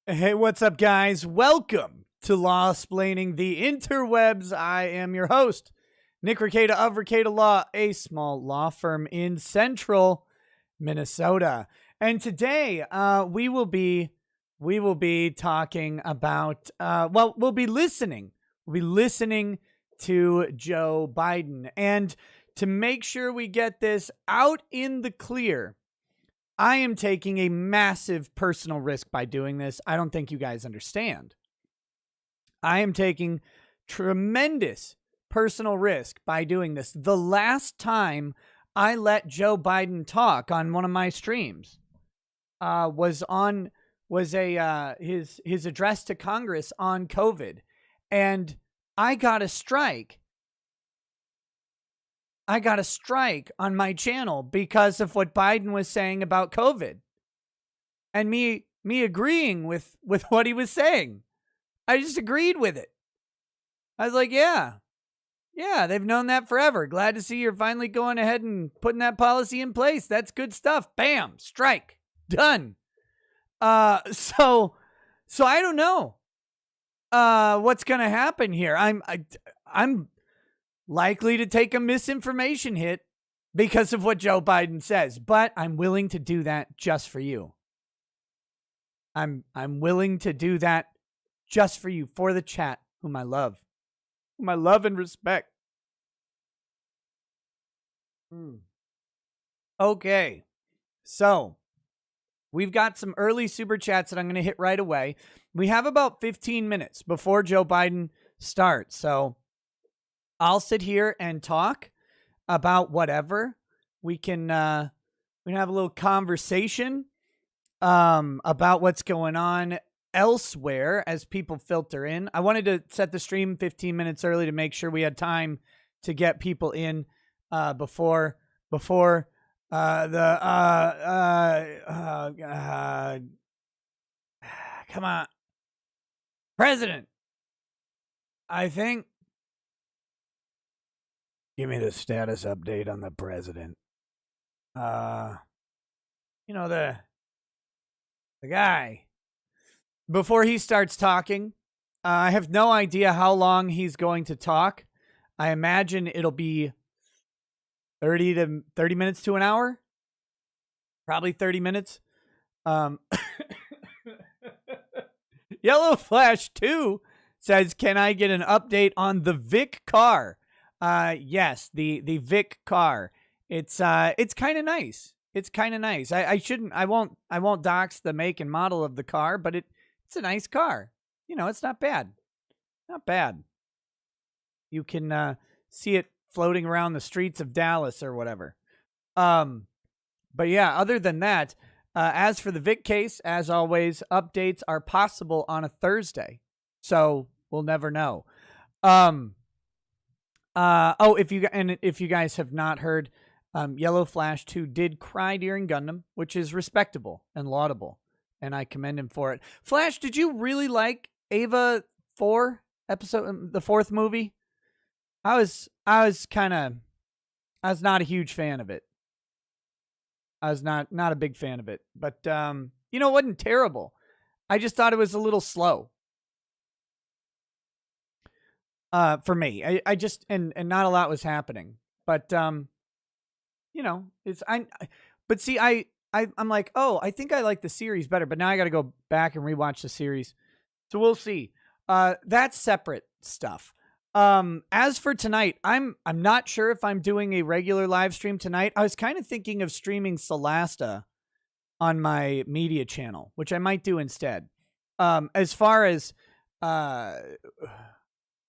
Hey, what's up, guys? Welcome to Law Splaining the Interwebs. I am your host, Nick Ricada of Ricada Law, a small law firm in central Minnesota. And today, we will be talking about we'll be listening to Joe Biden. And to make sure we get this out in the clear, I am taking a massive personal risk by doing this. I don't think you guys understand. I am taking tremendous personal risk by doing this. The last time I let Joe Biden talk on one of my streams was his address to Congress on COVID, and I got a strike. I got a strike on my channel because of what Biden was saying about COVID, and me agreeing with what he was saying. I just agreed with it. I was like, yeah, they've known that forever. Glad to see you're finally going ahead and putting that policy in place. That's good stuff. Bam, strike, done. So I don't know what's gonna happen here. I'm likely to take a misinformation hit because of what Joe Biden says, but I'm willing to do that just for you. I'm willing to do that just for you, for the chat, whom I love and respect. Okay, so we've got some early super chats that I'm going to hit right away. We have about 15 minutes before Joe Biden starts, so I'll sit here and talk about whatever. We can have a little conversation about what's going on elsewhere as people filter in. I wanted to set the stream 15 minutes early to make sure we had time to get people in before come on, President. I think. Give me the status update on the president. The guy. Before he starts talking, I have no idea how long he's going to talk. I imagine it'll be 30 minutes to an hour. Probably 30 minutes. Yellow Flash 2 says, "Can I get an update on the Vic car?" Yes, the Vic car. It's kind of nice. It's kind of nice. I won't dox the make and model of the car, but it's a nice car. It's not bad. Not bad. You can see it floating around the streets of Dallas or whatever. But yeah, other than that, as for the Vic case, as always, updates are possible on a Thursday. So we'll never know. If you guys have not heard, Yellow Flash 2 did cry during Gundam, which is respectable and laudable, and I commend him for it. Flash, did you really like Ava 4 episode, the fourth movie? I was not a huge fan of it. I was not a big fan of it, but it wasn't terrible. I just thought it was a little slow. For me, I just, and not a lot was happening, but, I'm like, oh, I think I like the series better, but now I got to go back and rewatch the series. So we'll see. That's separate stuff. As for tonight, I'm not sure if I'm doing a regular live stream tonight. I was kind of thinking of streaming Solasta on my media channel, which I might do instead. As far as,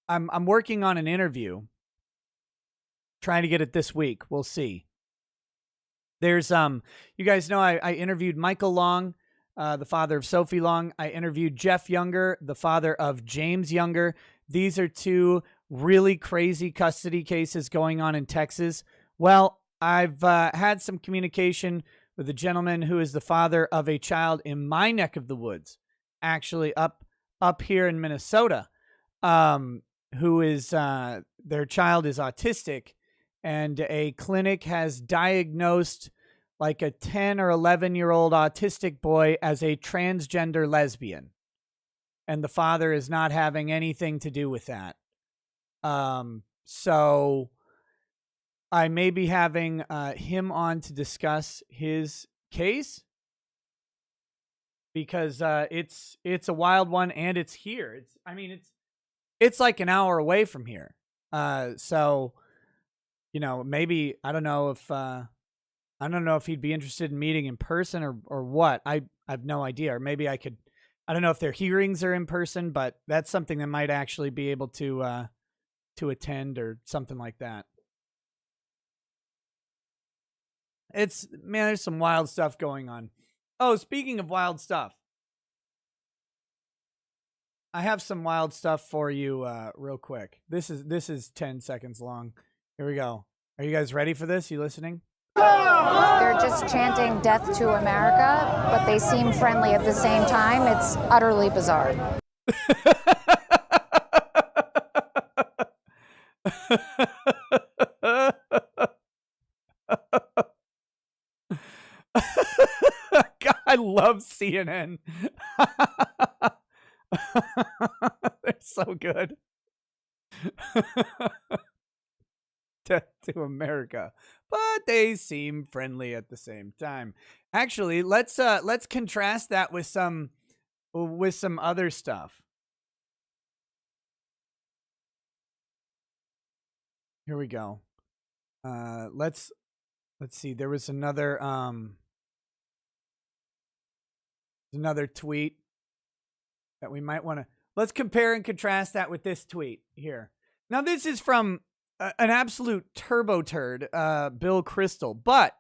I'm working on an interview, trying to get it this week. We'll see. There's you guys know I interviewed Michael Long, the father of Sophie Long. I interviewed Jeff Younger, the father of James Younger. These are two really crazy custody cases going on in Texas. Well, I've had some communication with a gentleman who is the father of a child in my neck of the woods, actually up here in Minnesota, who is their child is autistic, and a clinic has diagnosed like a 10 or 11-year-old autistic boy as a transgender lesbian. and the father is not having anything to do with that. So I may be having him on to discuss his case, because it's a wild one, and it's here. It's like an hour away from here. So maybe I don't know if he'd be interested in meeting in person or what. I have no idea. Or maybe I don't know if their hearings are in person, but that's something that might actually be able to attend or something like that. There's some wild stuff going on. Oh, speaking of wild stuff, I have some wild stuff for you real quick. This is 10 seconds long. Here we go. Are you guys ready for this? You listening? They're just chanting death to America, but they seem friendly at the same time. It's utterly bizarre. God, I love CNN. They're so good. Death to America, but they seem friendly at the same time. Actually, let's contrast that with some other stuff. Here we go. Let's see. There was another tweet that we might want to. Let's compare and contrast that with this tweet here. Now, this is from an absolute turbo turd, Bill Kristol, but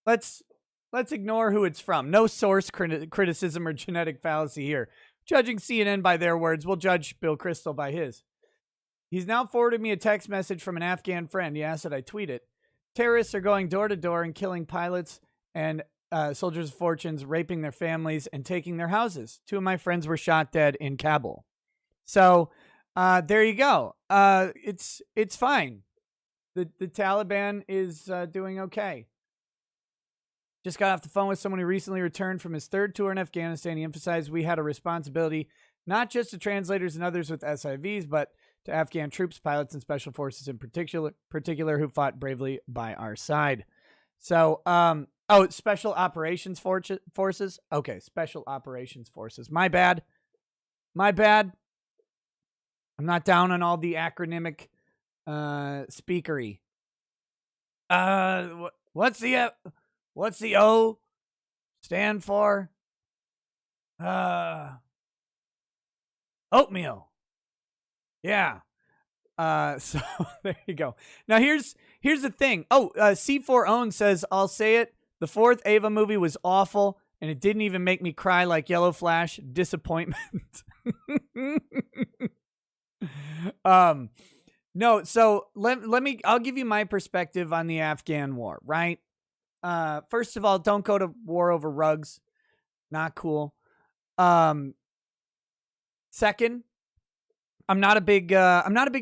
let's ignore who it's from. No source criticism or genetic fallacy here. Judging CNN by their words, we'll judge Bill Kristol by his. He's now forwarded me a text message from an Afghan friend. He asked that I tweet it. Terrorists are going door to door and killing pilots and soldiers of fortunes, raping their families and taking their houses. 2 of my friends were shot dead in Kabul. So there you go. It's fine. The Taliban is doing okay. Just got off the phone with someone who recently returned from his 3rd tour in Afghanistan. He emphasized we had a responsibility not just to translators and others with SIVs, but to Afghan troops, pilots, and special forces in particular who fought bravely by our side. So, special operations forces. Okay, special operations forces. My bad. I'm not down on all the acronymic speakery. What's the O stand for? Oatmeal. Yeah. So there you go. Now here's the thing. C4 Own says, I'll say it. The 4th Ava movie was awful, and it didn't even make me cry like Yellow Flash. Disappointment. No, so I'll give you my perspective on the Afghan war, right? First of all, don't go to war over rugs. Not cool. Second, I'm not a big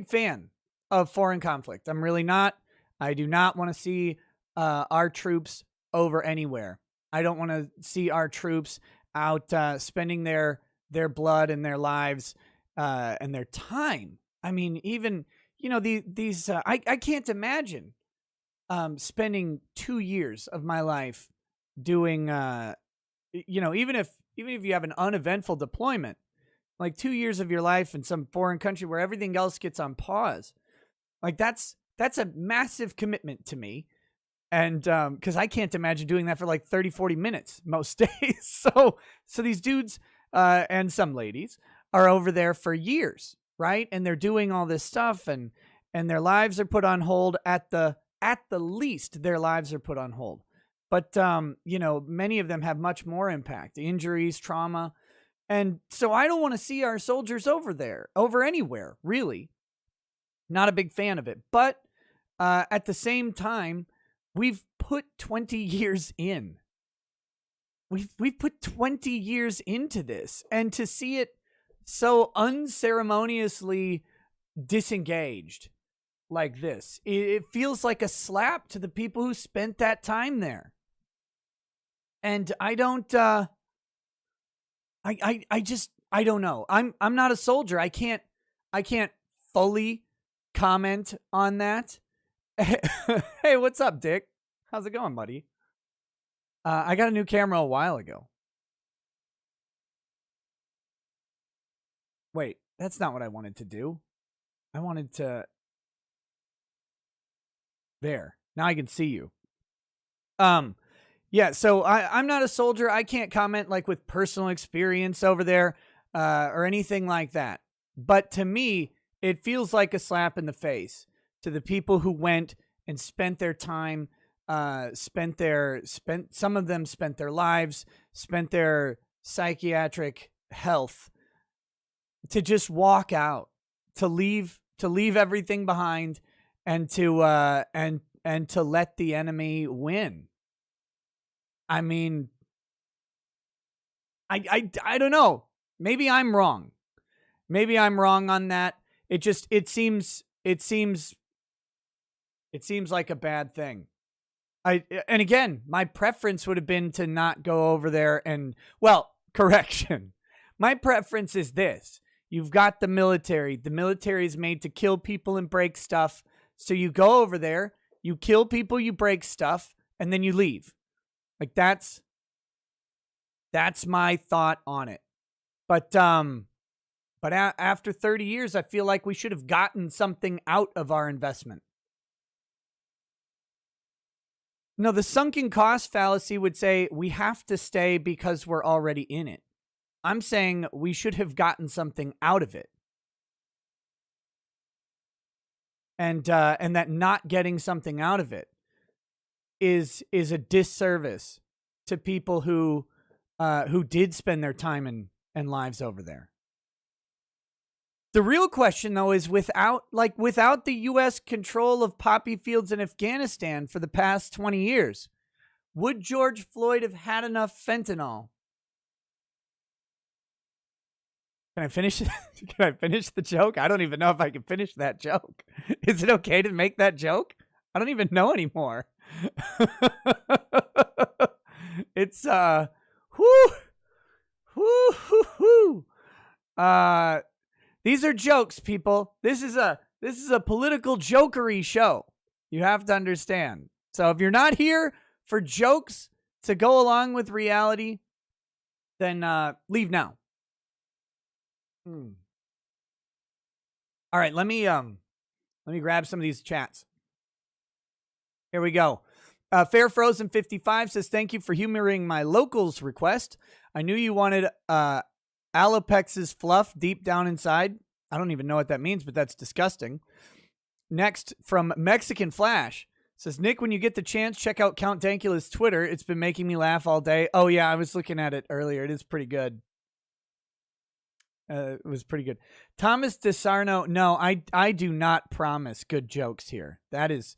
fan of foreign conflict. I'm really not. I do not want to see our troops over anywhere. I don't want to see our troops out spending their blood and their lives and their time. I mean, even these I can't imagine spending 2 years of my life doing even if you have an uneventful deployment. Like 2 years of your life in some foreign country where everything else gets on pause. Like that's a massive commitment to me. And because I can't imagine doing that for like 30, 40 minutes most days. So these dudes and some ladies are over there for years, right? And they're doing all this stuff and their lives are put on hold. At the least, their lives are put on hold. But many of them have much more impact, injuries, trauma. And so I don't want to see our soldiers over anywhere, really. Not a big fan of it. But at the same time, we've put 20 years in. We've put 20 years into this. And to see it so unceremoniously disengaged like this, it feels like a slap to the people who spent that time there. And I don't... I don't know. I'm not a soldier. I can't fully comment on that. Hey, what's up, Dick? How's it going, buddy? I got a new camera a while ago. Wait, that's not what I wanted to do. I wanted to... There. Now I can see you. Yeah, so I'm not a soldier. I can't comment like with personal experience over there or anything like that. But to me, it feels like a slap in the face to the people who went and spent their time, some of them spent their lives, spent their psychiatric health to just walk out, to leave everything behind, and to let the enemy win. I mean, I don't know. Maybe I'm wrong. Maybe I'm wrong on that. It seems like a bad thing. And again, my preference would have been to not go over there and, well, correction. My preference is this. You've got the military. The military is made to kill people and break stuff. So you go over there, you kill people, you break stuff, and then you leave. Like that's my thought on it. But after 30 years, I feel like we should have gotten something out of our investment. No, the sunken cost fallacy would say we have to stay because we're already in it. I'm saying we should have gotten something out of it. And that not getting something out of it is a disservice to people who did spend their time and lives over there. The real question, though, is without the U.S. control of poppy fields in Afghanistan for the past 20 years, would George Floyd have had enough fentanyl? Can I finish the joke? I don't even know if I can finish that joke. Is it okay to make that joke? I don't even know anymore. It's these are jokes, people. This is a political jokery show. You have to understand. So if you're not here for jokes to go along with reality, then leave now. All right, let me grab some of these chats. Here we go. Fair Frozen 55 says, thank you for humoring my locals request. I knew you wanted Alopex's fluff deep down inside. I don't even know what that means, but that's disgusting. Next, from Mexican Flash, says, Nick, when you get the chance, check out Count Dankula's Twitter. It's been making me laugh all day. Oh, yeah, I was looking at it earlier. It is pretty good. It was pretty good. Thomas DeSarno, no, I do not promise good jokes here. That is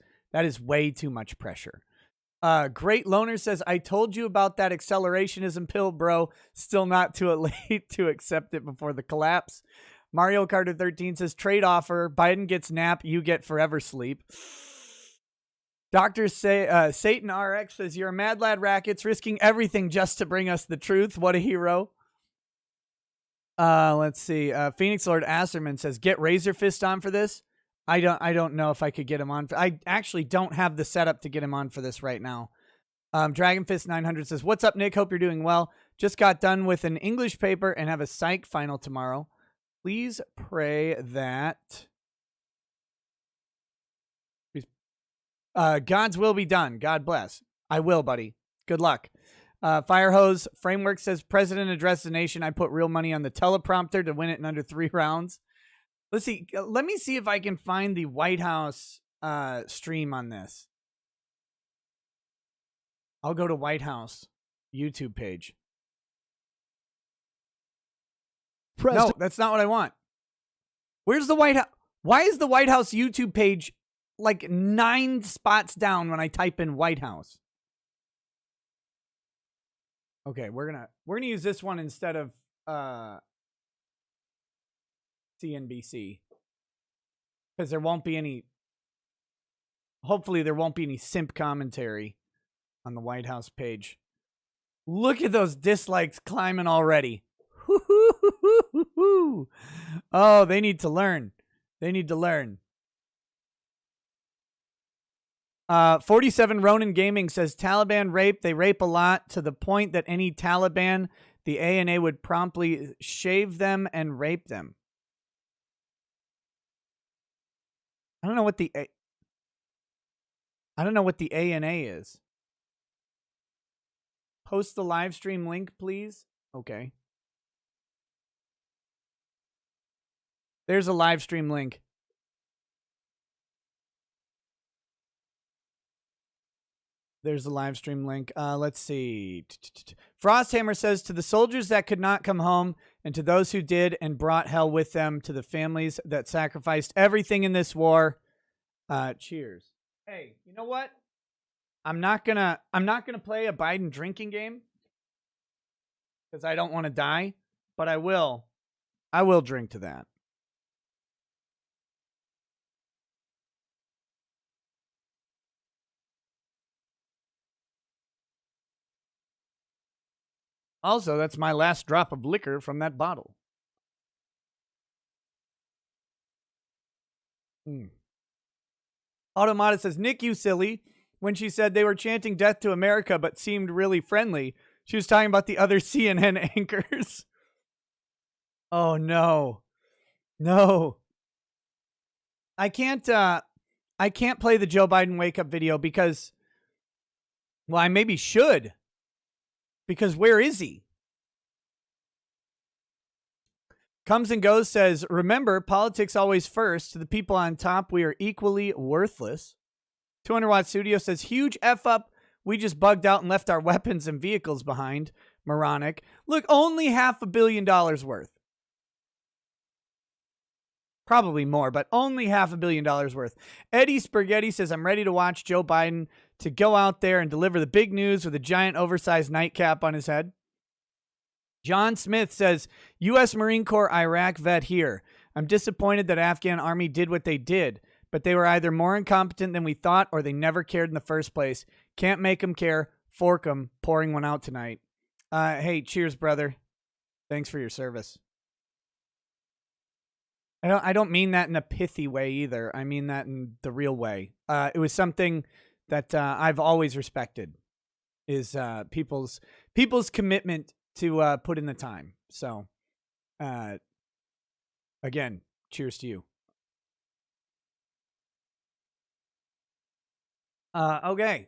way too much pressure. Great Loner says, I told you about that accelerationism pill, bro. Still not too late to accept it before the collapse. Mario Carter 13 says, trade offer. Biden gets nap, you get forever sleep. Doctor Satan RX says, you're a mad lad Rackets, risking everything just to bring us the truth. What a hero. Let's see. Phoenix Lord Asserman says, get Razor Fist on for this. I don't know if I could get him on. I actually don't have the setup to get him on for this right now. Dragon Fist 900 says, what's up, Nick? Hope you're doing well. Just got done with an English paper and have a psych final tomorrow. Please pray that God's will be done. God bless. I will, buddy. Good luck. Firehose Framework says, President addressed the nation. I put real money on the teleprompter to win it in under 3 rounds. Let's see. Let me see if I can find the White House stream on this. I'll go to White House YouTube page. No, that's not what I want. Where's the White House? Why is the White House YouTube page like 9 spots down when I type in White House? Okay, we're gonna use this one instead of CNBC, because there won't be any. Hopefully, there won't be any simp commentary on the White House page. Look at those dislikes climbing already. Woohoo! Oh, they need to learn. They need to learn. 47 Ronin Gaming says Taliban rape. They rape a lot to the point that any Taliban, the ANA would promptly shave them and rape them. I don't know what the ANA is. Post the live stream link, please. Okay. There's a live stream link. There's the live stream link. Let's see. Frosthammer says, to the soldiers that could not come home and to those who did and brought hell with them, to the families that sacrificed everything in this war, cheers. Hey, you know what? I'm not gonna play a Biden drinking game because I don't want to die, but I will drink to that. Also, that's my last drop of liquor from that bottle. Automata says, Nick, you silly. When she said they were chanting death to America but seemed really friendly, she was talking about the other CNN anchors. Oh, no. No. I can't play the Joe Biden wake-up video because, well, I maybe should. Because where is he? Comes and Goes says, remember, politics always first. To the people on top, we are equally worthless. 200 Watt Studio says, huge F up. We just bugged out and left our weapons and vehicles behind. Moronic. Look, only $500 million worth. Probably more, but only $500 million worth. Eddie Spaghetti says, I'm ready to watch Joe Biden to go out there and deliver the big news with a giant oversized nightcap on his head. John Smith says, U.S. Marine Corps Iraq vet here. I'm disappointed that Afghan army did what they did, but they were either more incompetent than we thought or they never cared in the first place. Can't make them care. Fork them. Pouring one out tonight. Hey, cheers, brother. Thanks for your service. I don't mean that in a pithy way either. I mean that in the real way. It was something that I've always respected is people's commitment to put in the time. So, again, cheers to you. Okay.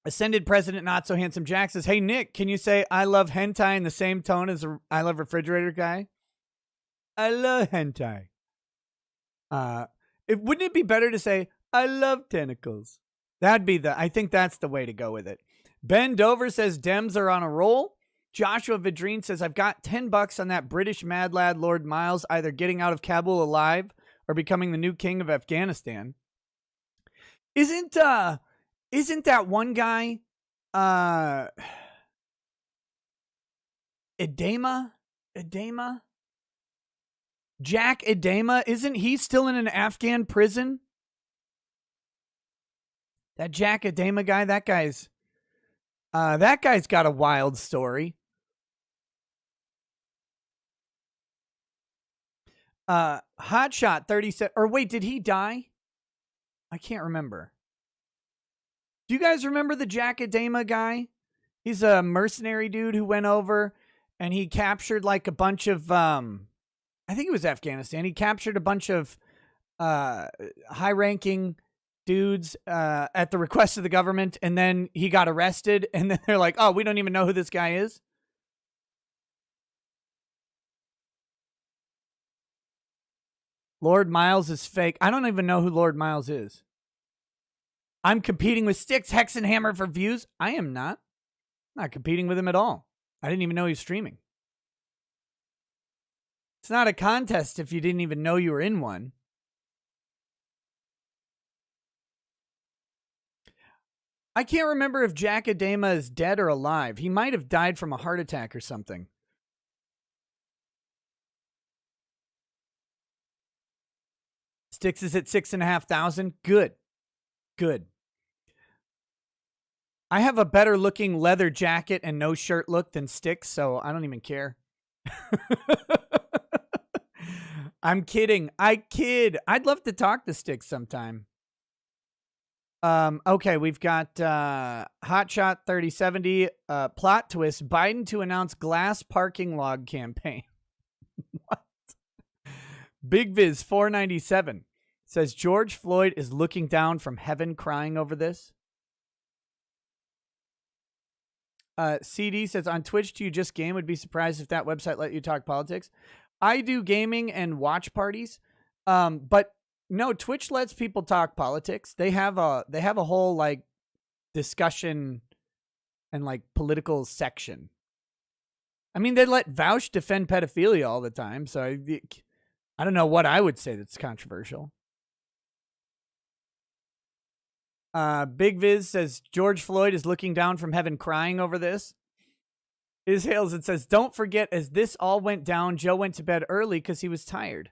Ascended President Not So Handsome Jack says, hey, Nick, can you say I love hentai in the same tone as I love refrigerator guy? I love hentai. Wouldn't it be better to say, I love tentacles? I think that's the way to go with it. Ben Dover says, Dems are on a roll. Joshua Vidrine says, I've got $10 on that British mad lad, Lord Miles, either getting out of Kabul alive or becoming the new king of Afghanistan. Isn't that one guy, Edema? Jack Edema, isn't he still in an Afghan prison? That Jack Edema guy, that guy's got a wild story. Hotshot 37, or wait, did he die? I can't remember. Do you guys remember the Jack Edema guy? He's a mercenary dude who went over and he captured like a bunch of, I think it was Afghanistan. He captured a bunch of high-ranking dudes at the request of the government, and then he got arrested, and then they're like, oh, we don't even know who this guy is. Lord Miles is fake. I don't even know who Lord Miles is. I'm competing with Styx, Hexenhammer for views. I am not. I'm not competing with him at all. I didn't even know he was streaming. It's not a contest if you didn't even know you were in one. I can't remember if Jack Edema is dead or alive. He might have died from a heart attack or something. Styx is at 6,500. Good. Good. I have a better looking leather jacket and no shirt look than Styx, so I don't even care. I'm kidding. I kid. I'd love to talk to Sticks sometime. Okay, we've got Hotshot 3070 plot twist. Biden to announce glass parking log campaign. What? Big Viz 497 says George Floyd is looking down from heaven crying over this. CD says on Twitch, do you just game? Would be surprised if that website let you talk politics. I do gaming and watch parties. But no, Twitch lets people talk politics. They have a whole like discussion and like political section. I mean, they let Vouch defend pedophilia all the time, so I don't know what I would say that's controversial. Big Viz says George Floyd is looking down from heaven crying over this. Is Hales, it says, don't forget, as this all went down, Joe went to bed early because he was tired.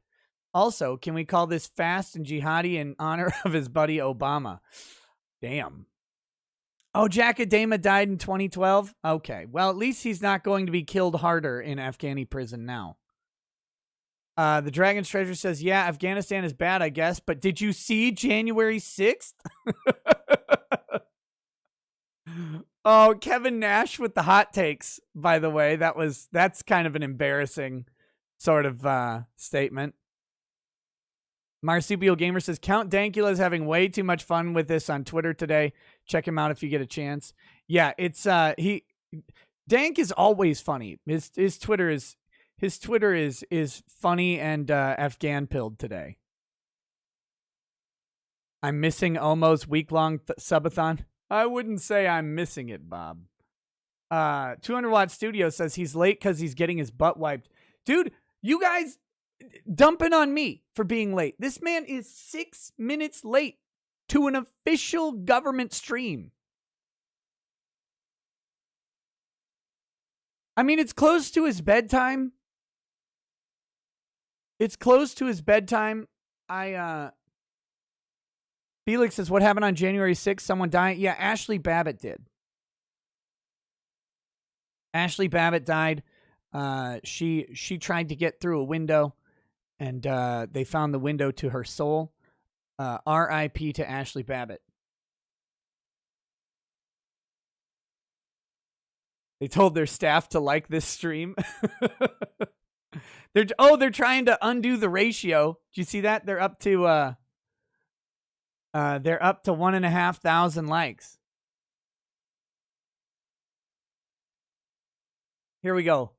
Also, can we call this fast and jihadi in honor of his buddy Obama? Damn. Oh, Jack Adama died in 2012? Okay. Well, at least he's not going to be killed harder in Afghani prison now. The Dragon's Treasure says, yeah, Afghanistan is bad, I guess, but did you see January 6th? Oh, Kevin Nash with the hot takes, by the way. That's kind of an embarrassing sort of statement. Marsupial Gamer says, Count Dankula is having way too much fun with this on Twitter today. Check him out if you get a chance. Yeah, it's Dank is always funny. His Twitter is funny and Afghan pilled today. I'm missing Omo's week-long subathon. I wouldn't say I'm missing it, Bob. 200 Watt Studio says he's late because he's getting his butt wiped. Dude, you guys dumping on me for being late. This man is 6 minutes late to an official government stream. I mean, it's close to his bedtime. Felix says, what happened on January 6th? Someone died? Yeah, Ashley Babbitt did. Ashley Babbitt died. She tried to get through a window, and they found the window to her soul. R.I.P. to Ashley Babbitt. They told their staff to like this stream. They're trying to undo the ratio. Do you see that? They're up to 1,500 likes. Here we go.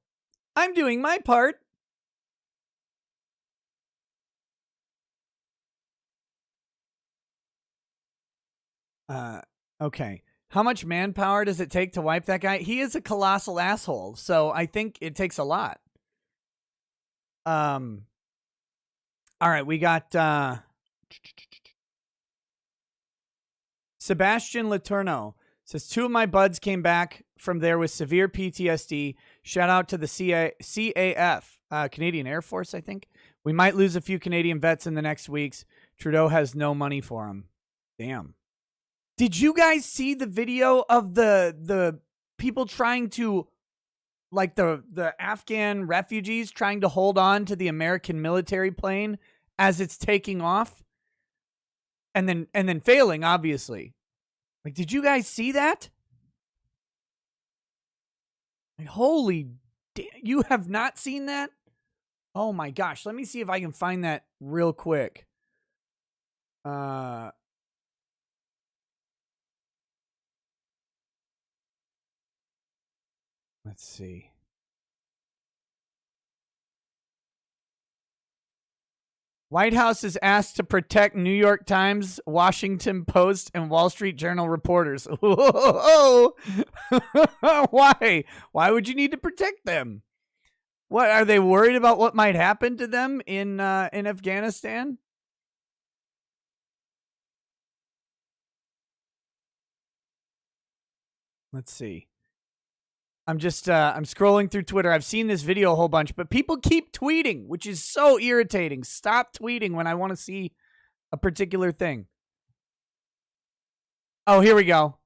I'm doing my part. Okay. How much manpower does it take to wipe that guy? He is a colossal asshole, so I think it takes a lot. All right, we got Sebastian Letourneau says, 2 of my buds came back from there with severe PTSD. Shout out to the CAF, Canadian Air Force, I think. We might lose a few Canadian vets in the next weeks. Trudeau has no money for them. Damn. Did you guys see the video of the people trying to, like the Afghan refugees trying to hold on to the American military plane as it's taking off? And then failing, obviously. Like, did you guys see that? Like, holy damn, you have not seen that? Oh my gosh, let me see if I can find that real quick. Let's see. White House is asked to protect New York Times, Washington Post, and Wall Street Journal reporters. Whoa. Why? Why would you need to protect them? What, are they worried about what might happen to them in Afghanistan? Let's see. I'm just I'm scrolling through Twitter. I've seen this video a whole bunch, but people keep tweeting, which is so irritating. Stop tweeting when I want to see a particular thing. Oh, here we go.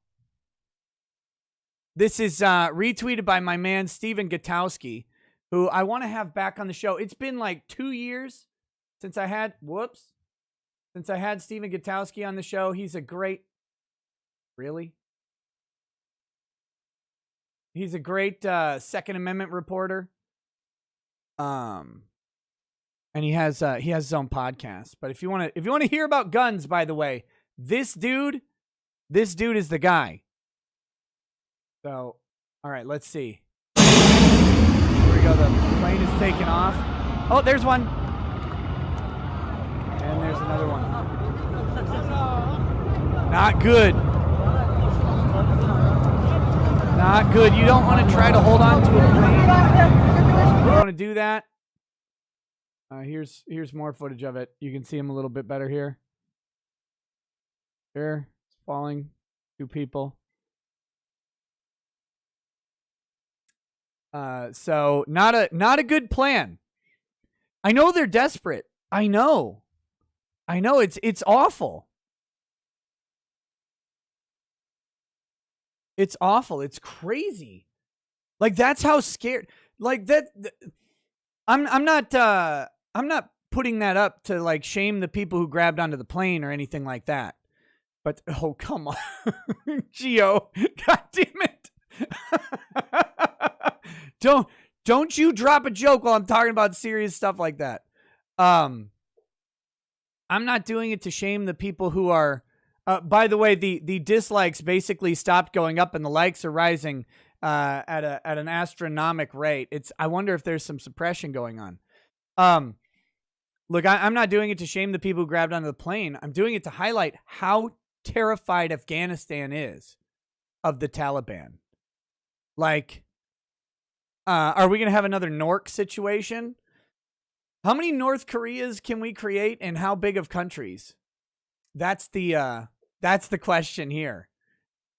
This is retweeted by my man Steven Gutowski. who I want to have back on the show. It's been like 2 years since I had, since I had Stephen Gutowski on the show. He's a great, really? He's a great Second Amendment reporter. And he has his own podcast. But if you want to hear about guns, by the way, this dude is the guy. So, all right, let's see. Here we go. The plane is taking off. Oh, there's one. And there's another one. Not good. Not good. You don't want to try to hold on to a plane. You don't want to do that. Here's more footage of it. You can see him a little bit better here. Here, it's falling. 2 people. So not a good plan. I know they're desperate. I know it's awful. It's awful. It's crazy. Like, that's how scared, like that. I'm not putting that up to like shame the people who grabbed onto the plane or anything like that. But oh, come on. Gio, God damn it. Don't you drop a joke while I'm talking about serious stuff like that. I'm not doing it to shame the people who are, by the way, the dislikes basically stopped going up and the likes are rising at an astronomical rate. I wonder if there's some suppression going on. Look, I'm not doing it to shame the people who grabbed onto the plane. I'm doing it to highlight how terrified Afghanistan is of the Taliban. Like, are we going to have another Nork situation? How many North Koreas can we create, and how big of countries? That's the question here.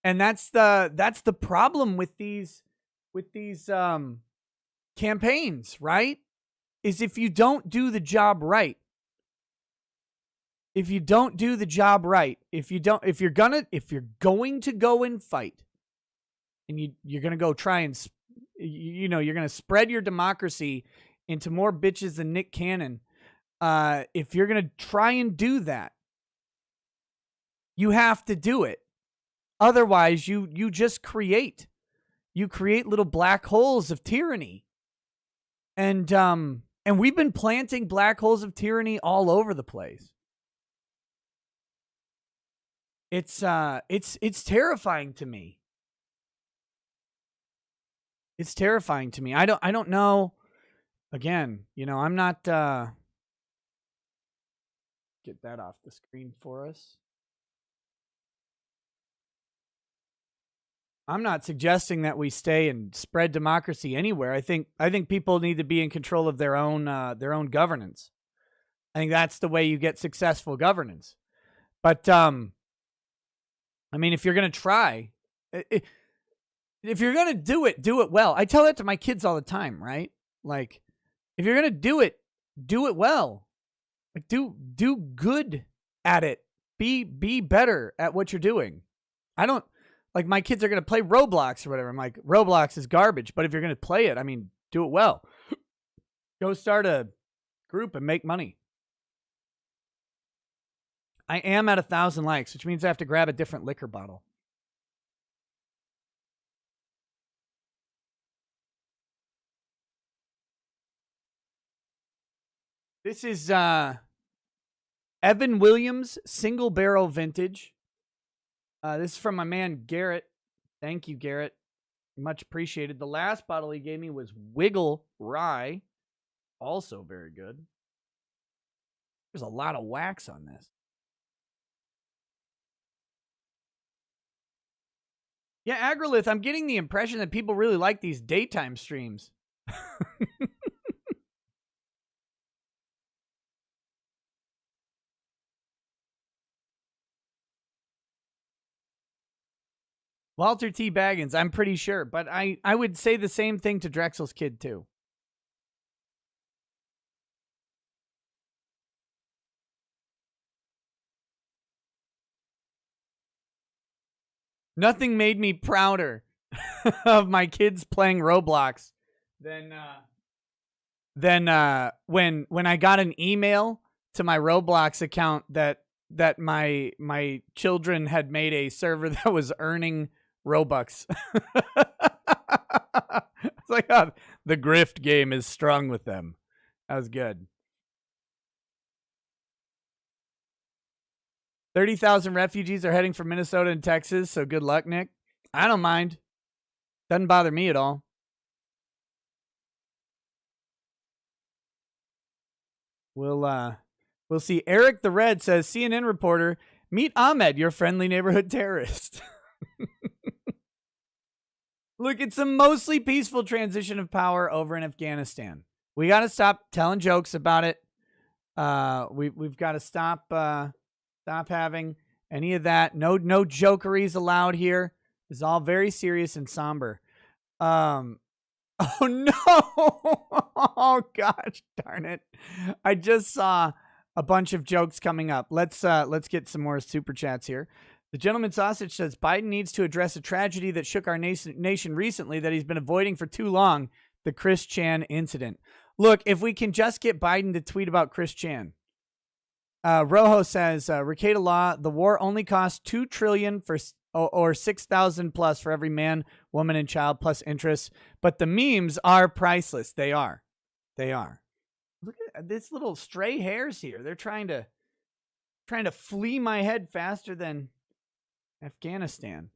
And that's the problem with these campaigns, right? Is if you don't do the job right. If you're going to go and fight, and you're going to go try and you're going to spread your democracy into more bitches than Nick Cannon. If you're going to try and do that, you have to do it. Otherwise, you just create little black holes of tyranny. And we've been planting black holes of tyranny all over the place. It's terrifying to me. It's terrifying to me. I don't know. Again, I'm not get that off the screen for us. I'm not suggesting that we stay and spread democracy anywhere. I think people need to be in control of their own governance. I think that's the way you get successful governance. But I mean, if you're going to try, if you're going to do it well. I tell that to my kids all the time, right? Like, if you're going to do it well. Like, do good at it. Be better at what you're doing. I don't, like, my kids are going to play Roblox or whatever. I'm like, Roblox is garbage, but if you're going to play it, I mean, do it well. Go start a group and make money. I am at 1,000 likes, which means I have to grab a different liquor bottle. This is Evan Williams Single Barrel Vintage. This is from my man Garrett. Thank you, Garrett. Much appreciated. The last bottle he gave me was Wiggle Rye. Also very good. There's a lot of wax on this. Yeah, Agrilith, I'm getting the impression that people really like these daytime streams. Walter T. Baggins, I'm pretty sure, but I would say the same thing to Drexel's kid, too. Nothing made me prouder of my kids playing Roblox than then when I got an email to my Roblox account that my children had made a server that was earning Robux. It's like, oh, the grift game is strong with them. That was good. 30,000 refugees are heading from Minnesota and Texas, so good luck, Nick. I don't mind. Doesn't bother me at all. We'll see. Eric the Red says, CNN reporter, meet Ahmed, your friendly neighborhood terrorist. Look, it's a mostly peaceful transition of power over in Afghanistan. We got to stop telling jokes about it. We've got to stop having any of that. No jokeries allowed here. It's all very serious and somber. Oh no! Oh gosh, darn it! I just saw a bunch of jokes coming up. Let's get some more super chats here. The Gentleman Sausage says Biden needs to address a tragedy that shook our nation recently that he's been avoiding for too long, the Chris Chan incident. Look, if we can just get Biden to tweet about Chris Chan. Rojo says, Rekieta Law, the war only costs $2 trillion or 6,000 plus for every man, woman, and child plus interest. But the memes are priceless. They are. Look at this little stray hairs here. They're trying to flee my head faster than Afghanistan.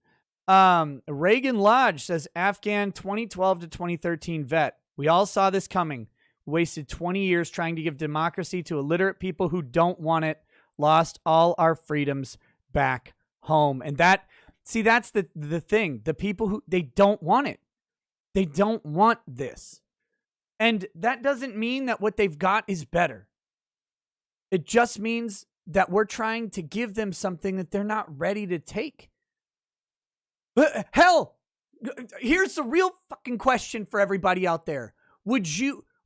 Reagan Lodge says Afghan 2012 to 2013 vet. We all saw this coming. Wasted 20 years trying to give democracy to illiterate people who don't want it. Lost all our freedoms back home. And that's the thing. The people who, they don't want it. They don't want this. And that doesn't mean that what they've got is better. It just means that we're trying to give them something that they're not ready to take. Hell, here's the real fucking question for everybody out there.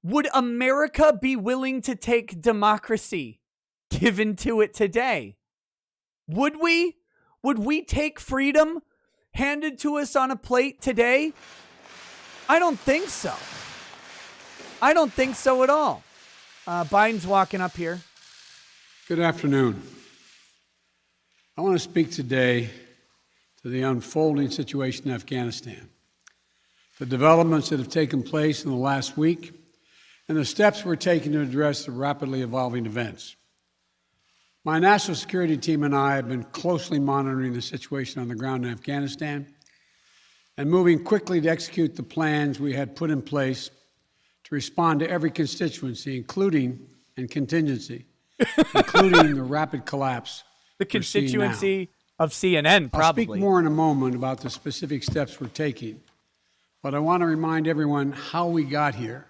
Would America be willing to take democracy given to it today? Would we? Would we take freedom handed to us on a plate today? I don't think so. I don't think so at all. Biden's walking up here. Good afternoon. I want to speak today to the unfolding situation in Afghanistan, the developments that have taken place in the last week, and the steps we're taking to address the rapidly evolving events. My national security team and I have been closely monitoring the situation on the ground in Afghanistan and moving quickly to execute the plans we had put in place to respond to every constituency, including and contingency, including the rapid collapse. The constituency of CNN, probably. I'll speak more in a moment about the specific steps we're taking, but I want to remind everyone how we got here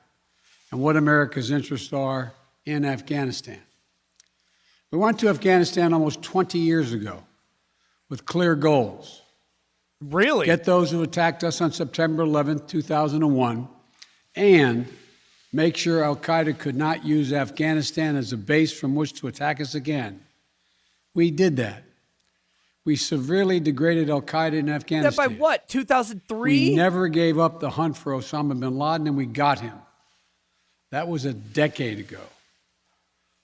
and what America's interests are in Afghanistan. We went to Afghanistan almost 20 years ago with clear goals. Really? Get those who attacked us on September 11th, 2001, and make sure al-Qaeda could not use Afghanistan as a base from which to attack us again. We did that. We severely degraded al-Qaeda in Afghanistan. That by what, 2003? We never gave up the hunt for Osama bin Laden, and we got him. That was a decade ago.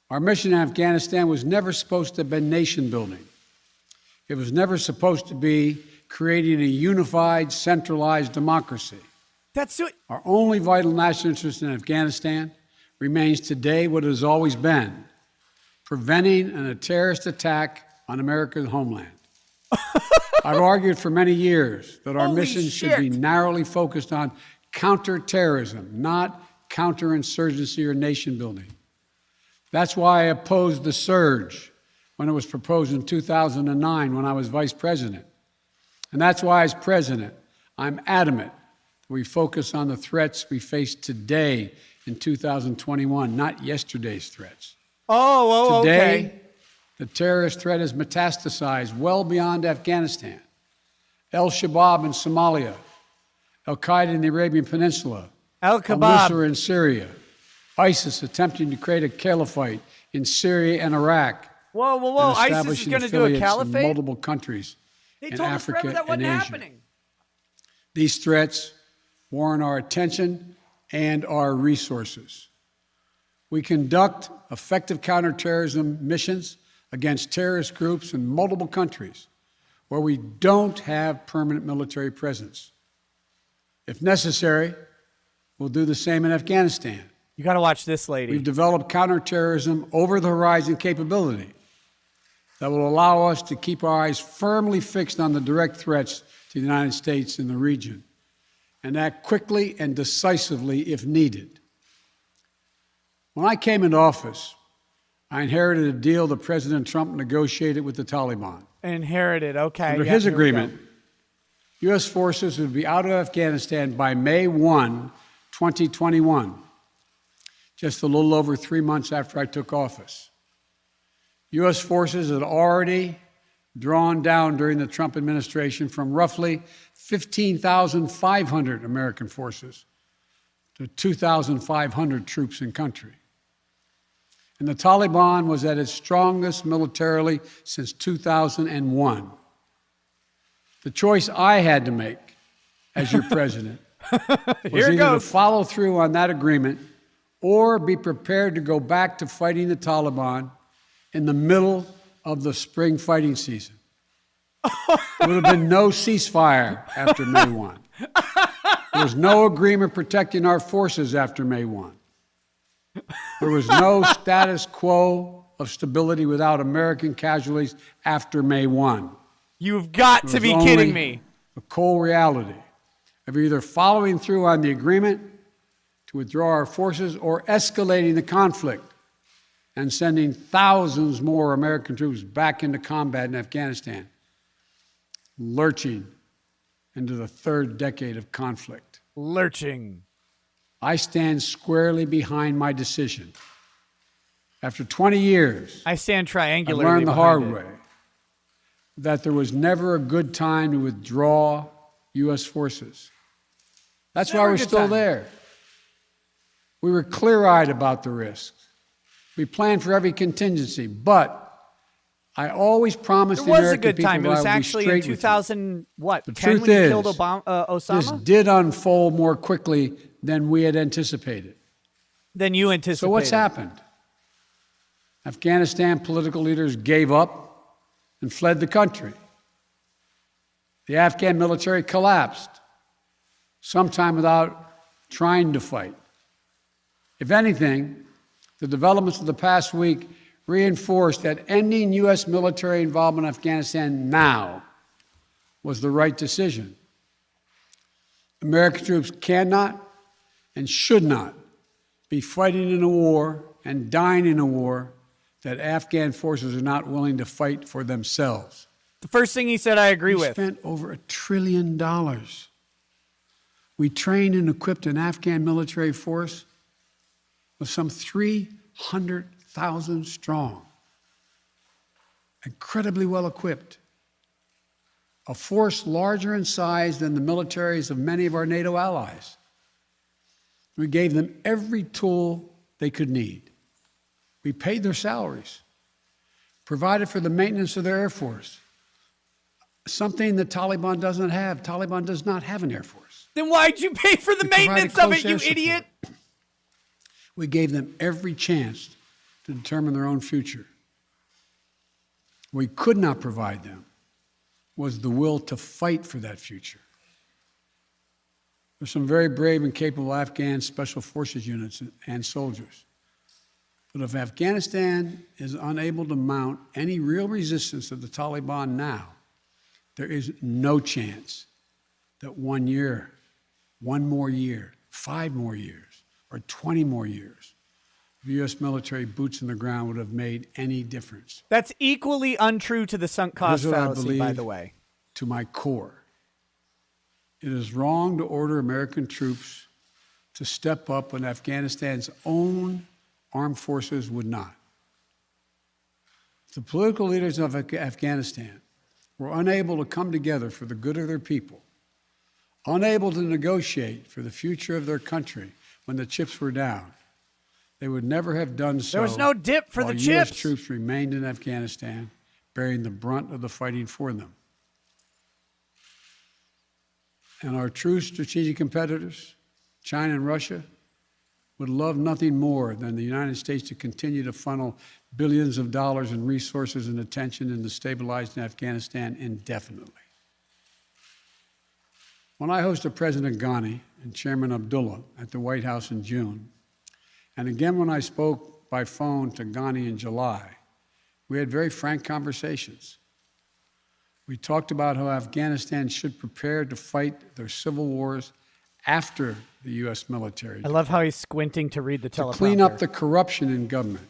Our mission in Afghanistan was never supposed to have been nation building. It was never supposed to be creating a unified, centralized democracy. That's it. Our only vital national interest in Afghanistan remains today what it has always been: preventing a terrorist attack on America's homeland. I've argued for many years that our mission should be narrowly focused on counterterrorism, not counterinsurgency or nation building. That's why I opposed the surge when it was proposed in 2009 when I was vice president. And that's why, as president, I'm adamant that we focus on the threats we face today in 2021, not yesterday's threats. Today, okay. The terrorist threat has metastasized well beyond Afghanistan. Al-Shabaab in Somalia, Al-Qaeda in the Arabian Peninsula, Al-Nusra in Syria, ISIS attempting to create a caliphate in Syria and Iraq. Whoa. ISIS is going to do a caliphate? In multiple countries in Africa that and wasn't Asia. Happening. These threats warrant our attention and our resources. We conduct effective counterterrorism missions against terrorist groups in multiple countries where we don't have permanent military presence. If necessary, we'll do the same in Afghanistan. You got to watch this lady. We've developed counterterrorism over-the-horizon capability that will allow us to keep our eyes firmly fixed on the direct threats to the United States and the region, and act quickly and decisively if needed. When I came into office, I inherited a deal that President Trump negotiated with the Taliban. Inherited, okay. Under his agreement, U.S. forces would be out of Afghanistan by May 1, 2021, just a little over 3 months after I took office. U.S. forces had already drawn down during the Trump administration from roughly 15,500 American forces to 2,500 troops in country. And the Taliban was at its strongest militarily since 2001. The choice I had to make as your president was either to follow through on that agreement or be prepared to go back to fighting the Taliban in the middle of the spring fighting season. There would have been no ceasefire after May 1. There was no agreement protecting our forces after May 1. There was no status quo of stability without American casualties after May 1. You've got to be kidding me. The cold reality of either following through on the agreement to withdraw our forces or escalating the conflict and sending thousands more American troops back into combat in Afghanistan, lurching into the third decade of conflict. Lurching. I stand squarely behind my decision. After 20 years, I stand triangularly. I learned the hard way that there was never a good time to withdraw U.S. forces. That's why we're still there. We were clear-eyed about the risks. We planned for every contingency, but I always promised the American people that I would be straight with you. It was a good time. It was actually in 2000, what, the 10 truth when you is, killed Osama? this did unfold more quickly than we had anticipated. Than you anticipated. So what's happened? Afghanistan political leaders gave up and fled the country. The Afghan military collapsed, sometime without trying to fight. If anything, the developments of the past week reinforced that ending U.S. military involvement in Afghanistan now was the right decision. American troops cannot and should not be fighting in a war and dying in a war that Afghan forces are not willing to fight for themselves. The first thing he said I agree with. We spent over $1 trillion. We trained and equipped an Afghan military force of some 300,000 strong, incredibly well equipped, a force larger in size than the militaries of many of our NATO allies. We gave them every tool they could need. We paid their salaries, provided for the maintenance of their Air Force, something the Taliban doesn't have. Taliban does not have an Air Force. Then why'd you pay for the maintenance of it, you idiot? We gave them every chance to determine their own future. What we could not provide them was the will to fight for that future. There's some very brave and capable Afghan special forces units and soldiers. But if Afghanistan is unable to mount any real resistance to the Taliban now, there is no chance that 1 year, 1 more year, 5 more years, or 20 more years of U.S. military boots in the ground would have made any difference. That's equally untrue to the sunk cost fallacy, by the way. To my core, it is wrong to order American troops to step up when Afghanistan's own armed forces would not. The political leaders of Afghanistan were unable to come together for the good of their people, unable to negotiate for the future of their country when the chips were down. They would never have done so. There was no dip for the chips. U.S. troops remained in Afghanistan, bearing the brunt of the fighting for them. And our true strategic competitors, China and Russia, would love nothing more than the United States to continue to funnel billions of dollars in resources and attention into stabilizing Afghanistan indefinitely. When I hosted President Ghani and Chairman Abdullah at the White House in June, and again when I spoke by phone to Ghani in July, we had very frank conversations. We talked about how Afghanistan should prepare to fight their civil wars after the U.S. military. I love how he's squinting to read the teleprompter. To clean up the corruption in government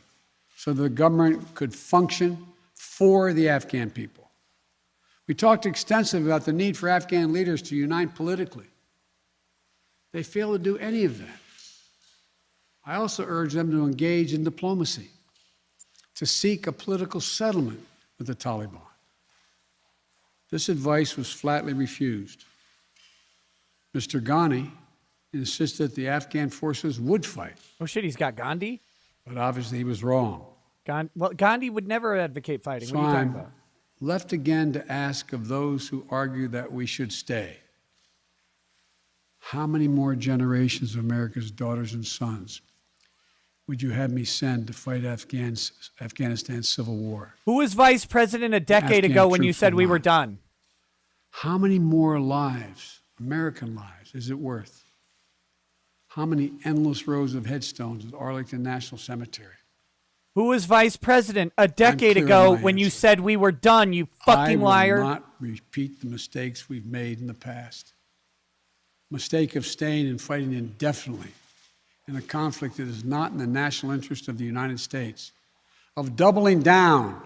so the government could function for the Afghan people. We talked extensively about the need for Afghan leaders to unite politically. They fail to do any of that. I also urge them to engage in diplomacy, to seek a political settlement with the Taliban. This advice was flatly refused. Mr. Ghani insisted that the Afghan forces would fight. Oh shit, he's got Gandhi? But obviously he was wrong. Well, Gandhi would never advocate fighting. So what are you talking I'm about? left again to ask of those who argue that we should stay. How many more generations of America's daughters and sons would you have me send to fight Afghanistan's civil war? Who was vice president a decade Afghan ago when you troops said we online. were done? How many more lives, American lives, is it worth? How many endless rows of headstones at Arlington National Cemetery? Who was vice president a decade clear ago on my when you answer. said we were done, you fucking liar? I will not repeat the mistakes we've made in the past. Mistake of staying and fighting indefinitely in a conflict that is not in the national interest of the United States, of doubling down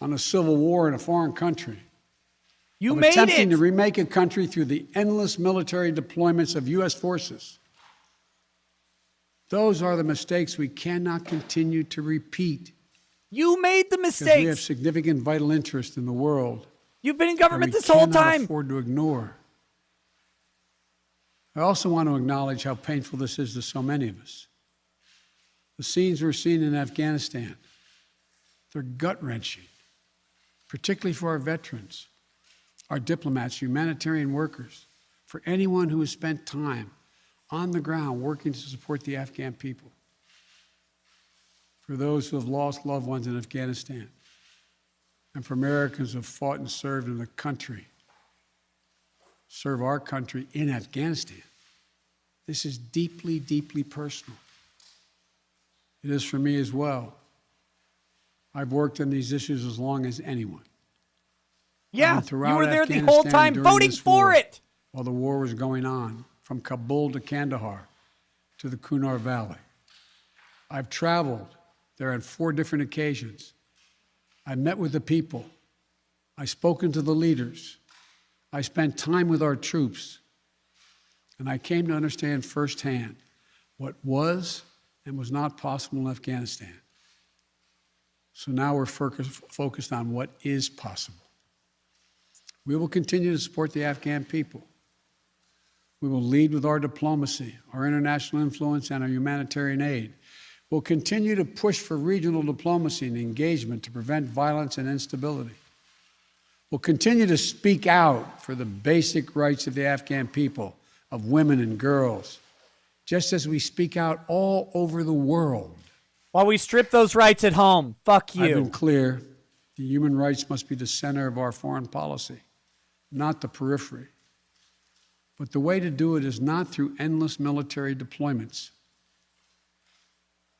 on a civil war in a foreign country, You of made attempting it. to remake a country through the endless military deployments of U.S. forces. Those are the mistakes we cannot continue to repeat You made the because we have mistakes. significant vital interest in the world You've been in that government we this whole cannot time. afford to ignore. I also want to acknowledge how painful this is to so many of us. The scenes we're seeing in Afghanistan, they're gut-wrenching, particularly for our veterans, our diplomats, humanitarian workers, for anyone who has spent time on the ground working to support the Afghan people, for those who have lost loved ones in Afghanistan, and for Americans who have fought and served in the country, serve our country in Afghanistan. This is deeply, deeply personal. It is for me as well. I've worked on these issues as long as anyone. Yeah, And you throughout were there the whole Afghanistan time during voting this for war, it. while the war was going on, from Kabul to Kandahar to the Kunar Valley. I've traveled there on 4 different occasions. I met with the people. I've spoken to the leaders. I spent time with our troops. And I came to understand firsthand what was and was not possible in Afghanistan. So now we're focused on what is possible. We will continue to support the Afghan people. We will lead with our diplomacy, our international influence, and our humanitarian aid. We'll continue to push for regional diplomacy and engagement to prevent violence and instability. We'll continue to speak out for the basic rights of the Afghan people, of women and girls, just as we speak out all over the world. While we strip those rights at home. Fuck I've been you. clear, the human rights must be the center of our foreign policy, not the periphery. But the way to do it is not through endless military deployments.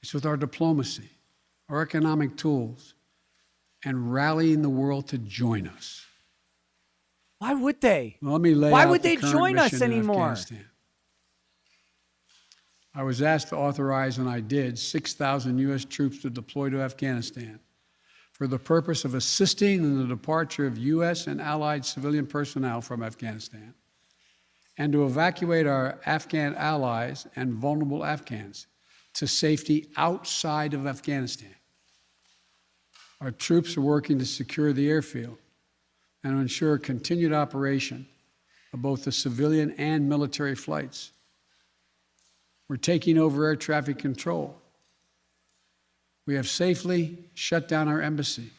It's with our diplomacy, our economic tools, and rallying the world to join us. Why would they? Well, let me lay Why out would the they current join us mission in anymore? Afghanistan. I was asked to authorize, and I did, 6,000 U.S. troops to deploy to Afghanistan for the purpose of assisting in the departure of U.S. and allied civilian personnel from Afghanistan, and to evacuate our Afghan allies and vulnerable Afghans to safety outside of Afghanistan. Our troops are working to secure the airfield and to ensure continued operation of both the civilian and military flights. We're taking over air traffic control. We have safely shut down our embassy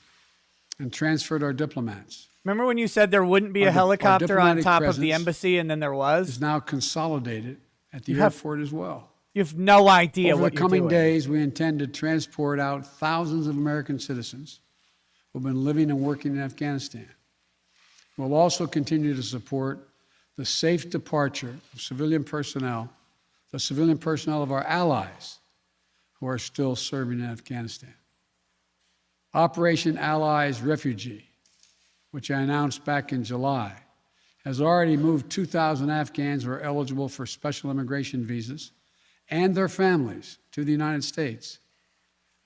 and transferred our diplomats. Remember when you said there wouldn't be a Our helicopter on diplomatic top of the presence embassy and then there was? is now consolidated at the You have- airport as well. You have no idea Over what the you're coming doing. days, we intend to transport out thousands of American citizens who have been living and working in Afghanistan. We'll also continue to support the safe departure of civilian personnel, the civilian personnel of our allies who are still serving in Afghanistan. Operation Allies Refugee, which I announced back in July, has already moved 2,000 Afghans who are eligible for special immigration visas and their families to the United States.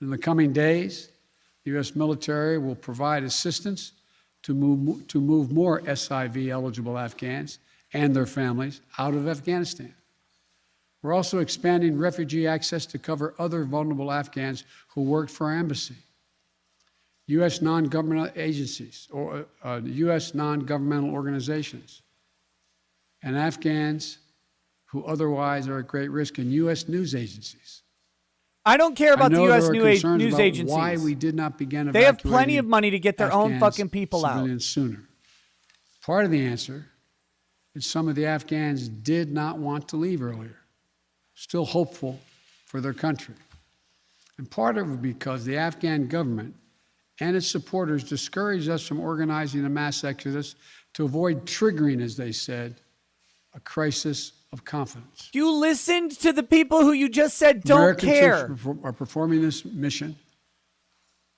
In the coming days, the U.S. military will provide assistance to move more SIV-eligible Afghans and their families out of Afghanistan. We're also expanding refugee access to cover other vulnerable Afghans who worked for our embassy. U.S. non-governmental agencies or U.S. non-governmental organizations and Afghans who otherwise are at great risk, in U.S. news agencies. I don't care about the U.S. news about agencies. Why we did not begin they have plenty of money to get their own Afghans, fucking people out sooner. Part of the answer is some of the Afghans did not want to leave earlier, still hopeful for their country. And part of it was because the Afghan government and its supporters discouraged us from organizing a mass exodus to avoid triggering, as they said, a crisis of confidence. You listened to the people who you just said don't American care. troops are performing this mission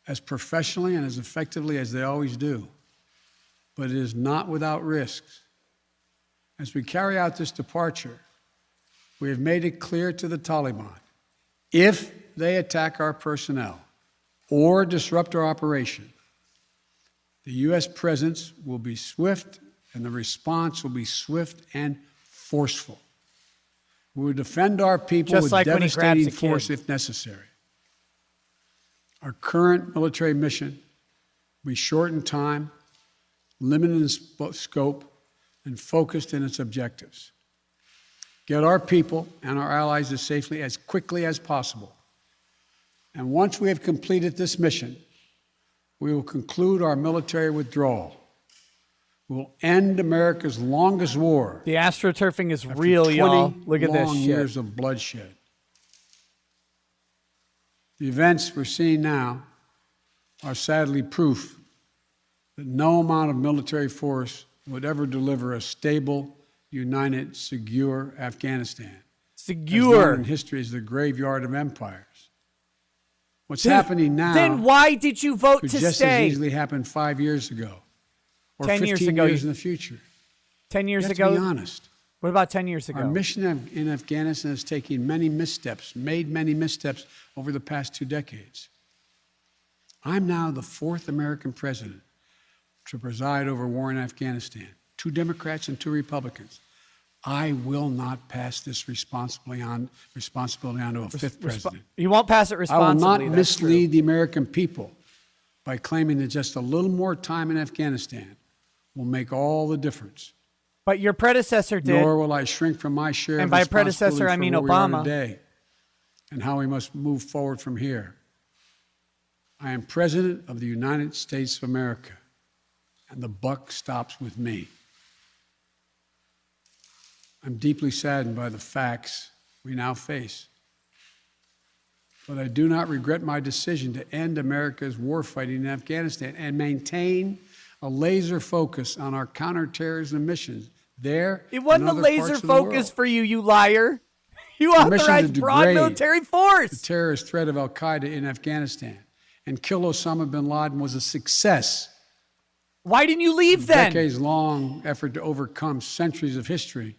as professionally and as effectively as they always do, but it is not without risks. As we carry out this departure, we have made it clear to the Taliban, if they attack our personnel or disrupt our operation, the U.S. presence will be swift and the response will be swift and forceful. We will defend our people Just with like when he grabs devastating a kid. force if necessary. Our current military mission will be short in time, limited in scope, and focused in its objectives. Get our people and our allies as safely as quickly as possible. And once we have completed this mission, we will conclude our military withdrawal. We will end America's longest war. The astroturfing is After real, 20 y'all. Look at this long shit. years of bloodshed. The events we're seeing now are sadly proof that no amount of military force would ever deliver a stable, united, secure Afghanistan. Secure. As known in history as the graveyard of empires. What's happening now Then why did you vote could to just stay? as easily happen 5 years ago or 10 15 years ago, years in the future. 10 years You have ago? to be honest. What about 10 years ago? Our mission in Afghanistan is taking many missteps, made many missteps over the past 2 decades. I'm now the 4th American president to preside over war in Afghanistan. 2 Democrats and 2 Republicans. I will not pass this responsibility on to a 5th president. You won't pass it I will responsibly. not that's mislead true. the American people by claiming that just a little more time in Afghanistan will make all the difference. But your predecessor did. Nor will I shrink from my share And of by responsibility predecessor, I for mean where we are Obama. today and how we must move forward from here. I am President of the United States of America, and the buck stops with me. I'm deeply saddened by the facts we now face. But I do not regret my decision to end America's warfighting in Afghanistan and maintain a laser focus on our counterterrorism missions there. It wasn't a and other laser parts of the focus world. for you, you liar. You The mission to authorized broad degrade military The force. terrorist threat of al-Qaeda in Afghanistan and kill Osama bin Laden was a success. Why didn't you leave then? Decades-long effort to overcome centuries of history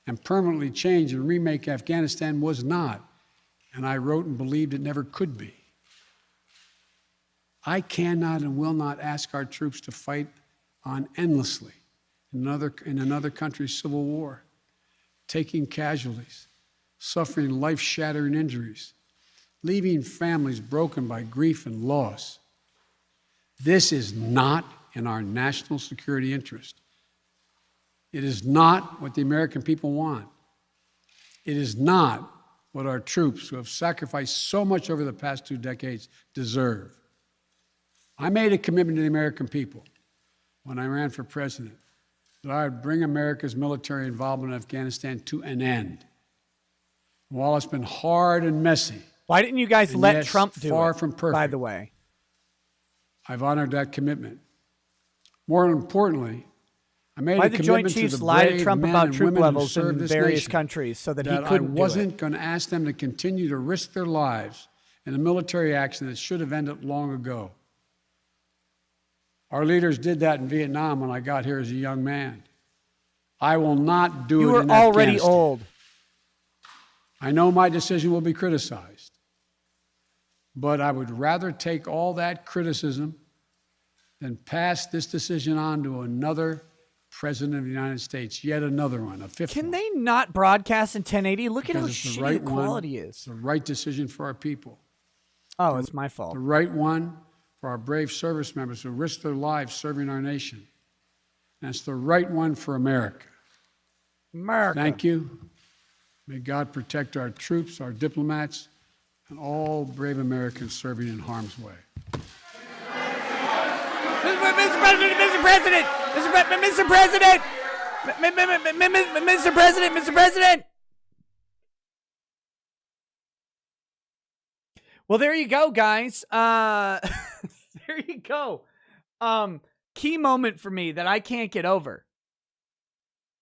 and permanently change and remake Afghanistan was not, and I wrote and believed it never could be. I cannot and will not ask our troops to fight on endlessly in another country's civil war, taking casualties, suffering life-shattering injuries, leaving families broken by grief and loss. This is not in our national security interest. It is not what the American people want. It is not what our troops, who have sacrificed so much over the past 2 decades, deserve. I made a commitment to the American people when I ran for president that I would bring America's military involvement in Afghanistan to an end. While it's been hard and messy, Why didn't you guys and let yes, Trump do far it, from perfect, by the way? I've honored that commitment. More importantly, I made Why a did the Joint commitment to Chiefs the lie to brave Trump men about and troop women who levels serve in this various nation countries so that he I couldn't do it? wasn't going to ask them to continue to risk their lives in a military action that should have ended long ago. Our leaders did that in Vietnam when I got here as a young man. I will not do it in You were already Afghanistan. old. I know my decision will be criticized, but I would rather take all that criticism than pass this decision on to another president of the United States, yet another one, a fifth Can one. they not broadcast in 1080? Look at how Because it's the shitty right the one. quality It's is. the right decision for our people. Oh, it's my fault. The right one for our brave service members who risk their lives serving our nation. And it's the right one for America. America. Thank you. May God protect our troops, our diplomats, and all brave Americans serving in harm's way. Mr. President, Mr. President, Mr. President, Mr. President, Mr. President. Well, there you go, guys. There you go. Key moment for me that I can't get over.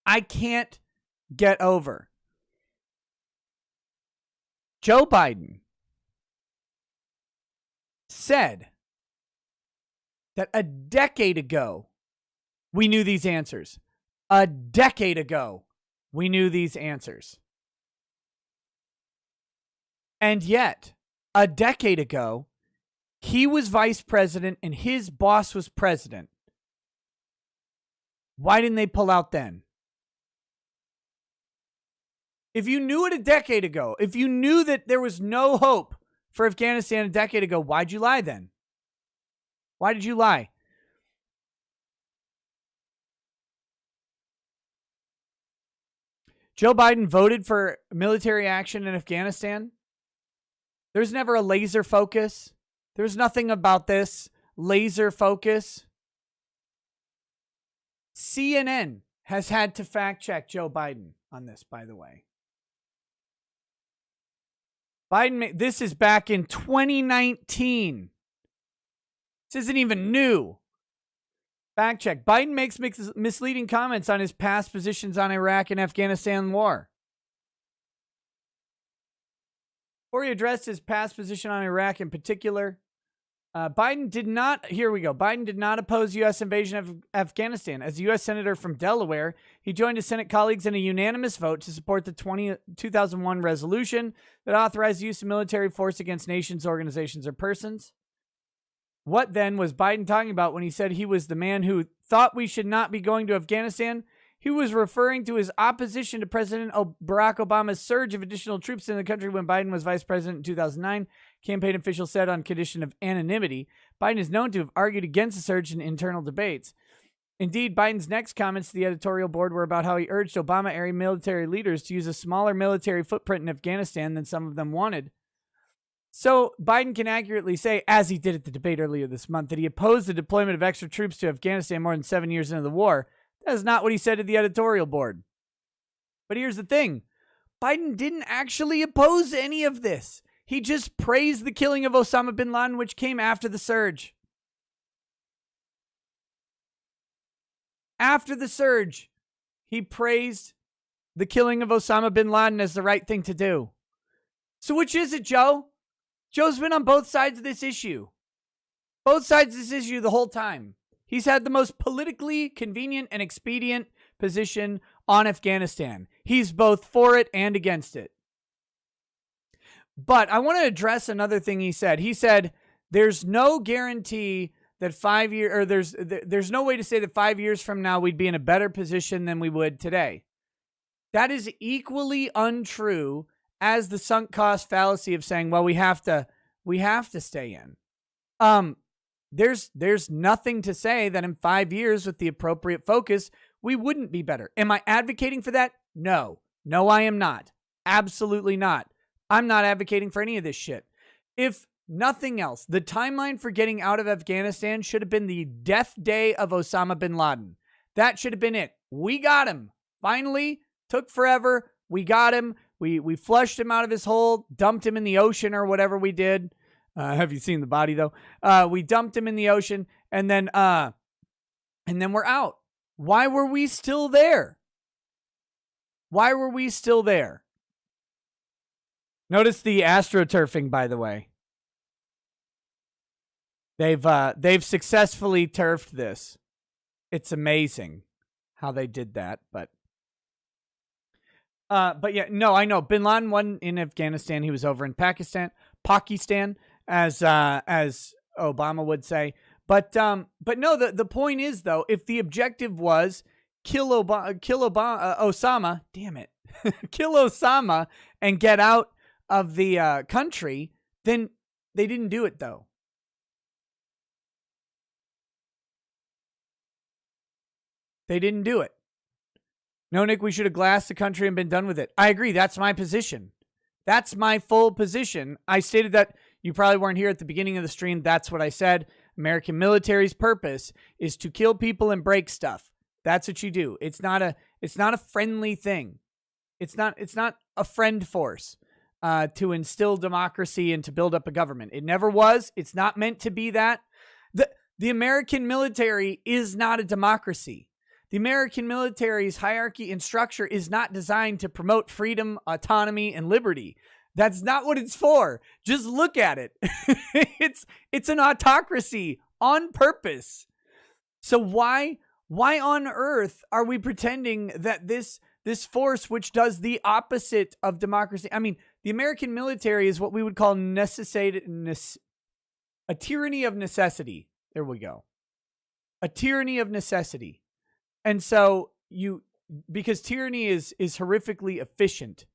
I can't get over. Joe Biden said that a decade ago, we knew these answers. A decade ago, we knew these answers. And yet, a decade ago, he was vice president and his boss was president. Why didn't they pull out then? If you knew it a decade ago, if you knew that there was no hope for Afghanistan a decade ago, why'd you lie then? Why did you lie? Joe Biden voted for military action in Afghanistan. There's never a laser focus. There's nothing about this laser focus. CNN has had to fact check Joe Biden on this, by the way. This is back in 2019. This isn't even new. Fact check. Biden makes misleading comments on his past positions on Iraq and Afghanistan war. Before he addressed his past position on Iraq in particular, Biden did not oppose U.S. invasion of Afghanistan. As a U.S. Senator from Delaware, he joined his Senate colleagues in a unanimous vote to support the 2001 resolution that authorized the use of military force against nations, organizations, or persons. What then was Biden talking about when he said he was the man who thought we should not be going to Afghanistan? He was referring to his opposition to President Barack Obama's surge of additional troops in the country when Biden was vice president in 2009. Campaign officials said on condition of anonymity, Biden is known to have argued against the surge in internal debates. Indeed, Biden's next comments to the editorial board were about how he urged Obama-era military leaders to use a smaller military footprint in Afghanistan than some of them wanted. So Biden can accurately say, as he did at the debate earlier this month, that he opposed the deployment of extra troops to Afghanistan more than 7 years into the war. That is not what he said to the editorial board. But here's the thing. Biden didn't actually oppose any of this. He just praised the killing of Osama bin Laden, which came after the surge. After the surge, he praised the killing of Osama bin Laden as the right thing to do. So which is it, Joe? Joe's been on both sides of this issue. Both sides of this issue the whole time. He's had the most politically convenient and expedient position on Afghanistan. He's both for it and against it. But I want to address another thing he said. He said, there's no guarantee that 5 years, or there's no way to say that 5 years from now we'd be in a better position than we would today. That is equally untrue as the sunk cost fallacy of saying, well, we have to stay in. There's nothing to say that in 5 years with the appropriate focus, we wouldn't be better. Am I advocating for that? No, I am not. Absolutely not. I'm not advocating for any of this shit. If nothing else, the timeline for getting out of Afghanistan should have been the death day of Osama bin Laden. That should have been it. We got him. Finally, took forever. We got him. We flushed him out of his hole, dumped him in the ocean or whatever we did. Have you seen the body though? We dumped him in the ocean, and then we're out. Why were we still there? Why were we still there? Notice the astroturfing, by the way. They've successfully turfed this. It's amazing how they did that, but yeah, no, I know Bin Laden wasn't in Afghanistan. He was over in Pakistan, as Obama would say. But no, the point is though, if the objective was kill Osama, damn it, kill Osama and get out of the country, then they didn't do it though. They didn't do it. No, Nick, we should have glassed the country and been done with it. I agree. That's my position. That's my full position. I stated that. You probably weren't here at the beginning of the stream. That's what I said. American military's purpose is to kill people and break stuff. That's what you do. It's not a friendly thing. It's not a friend force to instill democracy and to build up a government. It never was. It's not meant to be that. The American military is not a democracy. The American military's hierarchy and structure is not designed to promote freedom, autonomy, and liberty. That's not what it's for. Just look at it. It's an autocracy on purpose. So why on earth are we pretending that this force, which does the opposite of democracy? I mean, the American military is what we would call a tyranny of necessity. There we go. A tyranny of necessity. And so because tyranny is horrifically efficient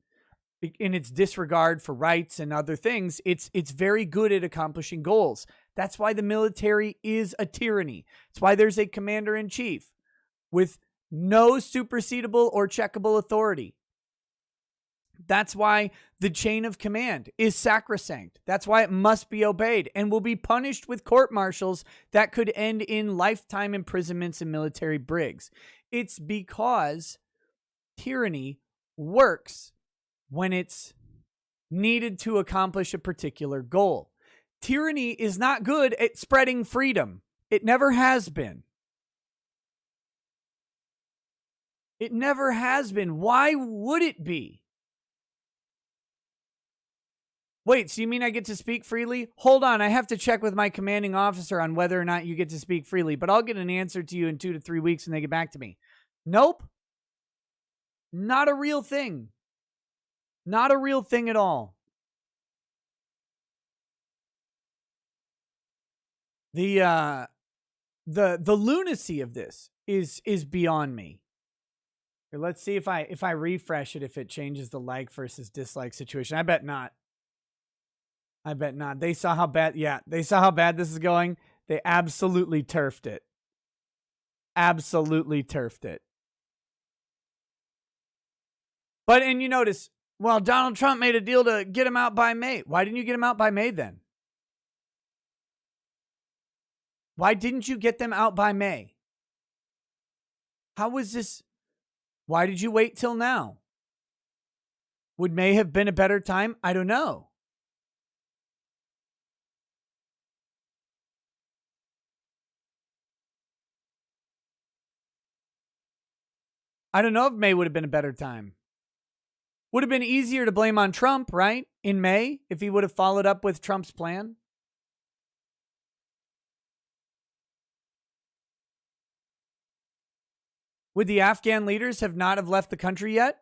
in its disregard for rights and other things, it's very good at accomplishing goals. That's why the military is a tyranny. It's why there's a commander-in-chief with no supersedable or checkable authority. That's why the chain of command is sacrosanct. That's why it must be obeyed and will be punished with court-martials that could end in lifetime imprisonments and military brigs. It's because tyranny works when it's needed to accomplish a particular goal. Tyranny is not good at spreading freedom. It never has been. It never has been. Why would it be? Wait, so you mean I get to speak freely? Hold on, I have to check with my commanding officer on whether or not you get to speak freely, but I'll get an answer to you in 2 to 3 weeks when they get back to me. Nope. Not a real thing. Not a real thing at all. The lunacy of this is beyond me. Here, let's see if I refresh it, if it changes the like versus dislike situation. I bet not. I bet not. They saw how bad, they saw how bad this is going. They absolutely turfed it. Absolutely turfed it. But, and you notice, well, Donald Trump made a deal to get him out by May. Why didn't you get him out by May then? Why didn't you get them out by May? How was this? Why did you wait till now? Would May have been a better time? I don't know. I don't know if May would have been a better time. Would have been easier to blame on Trump, right? In May, if he would have followed up with Trump's plan. Would the Afghan leaders have not have left the country yet?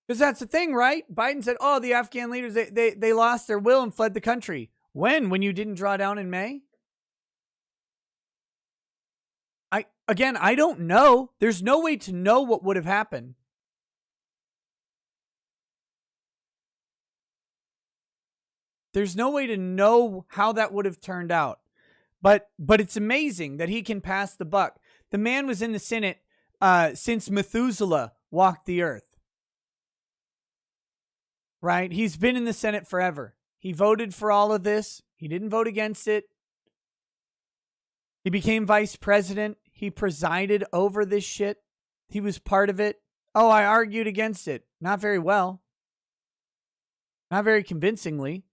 Because that's the thing, right? Biden said, oh, the Afghan leaders, they lost their will and fled the country. When you didn't draw down in May? I don't know. There's no way to know what would have happened. There's no way to know how that would have turned out. But it's amazing that he can pass the buck. The man was in the Senate since Methuselah walked the earth. Right? He's been in the Senate forever. He voted for all of this. He didn't vote against it. He became vice president. He presided over this shit. He was part of it. Oh, I argued against it. Not very well. Not very convincingly.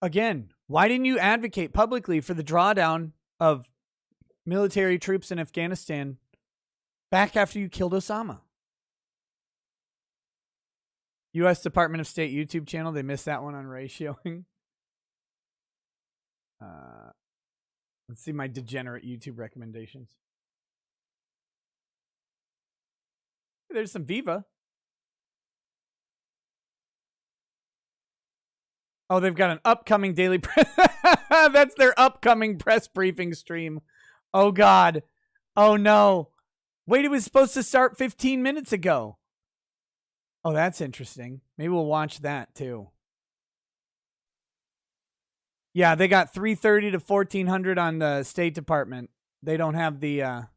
Again, why didn't you advocate publicly for the drawdown of military troops in Afghanistan back after you killed Osama? U.S. Department of State YouTube channel. They missed that one on ratioing. Let's see my degenerate YouTube recommendations. There's some Viva. Oh, they've got an upcoming daily press. That's their upcoming press briefing stream. Oh, God. Oh, no. Wait, it was supposed to start 15 minutes ago. Oh, that's interesting. Maybe we'll watch that, too. Yeah, they got 3:30 to 1400 on the State Department. They don't have the...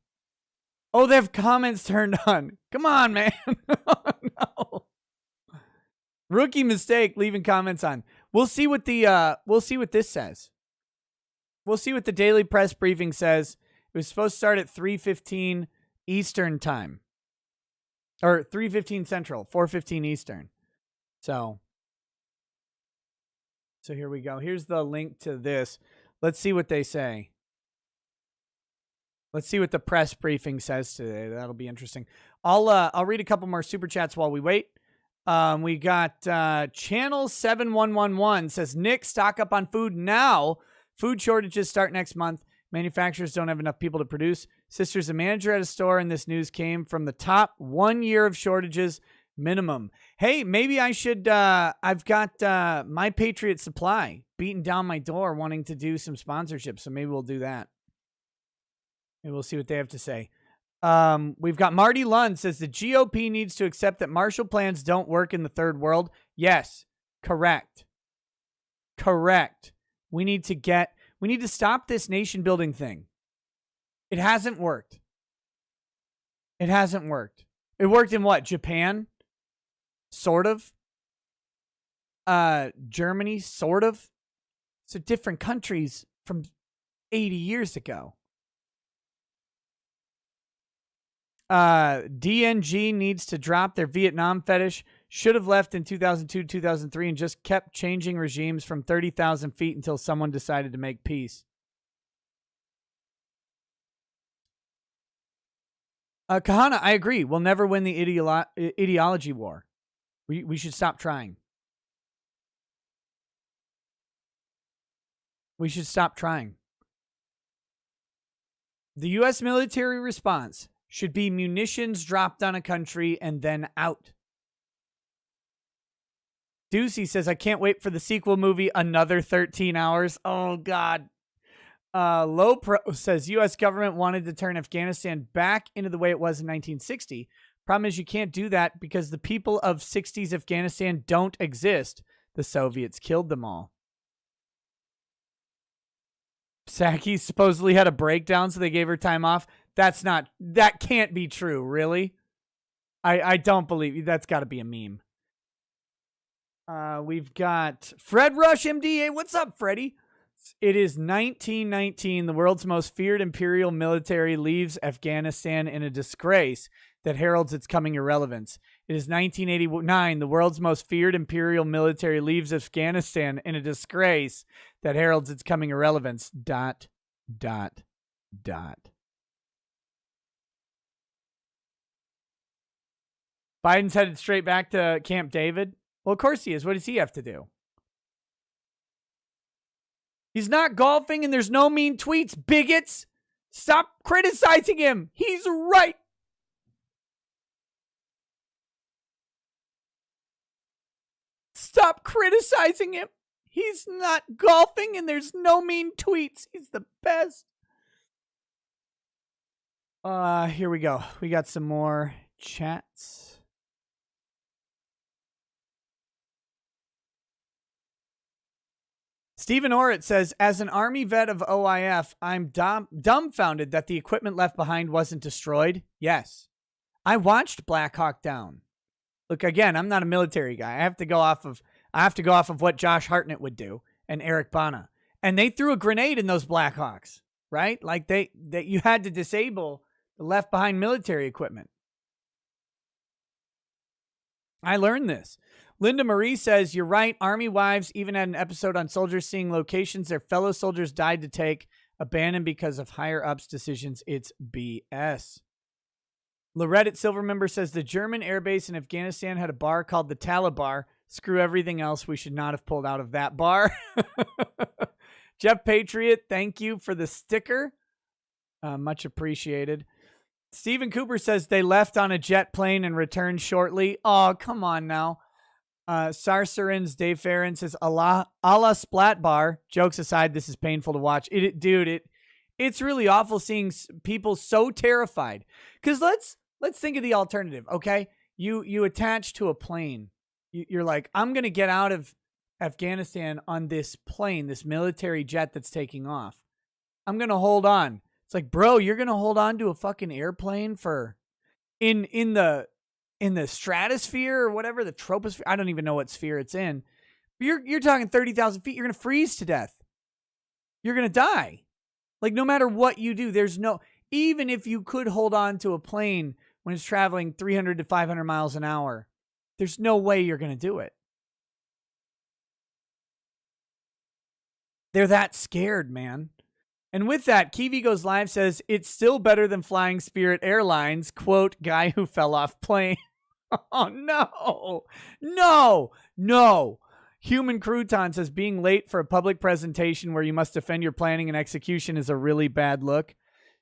Oh, they have comments turned on. Come on, man. Oh, no. Rookie mistake, leaving comments on. We'll see what the we'll see what this says. We'll see what the daily press briefing says. It was supposed to start at 3:15 Eastern time. Or 3:15 Central, 4:15 Eastern. So here we go. Here's the link to this. Let's see what they say. Let's see what the press briefing says today. That'll be interesting. I'll read a couple more super chats while we wait. We got channel 7111 says, Nick, stock up on food now. Food shortages start next month. Manufacturers don't have enough people to produce. Sister's a manager at a store, and this news came from the top 1 year of shortages minimum. Hey, maybe I should, I've got My Patriot Supply beating down my door wanting to do some sponsorship, so maybe we'll do that. Maybe we'll see what they have to say. We've got Marty Lund says the GOP needs to accept that Marshall Plans don't work in the third world. Yes, correct. Correct. We need to stop this nation building thing. It hasn't worked. It hasn't worked. It worked in what? Japan? Sort of. Germany? Sort of. So different countries from 80 years ago. DNG needs to drop their Vietnam fetish. Should have left in 2002, 2003 and just kept changing regimes from 30,000 feet until someone decided to make peace. Kahana, I agree. We'll never win the ideology war. We should stop trying. We should stop trying. The U.S. military response should be munitions dropped on a country and then out. Doocy says, I can't wait for the sequel movie, another 13 hours. Oh, God. Low Pro says, U.S. government wanted to turn Afghanistan back into the way it was in 1960. Problem is you can't do that because the people of 60s Afghanistan don't exist. The Soviets killed them all. Saki supposedly had a breakdown, so they gave her time off. That can't be true, really. I don't believe you. That's got to be a meme. We've got Fred Rush, MDA. What's up, Freddie? It is 1919. The world's most feared imperial military leaves Afghanistan in a disgrace that heralds its coming irrelevance. It is 1989. The world's most feared imperial military leaves Afghanistan in a disgrace that heralds its coming irrelevance. ... Biden's headed straight back to Camp David. Well, of course he is. What does he have to do? He's not golfing and there's no mean tweets, bigots. Stop criticizing him. He's right. Stop criticizing him. He's not golfing and there's no mean tweets. He's the best. Here we go. We got some more chats. Stephen Orrit says, as an Army vet of OIF, I'm dumbfounded that the equipment left behind wasn't destroyed. Yes. I watched Black Hawk Down. Look, again, I'm not a military guy. I have to go off of what Josh Hartnett would do and Eric Bana. And they threw a grenade in those Blackhawks, right? Like you had to disable the left behind military equipment. I learned this. Linda Marie says, you're right. Army wives even had an episode on soldiers seeing locations their fellow soldiers died to take, abandoned because of higher ups decisions. It's BS. Lorette Silvermember says the German airbase in Afghanistan had a bar called the Talibar. Screw everything else. We should not have pulled out of that bar. Jeff Patriot, thank you for the sticker. Much appreciated. Stephen Cooper says they left on a jet plane and returned shortly. Oh, come on now. Sarsarin's Dave Farron says, a la Splat Bar. Jokes aside, this is painful to watch. It's really awful seeing people so terrified. Because let's think of the alternative, okay? You attach to a plane. You're like, I'm going to get out of Afghanistan on this plane, this military jet that's taking off. I'm going to hold on. It's like, bro, you're going to hold on to a fucking airplane for in the stratosphere or whatever, the troposphere. I don't even know what sphere it's in. But you're talking 30,000 feet. You're going to freeze to death. You're going to die. Like, no matter what you do, even if you could hold on to a plane when it's traveling 300 to 500 miles an hour, there's no way you're going to do it. They're that scared, man. And with that, Kiwi Goes Live says, it's still better than flying Spirit Airlines, quote, guy who fell off plane. Oh, no. Human Crouton says, being late for a public presentation where you must defend your planning and execution is a really bad look.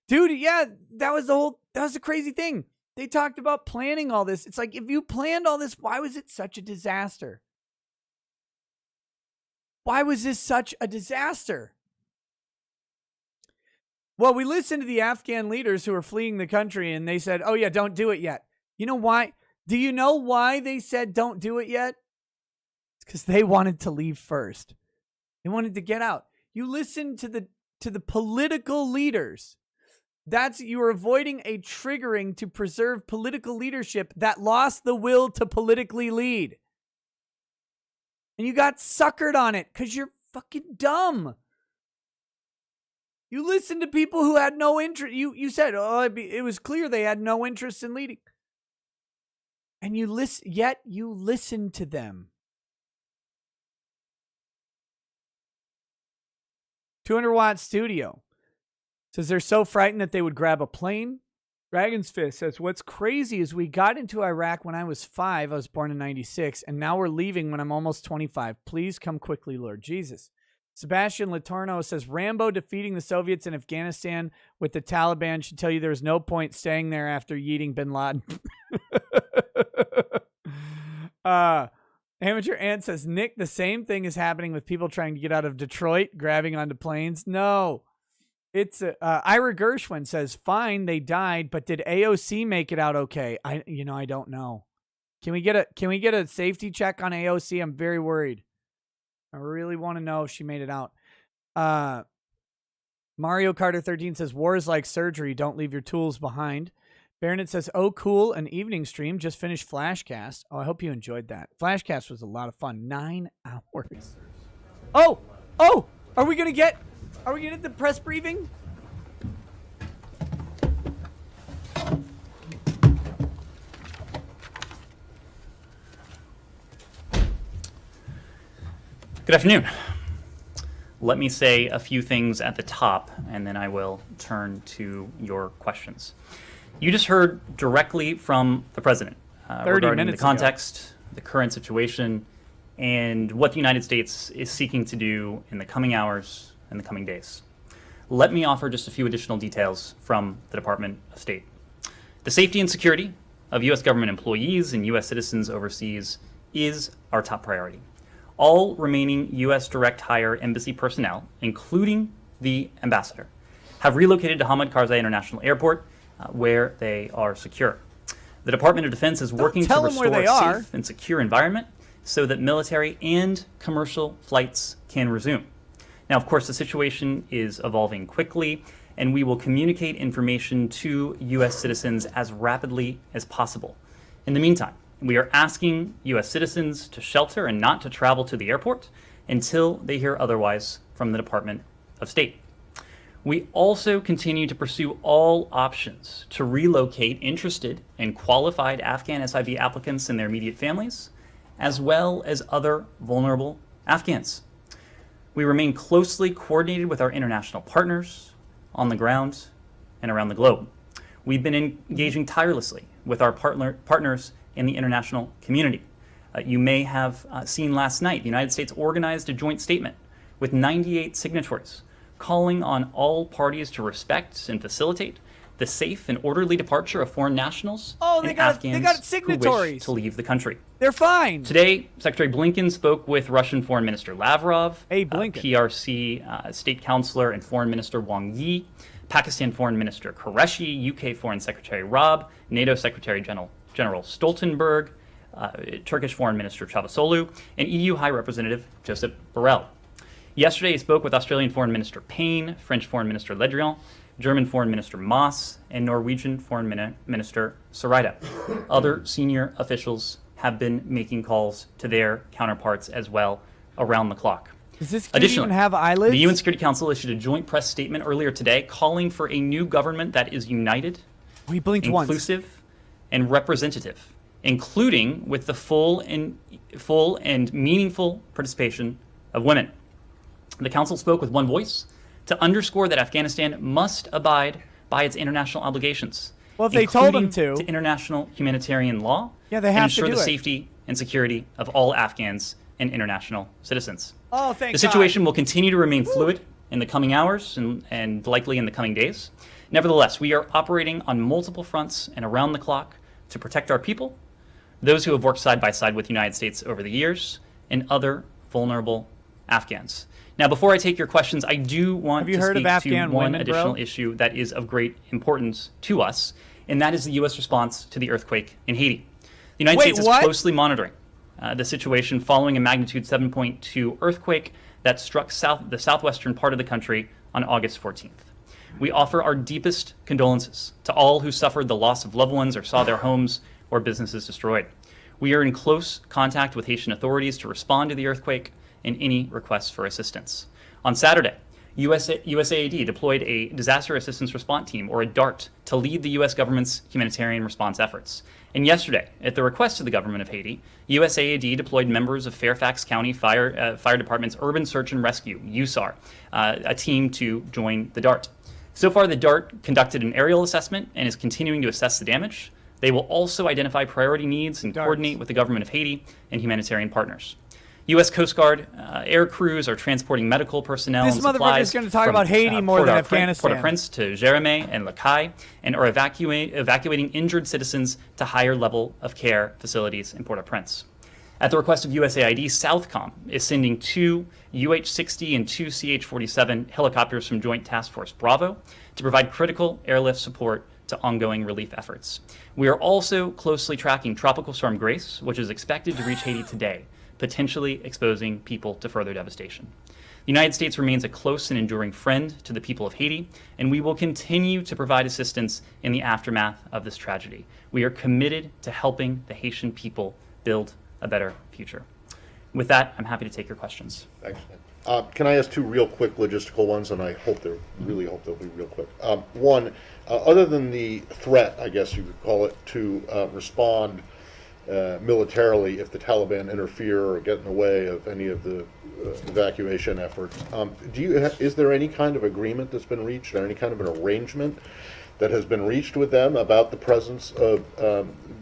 Dude, yeah, that was the crazy thing. They talked about planning all this. It's like, if you planned all this, why was it such a disaster? Why was this such a disaster? Well, we listened to the Afghan leaders who are fleeing the country, and they said, oh, yeah, don't do it yet. You know why? Do you know why they said don't do it yet? It's because they wanted to leave first. They wanted to get out. You listen to the political leaders. You are avoiding a triggering to preserve political leadership that lost the will to politically lead. And you got suckered on it because you're fucking dumb. You listened to people who had no interest. You said, it was clear they had no interest in leading. And you listened to them. 200-watt studio says they're so frightened that they would grab a plane. Dragon's Fist says, what's crazy is we got into Iraq when I was 5. I was born in 96. And now we're leaving when I'm almost 25. Please come quickly, Lord Jesus. Sebastian Latorno says, Rambo defeating the Soviets in Afghanistan with the Taliban should tell you there's no point staying there after yeeting bin Laden. Amateur Ant says, Nick, the same thing is happening with people trying to get out of Detroit, grabbing onto planes. No. It's Ira Gershwin says, fine, they died, but did AOC make it out okay? I don't know. Can we get a safety check on AOC? I'm very worried. I really want to know if she made it out. Mario Carter 13 says, war is like surgery. Don't leave your tools behind. Baronet says, oh, cool. An evening stream. Just finished Flashcast. Oh, I hope you enjoyed that. Flashcast was a lot of fun. 9 hours. Oh, are we going to get the press briefing? Good afternoon. Let me say a few things at the top, and then I will turn to your questions. You just heard directly from the president regarding the context, the current situation, and what the United States is seeking to do in the coming hours and the coming days. Let me offer just a few additional details from the Department of State. The safety and security of U.S. government employees and U.S. citizens overseas is our top priority. All remaining U.S. direct hire embassy personnel, including the ambassador, have relocated to Hamid Karzai International Airport, where they are secure. The Department of Defense is working to restore a safe and secure environment so that military and commercial flights can resume. Now, of course, the situation is evolving quickly, and we will communicate information to U.S. citizens as rapidly as possible. In the meantime, we are asking U.S. citizens to shelter and not to travel to the airport until they hear otherwise from the Department of State. We also continue to pursue all options to relocate interested and qualified Afghan SIV applicants and their immediate families, as well as other vulnerable Afghans. We remain closely coordinated with our international partners on the ground and around the globe. We've been engaging tirelessly with our partners in the international community. You may have seen last night, the United States organized a joint statement with 98 signatories calling on all parties to respect and facilitate the safe and orderly departure of foreign nationals and Afghans they got who signatories. wish to leave the country. They're fine. Today, Secretary Blinken spoke with Russian Foreign Minister Lavrov, Hey, Blinken. PRC State Counselor and Foreign Minister Wang Yi, Pakistan Foreign Minister Qureshi, UK Foreign Secretary Raab, NATO Secretary General Stoltenberg, Turkish Foreign Minister Çavuşoğlu, and EU High Representative Josep Borrell. Yesterday, he spoke with Australian Foreign Minister Payne, French Foreign Minister Le Drian, German Foreign Minister Maas, and Norwegian Foreign Minister Søreide. Other senior officials have been making calls to their counterparts as well around the clock. Does this kid even have eyelids? The UN Security Council issued a joint press statement earlier today calling for a new government that is united, We blinked once. inclusive, and representative, including with the full and meaningful participation of women. The Council spoke with one voice to underscore that Afghanistan must abide by its international obligations. Well, if they told them including to. international humanitarian law, Yeah, they and have to ensure do the it. safety and security of all Afghans and international citizens. Oh, thank The God. situation will continue to remain fluid in the coming hours and likely in the coming days. Nevertheless, we are operating on multiple fronts and around the clock to protect our people, those who have worked side by side with the United States over the years, and other vulnerable Afghans. Now, before I take your questions, I do want Have you to heard of speak Afghan to one women, additional bro? issue that is of great importance to us, and that is the U.S. response to the earthquake in Haiti. The United Wait, States is what? closely monitoring the situation following a magnitude 7.2 earthquake that struck the southwestern part of the country on August 14th. We offer our deepest condolences to all who suffered the loss of loved ones or saw their homes or businesses destroyed. We are in close contact with Haitian authorities to respond to the earthquake and any requests for assistance. On Saturday, USAID deployed a Disaster Assistance Response Team, or a DART, to lead the U.S. government's humanitarian response efforts. And yesterday, at the request of the government of Haiti, USAID deployed members of Fairfax County Fire Department's Urban Search and Rescue, USAR, a team to join the DART. So far, the DART conducted an aerial assessment and is continuing to assess the damage. They will also identify priority needs and coordinate with the government of Haiti and humanitarian partners. U.S. Coast Guard air crews are transporting medical personnel This and supplies motherfucker's gonna talk about Haiti more than Afghanistan. Port-au-Prince to Jérémie and Le Cay, and are evacuating injured citizens to higher level of care facilities in Port-au-Prince. At the request of USAID, Southcom is sending 2 UH-60 and 2 CH-47 helicopters from Joint Task Force Bravo to provide critical airlift support to ongoing relief efforts. We are also closely tracking Tropical Storm Grace, which is expected to reach Haiti today, potentially exposing people to further devastation. The United States remains a close and enduring friend to the people of Haiti, and we will continue to provide assistance in the aftermath of this tragedy. We are committed to helping the Haitian people build a better future. With that, I'm happy to take your questions. Thanks, Nick. Can I ask two real quick logistical ones, and I really hope they'll be real quick. One, other than the threat, I guess you could call it, to respond militarily if the Taliban interfere or get in the way of any of the evacuation efforts, is there any kind of agreement that's been reached, or any kind of an arrangement that has been reached with them about the presence of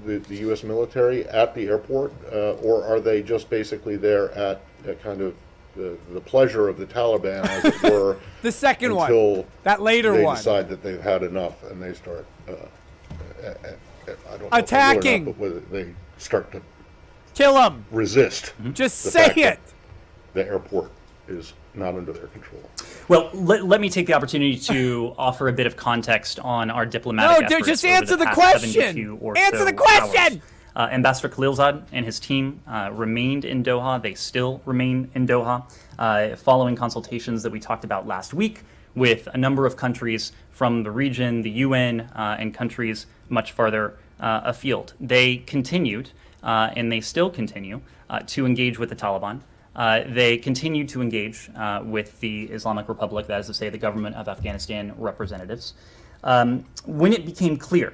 the U.S. military at the airport, or are they just basically there at kind of the pleasure of the Taliban, as it were, The second one. until That later they one. decide that they've had enough and they start, I don't know Attacking. if they will or not, but whether they start to Kill him. resist Just the say fact that it. the airport is not under their control. Well, let me take the opportunity to offer a bit of context on our diplomatic No, dude, efforts just over answer the past question. 72 or Answer so the question. hours. Ambassador Khalilzad and his team remained in Doha. They still remain in Doha, following consultations that we talked about last week with a number of countries from the region, the UN, and countries much farther afield. They continued, and they still continue, to engage with the Taliban they continue to engage with the Islamic Republic, that is to say the government of Afghanistan representatives. When it became clear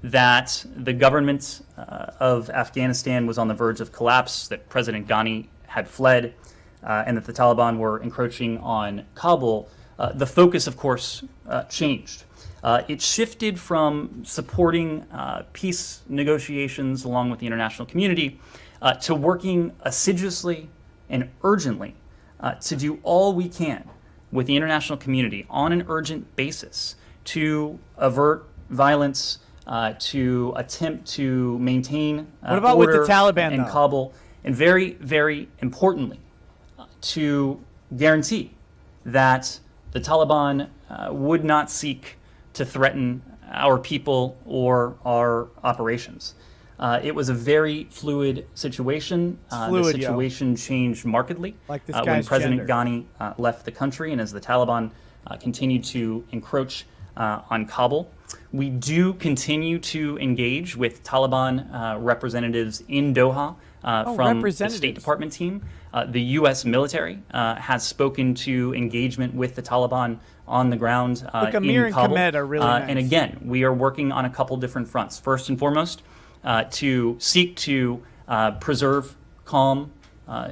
that the government of Afghanistan was on the verge of collapse, that President Ghani had fled, and that the Taliban were encroaching on Kabul, the focus, of course, changed. It shifted from supporting peace negotiations along with the international community to working assiduously and urgently to do all we can with the international community on an urgent basis to avert violence, to attempt to maintain What about with the order Taliban, in though? Kabul, and very, very importantly, to guarantee that the Taliban would not seek to threaten our people or our operations. It was a very fluid situation. fluid, The situation changed markedly Like this when guy's President gender. Ghani left the country and as the Taliban continued to encroach on Kabul. We do continue to engage with Taliban representatives in Doha from the representatives. State Department team. The U.S. military has spoken to engagement with the Taliban on the ground Look, Amir in and Kabul. Khamed are really And nice. again, we are working on a couple different fronts. First and foremost, to seek to preserve calm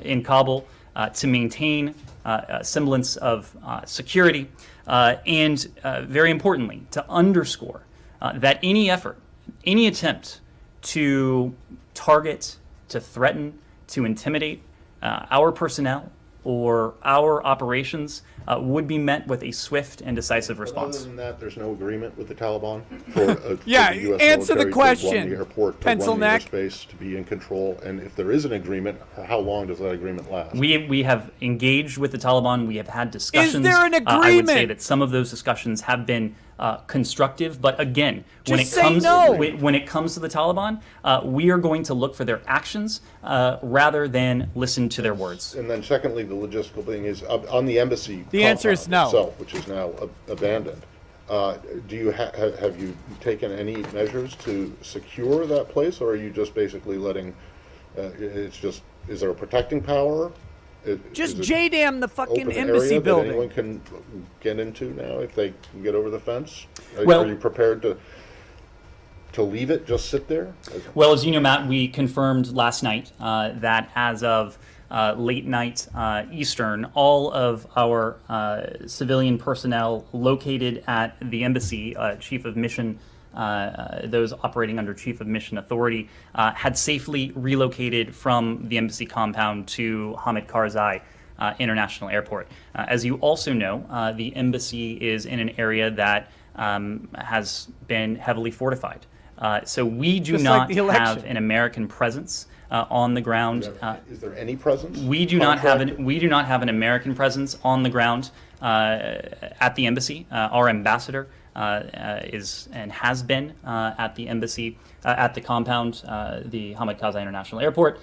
in Kabul, to maintain a semblance of security, and very importantly, to underscore that any effort, any attempt to target, to threaten, to intimidate our personnel or our operations would be met with a swift and decisive But response. other than that, there's no agreement with the Taliban for Yeah, the U.S. answer the military question, to run the airport, to pencil run the neck. airspace, to be in control. And if there is an agreement, how long does that agreement last? We have engaged with the Taliban. We have had discussions. there an I would say agreement? that some of those discussions have been constructive, but again, when Just it say comes no. when it comes to the Taliban, we are going to look for their actions rather than listen to their words. And then secondly, the logistical thing is on the embassy. The answer is compound no. Itself, which is now abandoned. Do you have you taken any measures to secure that place, or are you just basically letting? Is there a protecting power? Just Is it J-Dam the fucking open embassy area building. that anyone can get into now if they can get over the fence? Well- Are you prepared to leave it just sit there? Well, as you know, Matt, we confirmed last night that as of late night Eastern, all of our civilian personnel located at the embassy, chief of mission, those operating under chief of mission authority, had safely relocated from the embassy compound to Hamid Karzai International Airport. As you also know, the embassy is in an area that has been heavily fortified. So we do Just like not the have election. an American presence on the ground. Is there any presence? We do not have Contracted? an American presence on the ground at the embassy. Our ambassador is and has been at the embassy at the compound, the Hamid Karzai International Airport,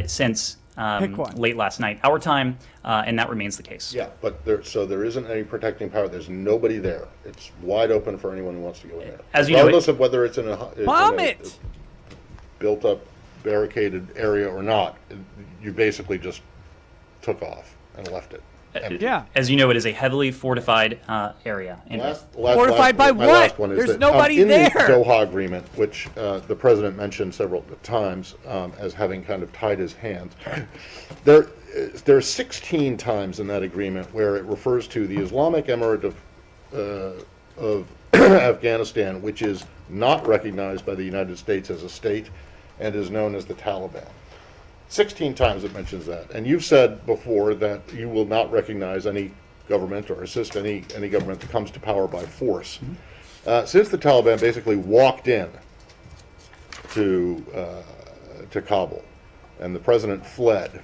since Pick one. late last night, our time, and that remains the case. Yeah, but there isn't any protecting power. There's nobody there. It's wide open for anyone who wants to go in there. As you know, Regardless of whether it's in a Bomb it! built-up barricaded area or not, you basically just took off and left it. empty. Yeah. As you know, it is a heavily fortified area. And Fortified by my what? last one is There's that, nobody in there. the Doha agreement, which the president mentioned several times as having kind of tied his hands, there are 16 times in that agreement where it refers to the Islamic Emirate of Afghanistan, which is not recognized by the United States as a state and is known as the Taliban. 16 times it mentions that. And you've said before that you will not recognize any government or assist any government that comes to power by force. Since the Taliban basically walked in to Kabul and the president fled,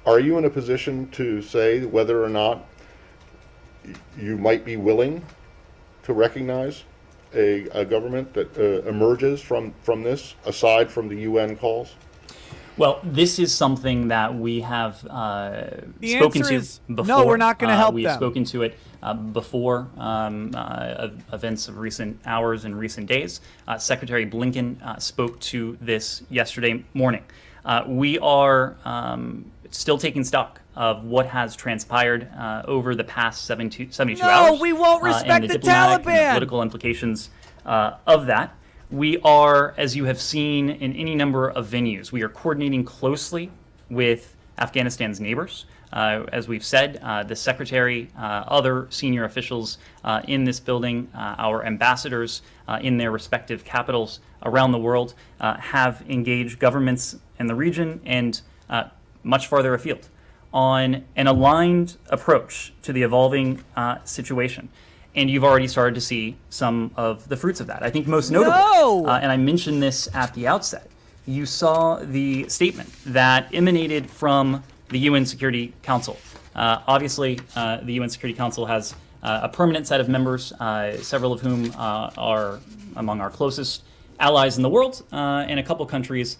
are you in a position to say whether or not you might be willing to recognize a government that emerges from this, aside from the UN calls? well, this is something that we have spoken answer to is before. no, we're not gonna help We've them. spoken to it before events of recent hours and recent days. Secretary Blinken spoke to this yesterday morning. We are still taking stock of what has transpired over the past 72 hours. No, we won't respect and the the diplomatic and the Taliban. political implications of that. We are, as you have seen in any number of venues, we are coordinating closely with Afghanistan's neighbors. As we've said, the secretary, other senior officials in this building, our ambassadors in their respective capitals around the world have engaged governments in the region and much farther afield on an aligned approach to the evolving situation. And you've already started to see some of the fruits of that. I think most notably, and I mentioned this at the outset, you saw the statement that emanated from the UN Security Council. Obviously, the UN Security Council has a permanent set of members, several of whom are among our closest allies in the world, and a couple countries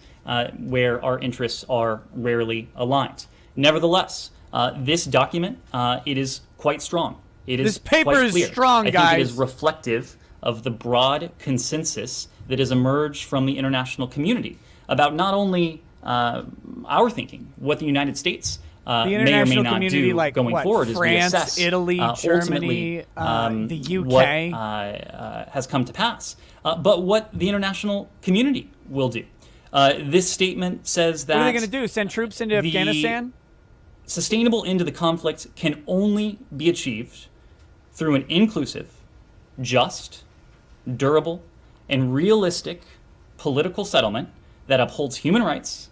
where our interests are rarely aligned. Nevertheless, this document, it is quite strong. It is This paper quite is clear. strong, I think it is guys. reflective of the broad consensus that has emerged from the international community about not only our thinking, what the United States may or may international not community, do like going what, forward as we France, assess Italy, ultimately Germany, the UK. what has come to pass, but what the international community will do. This statement says that What are they going to do? Send troops into the Afghanistan? sustainable end to the conflict can only be achieved through an inclusive, just, durable, and realistic political settlement that upholds human rights,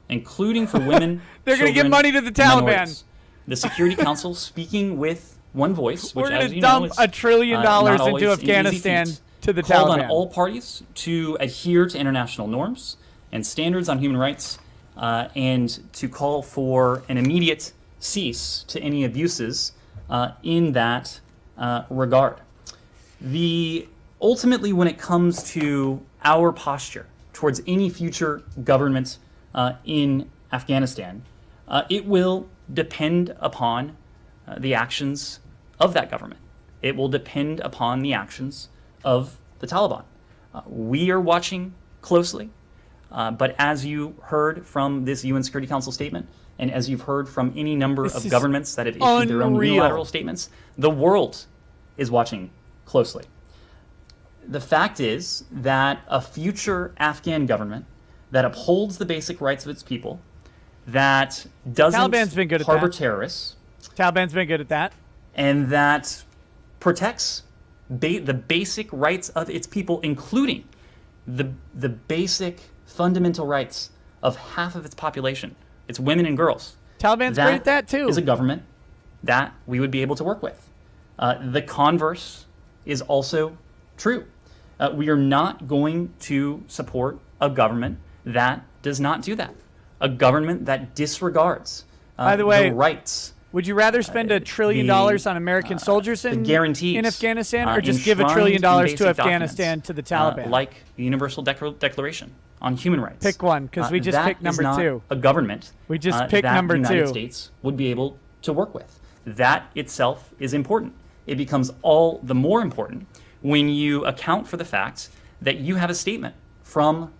including for women. They're going to give children, money to the and Taliban. minorities. The Security Council speaking with one voice, which, We're as going to you know, dump is $1 trillion not into always an easy Afghanistan feat, to the called Taliban. on all parties to adhere to international norms and standards on human rights, and to call for an immediate cease to any abuses in that regard. Ultimately, when it comes to our posture towards any future government in Afghanistan, it will depend upon the actions of that government. It will depend upon the actions of the Taliban. We are watching closely, but as you heard from this UN Security Council statement, and as you've heard from any number This of is governments that have issued their own unreal. unilateral statements, the world is watching closely. The fact is that a future Afghan government that upholds the basic rights of its people, that doesn't Taliban's been good at harbor that. terrorists, Taliban's been good at that. and that protects the basic rights of its people, including the basic fundamental rights of half of its population, its women and girls. Taliban's great at that too. Is a government that we would be able to work with. The converse is also true. We are not going to support a government that does not do that. A government that disregards By the way, rights. Would you rather spend $1 trillion on American soldiers in Afghanistan, or just give $1 trillion enshrined to in basic Afghanistan to the Taliban? like the Universal Declaration on Human Rights. Pick one, because we just that picked number is not two. A government We just picked that number the United two. States would be able to work with. That itself is important. It becomes all the more important when you account for the fact that you have a statement from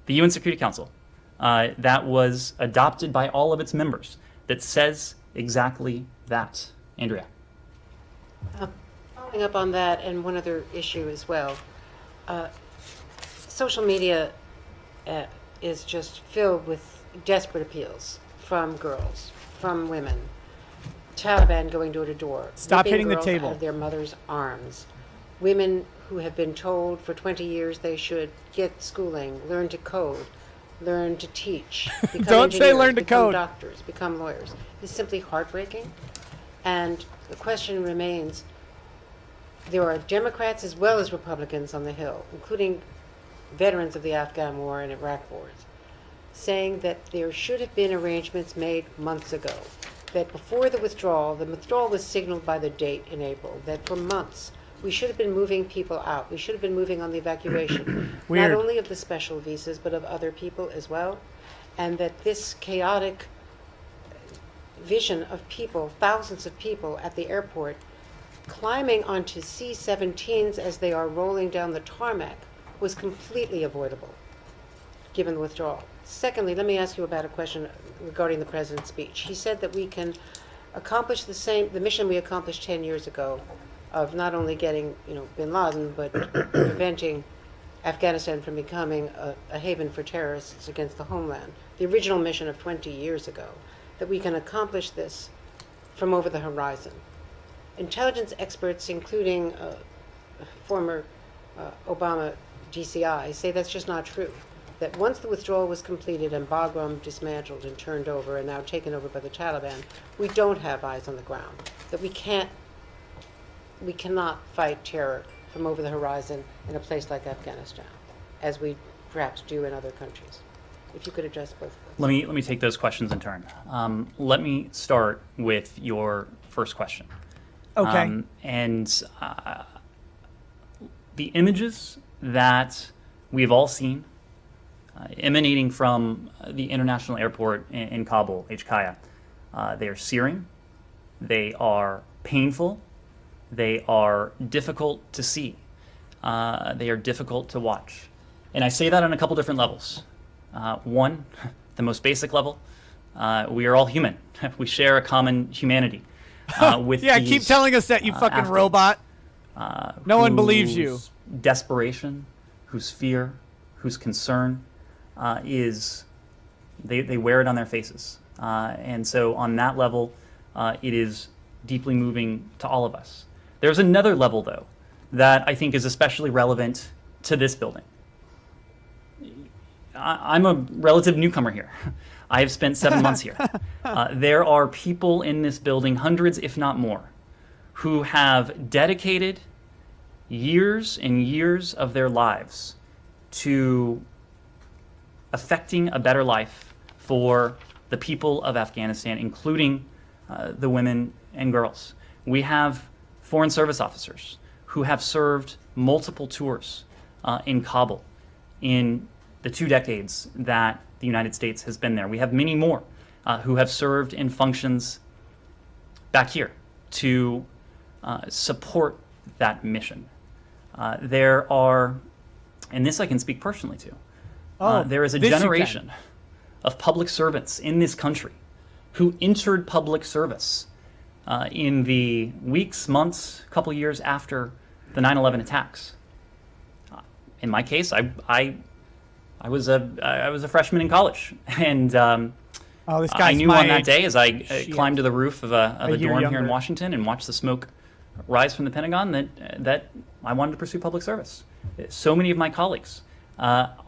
the UN Security Council that was adopted by all of its members that says exactly that. Andrea. Following up on that, and one other issue as well, social media is just filled with desperate appeals from girls, from women. Taliban going door to door. Stop ripping hitting the girls table. Out of their mother's arms. Women who have been told for 20 years they should get schooling, learn to code, learn to teach, become Don't say engineers, learn to become code. doctors, become lawyers. It's simply heartbreaking. And the question remains, there are Democrats as well as Republicans on the Hill, including veterans of the Afghan War and Iraq wars, saying that there should have been arrangements made months ago, that before the withdrawal was signaled by the date in April, that for months we should have been moving people out. We should have been moving on the evacuation, Weird. not only of the special visas, but of other people as well, and that this chaotic vision of people, thousands of people at the airport, climbing onto C-17s as they are rolling down the tarmac was completely avoidable. given the withdrawal. Secondly, let me ask you about a question regarding the president's speech. He said that we can accomplish the mission we accomplished 10 years ago of not only getting, bin Laden, but preventing Afghanistan from becoming a haven for terrorists against the homeland. The original mission of 20 years ago, that we can accomplish this from over the horizon. Intelligence experts, including former Obama DCI, say that's just not true. That once the withdrawal was completed and Bagram dismantled and turned over and now taken over by the Taliban, we don't have eyes on the ground. That we cannot fight terror from over the horizon in a place like Afghanistan, as we perhaps do in other countries. If you could address both of those. Let me take those questions in turn. Let me start with your first question. Okay. The images that we've all seen emanating from the international airport in Kabul, HKIA, they are searing, they are painful, they are difficult to see, they are difficult to watch. And I say that on a couple different levels. One, the most basic level, we are all human. We share a common humanity with yeah, keep telling us that, you fucking Afghans, robot. No one believes you. Whose desperation, whose fear, whose concern is they wear it on their faces. And so on that level, it is deeply moving to all of us. There's another level, though, that I think is especially relevant to this building. I'm a relative newcomer here. I have spent 7 months here. There are people in this building, hundreds if not more, who have dedicated years and years of their lives to affecting a better life for the people of Afghanistan, including the women and girls. We have foreign service officers who have served multiple tours in Kabul in the 2 decades that the United States has been there. We have many more who have served in functions back here to support that mission. There are, and this I can speak personally to, there is a generation of public servants in this country who entered public service in the weeks, months, couple years after the 9/11 attacks. In my case, I was a freshman in college, and I knew on that day as I climbed to the roof of a dorm here in Washington and watched the smoke rise from the Pentagon that I wanted to pursue public service. So many of my colleagues have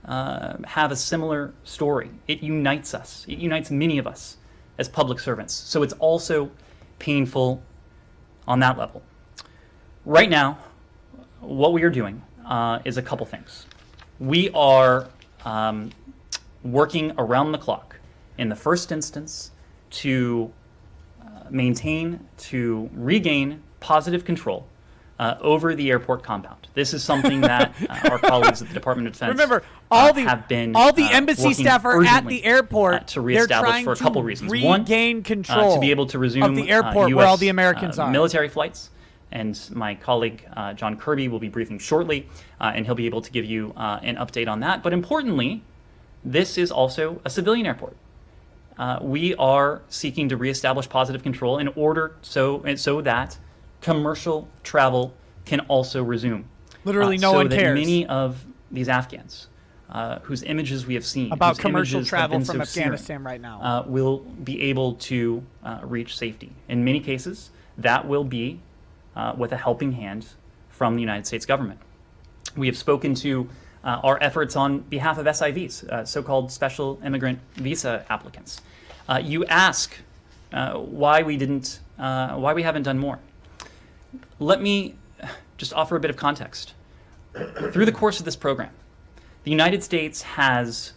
a similar story. It unites us. It unites many of us as public servants. So it's also painful on that level. Right now, what we are doing is a couple things. We are working around the clock, in the first instance, to maintain, to regain positive control over the airport compound. This is something that our colleagues at the Department of Defense Remember, have been all the embassy working staff are at urgently, the airport to reestablish for a couple reasons. One, regain control to be able to resume of the airport US, where all the Americans are. Military flights. And my colleague, John Kirby, will be briefing shortly, and he'll be able to give you an update on that. But importantly, this is also a civilian airport. We are seeking to reestablish positive control in order so that commercial travel can also resume. Literally no one so that cares. Many of these Afghans, whose images we have seen, about whose commercial images have travel been from so Afghanistan searing, right now, will be able to reach safety. In many cases, that will be with a helping hand from the United States government. We have spoken to our efforts on behalf of SIVs, so-called special immigrant visa applicants. You ask why we haven't done more. Let me just offer a bit of context. Through the course of this program, the United States has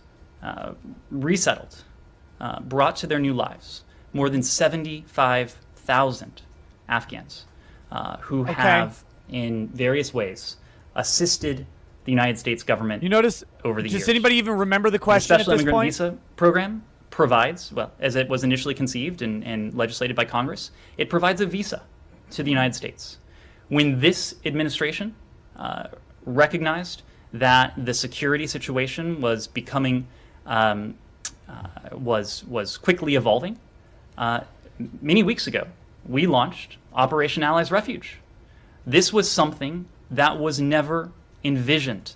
resettled, brought to their new lives, more than 75,000 Afghans who have, in various ways, assisted the United States government. You notice, over the years. Does anybody even remember the question The Special at this Immigrant point? Visa Program provides, well, as it was initially conceived and legislated by Congress, it provides a visa to the United States. When this administration recognized that the security situation was becoming was quickly evolving, many weeks ago, we launched Operation Allies Refuge. This was something that was never envisioned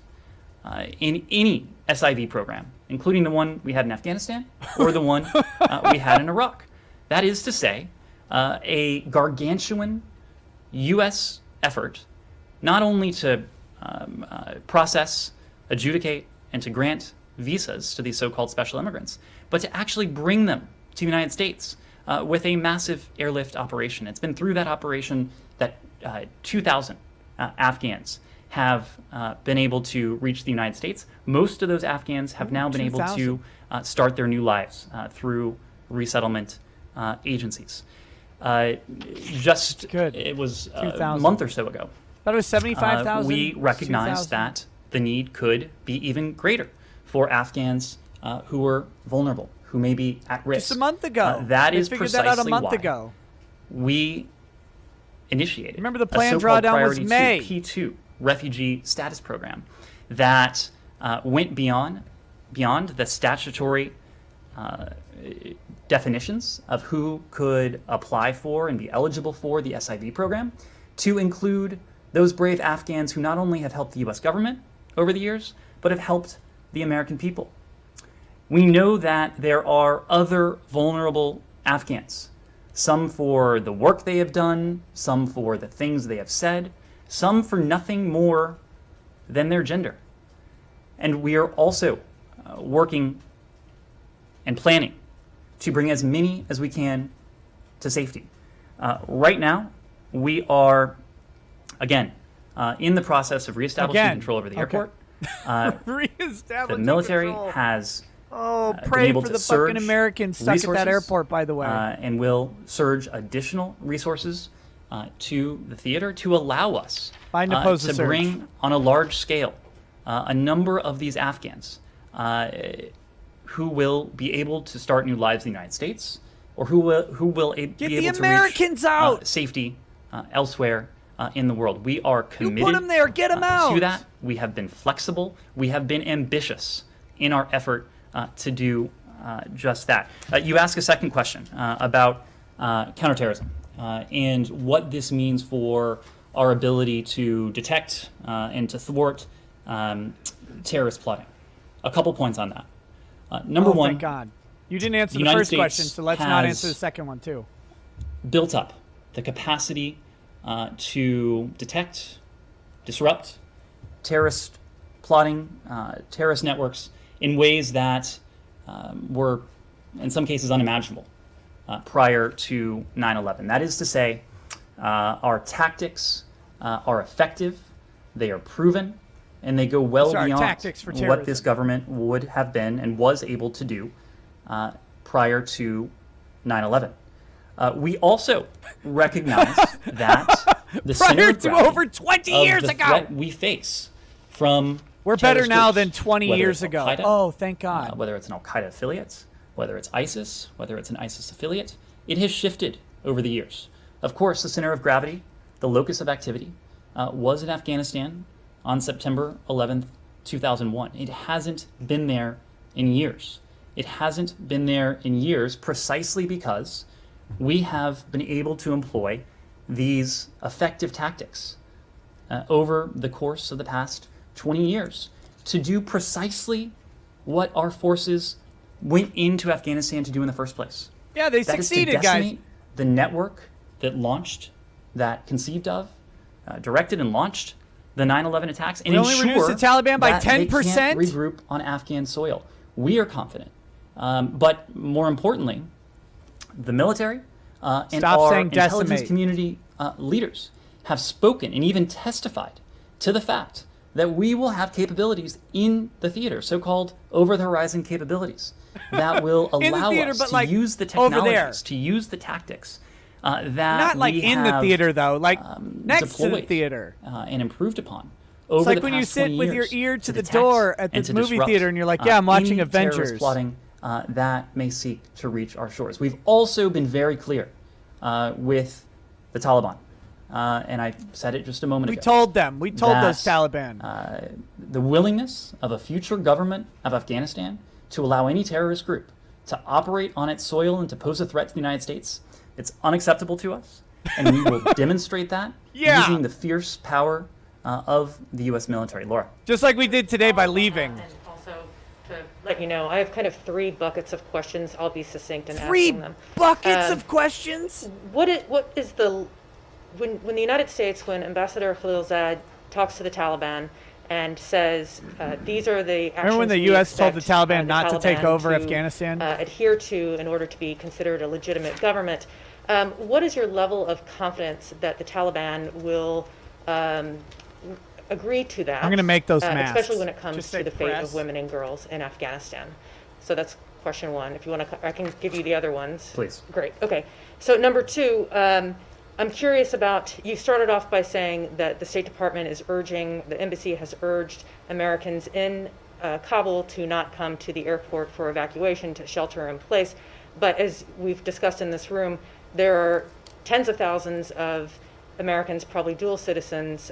in any SIV program, including the one we had in Afghanistan or the one we had in Iraq. That is to say, a gargantuan U.S. effort not only to process, adjudicate, and to grant visas to these so-called special immigrants, but to actually bring them to the United States with a massive airlift operation. It's been through that operation that 2,000 Afghans have been able to reach the United States. Most of those Afghans have now been able to start their new lives through resettlement agencies. It was a month or so ago. That was 75,000. We recognized that the need could be even greater for Afghans who were vulnerable, who may be at risk. Just a month ago. That is figured precisely that out a month why ago. we initiated. Remember the planned a so-called drawdown was Priority May. 2, P2 refugee status program that went beyond the statutory definitions of who could apply for and be eligible for the SIV program to include those brave Afghans who not only have helped the U.S. government over the years, but have helped the American people. We know that there are other vulnerable Afghans, some for the work they have done, some for the things they have said, some for nothing more than their gender. And we are also working and planning to bring as many as we can to safety. Right now, we are, again, in the process of reestablishing control over the airport. The military has been pray able for to the surge fucking Americans stuck at that airport, by the way. And will surge additional resources to the theater to allow us to bring on a large scale a number of these Afghans who will be able to start new lives in the United States, or who will be able to reach safety elsewhere in the world. We are committed you put them there, get them out. to that. We have been flexible. We have been ambitious in our effort to do just that. You ask a second question about counterterrorism and what this means for our ability to detect and to thwart terrorist plotting. A couple points on that. Number one, thank God. You didn't answer the United first States question, so let's not answer the second one too. Built up the capacity to detect, disrupt terrorist plotting, terrorist networks in ways that were, in some cases, unimaginable prior to 9/11. That is to say, our tactics are effective, they are proven, and they go well beyond what this government would have been and was able to do prior to 9/11. We also recognize that the prior to over 20 years ago, threat we face from we're better now than 20 years ago. Al-Qaeda, thank God. Whether it's an Al-Qaeda affiliate, whether it's ISIS, whether it's an ISIS affiliate, it has shifted over the years. Of course, the center of gravity, the locus of activity, was in Afghanistan on September 11th, 2001. It hasn't been there in years. It hasn't been there in years precisely because we have been able to employ these effective tactics over the course of the past 20 years to do precisely what our forces went into Afghanistan to do in the first place. Yeah, they succeeded, guys. The network that launched, that conceived of, directed and launched the 9/11 attacks, and only reduced the Taliban by 10%. They can't regroup on Afghan soil. We are confident, but more importantly, the military and our intelligence community leaders have spoken and even testified to the fact that we will have capabilities in the theater, so-called over-the-horizon capabilities, that will allow us to use the technologies, to use the tactics that not like in the theater though, like next to the theater, and improved upon. It's like when you sit with your ear to the door at the movie theater and you're like, yeah, I'm watching Avengers. Plotting that may seek to reach our shores. We've also been very clear with the Taliban and I said it just a moment We ago. told them. We told those that, Taliban. The willingness of a future government of Afghanistan to allow any terrorist group to operate on its soil and to pose a threat to the United States, it's unacceptable to us, and we will demonstrate that using the fierce power of the U.S. military. Laura. Just like we did today by leaving. And also to let you know, I have kind of 3 buckets of questions. I'll be succinct in 3 asking them. buckets of questions? What is the when the United States, when Ambassador Khalilzad talks to the Taliban and says these are the actions Remember when the we U.S. told the expect, Taliban not to take Taliban over to, Afghanistan? adhere to in order to be considered a legitimate government. What is your level of confidence that the Taliban will agree to that? I'm going to make those masks. Especially when it comes Just to say the fate press. of women and girls in Afghanistan. So that's question 1. If you want to, I can give you the other ones. Please. Great. Okay. So number 2, I'm curious about, you started off by saying that the State Department is urging, the embassy has urged Americans in Kabul to not come to the airport for evacuation, to shelter in place. But as we've discussed in this room, there are tens of thousands of Americans, probably dual citizens,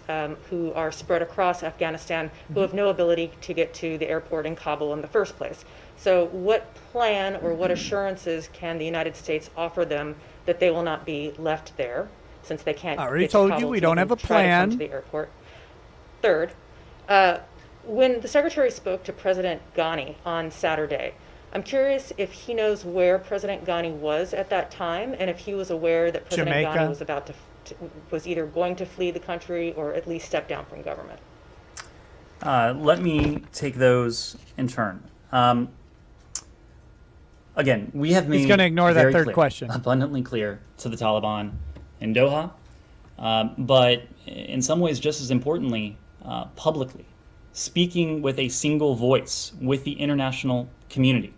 who are spread across Afghanistan, who have no ability to get to the airport in Kabul in the first place. So what plan or what assurances can the United States offer them that they will not be left there, since they can't I already get to told you Kabul we to don't even have a try to come plan. to the airport? Third, when the Secretary spoke to President Ghani on Saturday, I'm curious if he knows where President Ghani was at that time, and if he was aware that President Jamaica. Ghani was about to was either going to flee the country or at least step down from government. Let me take those in turn. Again, we have made He's gonna ignore that very third clear, question. abundantly clear to the Taliban in Doha, but in some ways, just as importantly, publicly, speaking with a single voice with the international community,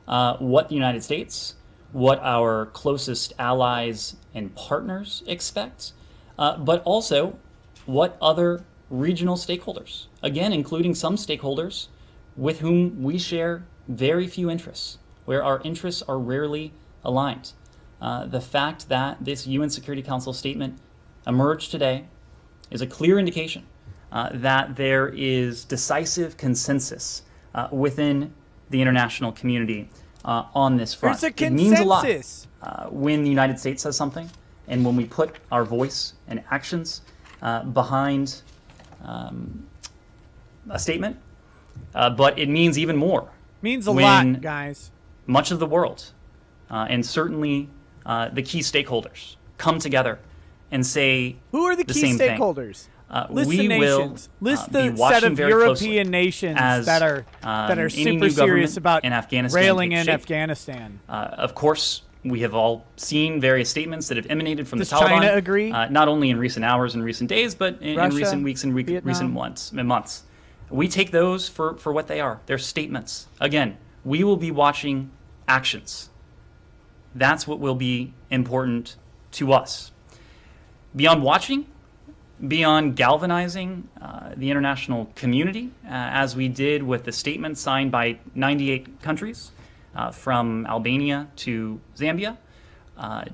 what the United States, what our closest allies and partners expect, but also what other regional stakeholders, again, including some stakeholders with whom we share very few interests, where our interests are rarely aligned. The fact that this UN Security Council statement emerged today is a clear indication that there is decisive consensus within the international community on this front. There's a It means a lot consensus. when the United States says something, and when we put our voice and actions behind a statement, but it means even more. Means a when lot, guys. Much of the world, and certainly the key stakeholders, come together and say Who are the the key same thing. stakeholders? List we the will nations. List be the set watching of very closely European nations as, that are any super new serious government about in Afghanistan railing takes in shape. Afghanistan. Of course, we have all seen various statements that have emanated from Does the Taliban. China agree? Not only in recent hours and recent days, but in Russia, recent weeks and Vietnam? recent months. We take those for what they are. They're statements. Again, we will be watching actions. That's what will be important to us. Beyond watching, beyond galvanizing the international community, as we did with the statement signed by 98 countries, from Albania to Zambia,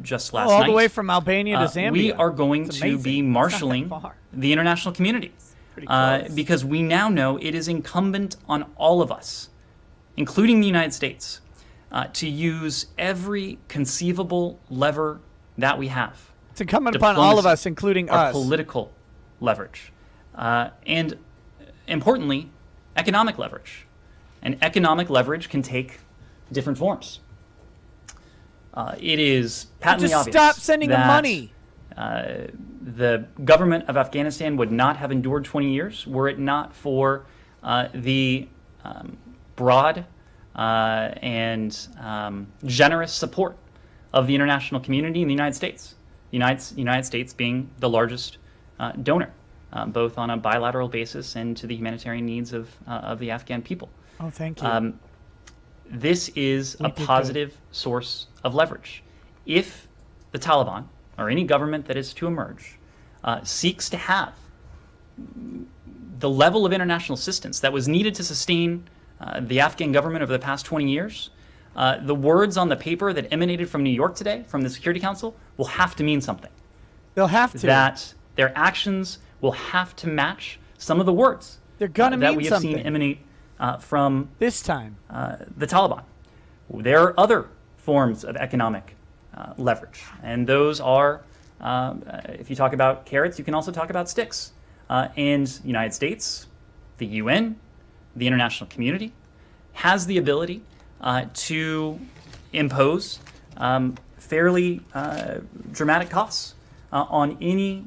just last night. All the way from Albania to Zambia. We are going It's to be amazing. It's not that marshaling far. the international community, pretty close. because we now know it is incumbent on all of us, including the United States, to use every conceivable lever that we have. It's incumbent upon all of Diplomacy, us, including our us. political leverage, and importantly, economic leverage. And economic leverage can take different forms. It is patently Just obvious stop sending them that, money. the government of Afghanistan would not have endured 20 years were it not for the broad and generous support of the international community in the United States. United States being the largest donor, both on a bilateral basis and to the humanitarian needs of the Afghan people. Oh, thank you. This is a did good. positive source of leverage. If the Taliban, or any government that is to emerge, seeks to have the level of international assistance that was needed to sustain the Afghan government over the past 20 years, the words on the paper that emanated from New York today, from the Security Council, will have to mean something. They'll have to. that their actions will have to match some of the words They're gonna that mean we have something. seen emanate from This time. the Taliban. There are other forms of economic leverage, and those are, if you talk about carrots, you can also talk about sticks. And the United States, the UN, the international community has the ability to impose fairly dramatic costs on any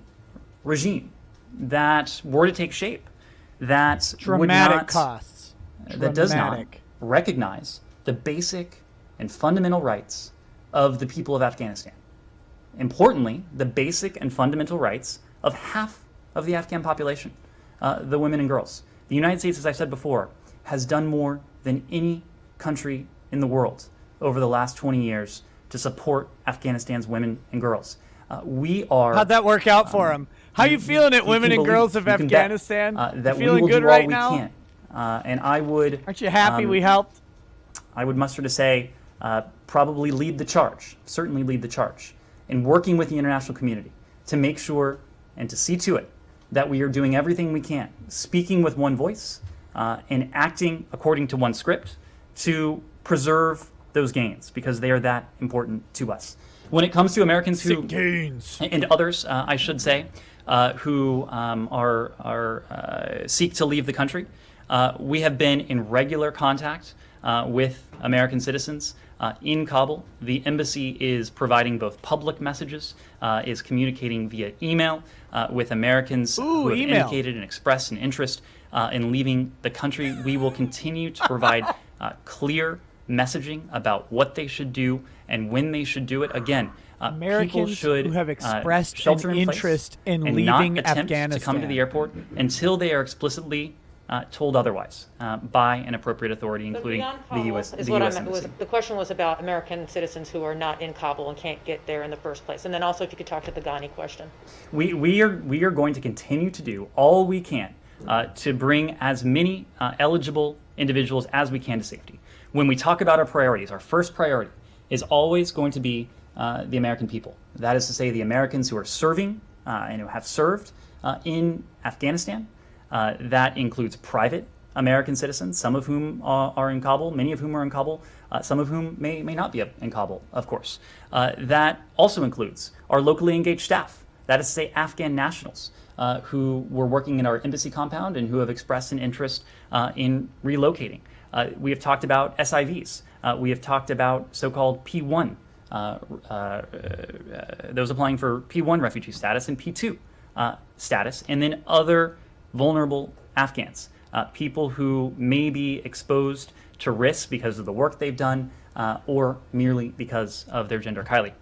regime that were to take shape that would Dramatic not, costs. that does not Dramatic. recognize the basic and fundamental rights of the people of Afghanistan. Importantly, the basic and fundamental rights of half of the Afghan population, the women and girls. The United States, as I said before, has done more than any country in the world over the last 20 years to support Afghanistan's women and girls. We are. How'd that work out for them? How you feeling it, women can and believe- girls of you can bet, Afghanistan? that You we feeling will good do right all now? we can. And I would. Aren't you happy we helped? I would muster to say, probably lead the charge, certainly lead the charge, in working with the international community to make sure and to see to it that we are doing everything we can, speaking with one voice and acting according to one script to preserve those gains, because they are that important to us. When it comes to Americans who, and others, I should say, who seek to leave the country, we have been in regular contact with American citizens in Kabul. The embassy is providing both public messages, is communicating via email with Americans who have email. indicated and expressed an interest in leaving the country. We will continue to provide clear messaging about what they should do and when they should do it. Again, people Americans should who have expressed shelter an in place interest in and leaving not attempt Afghanistan to come to the airport until they are explicitly told otherwise by an appropriate authority, including Beyond the Kabul U.S. is the what I U.S. meant. Embassy. The question was about American citizens who are not in Kabul and can't get there in the first place. And then also if you could talk to the Ghani question. We are going to continue to do all we can to bring as many eligible individuals as we can to safety. When we talk about our priorities, our first priority is always going to be the American people. That is to say, the Americans who are serving and who have served in Afghanistan. That includes private American citizens, some of whom are in Kabul, many of whom are in Kabul, some of whom may not be in Kabul, of course. That also includes our locally engaged staff. That is to say, Afghan nationals who were working in our embassy compound and who have expressed an interest in relocating. We have talked about SIVs. We have talked about so-called P1, those applying for P1 refugee status and P2 status, and then other vulnerable Afghans, people who may be exposed to risk because of the work they've done or merely because of their gender. Kylie.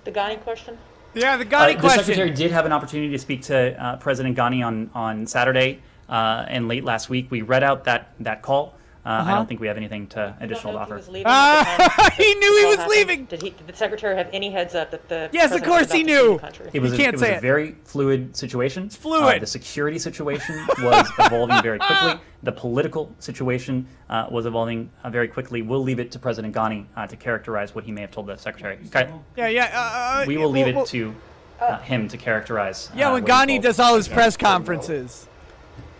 The Ghani question? Yeah, the Ghani The question. Secretary did have an opportunity to speak to President Ghani on Saturday and late last week. We read out that call. I don't think we have anything additional to offer. He knew he was leaving. Did the Secretary have any heads up that the Yes, of president was course he about to leave knew. the country? It was, can't say a it. very fluid situation. It's fluid. The security situation was evolving very quickly. The political situation was evolving very quickly. We'll leave it to President Ghani to characterize what he may have told the Secretary. Okay. Yeah. We will leave it to him to characterize. Yeah, when what he Ghani told does all his the press Secretary. conferences.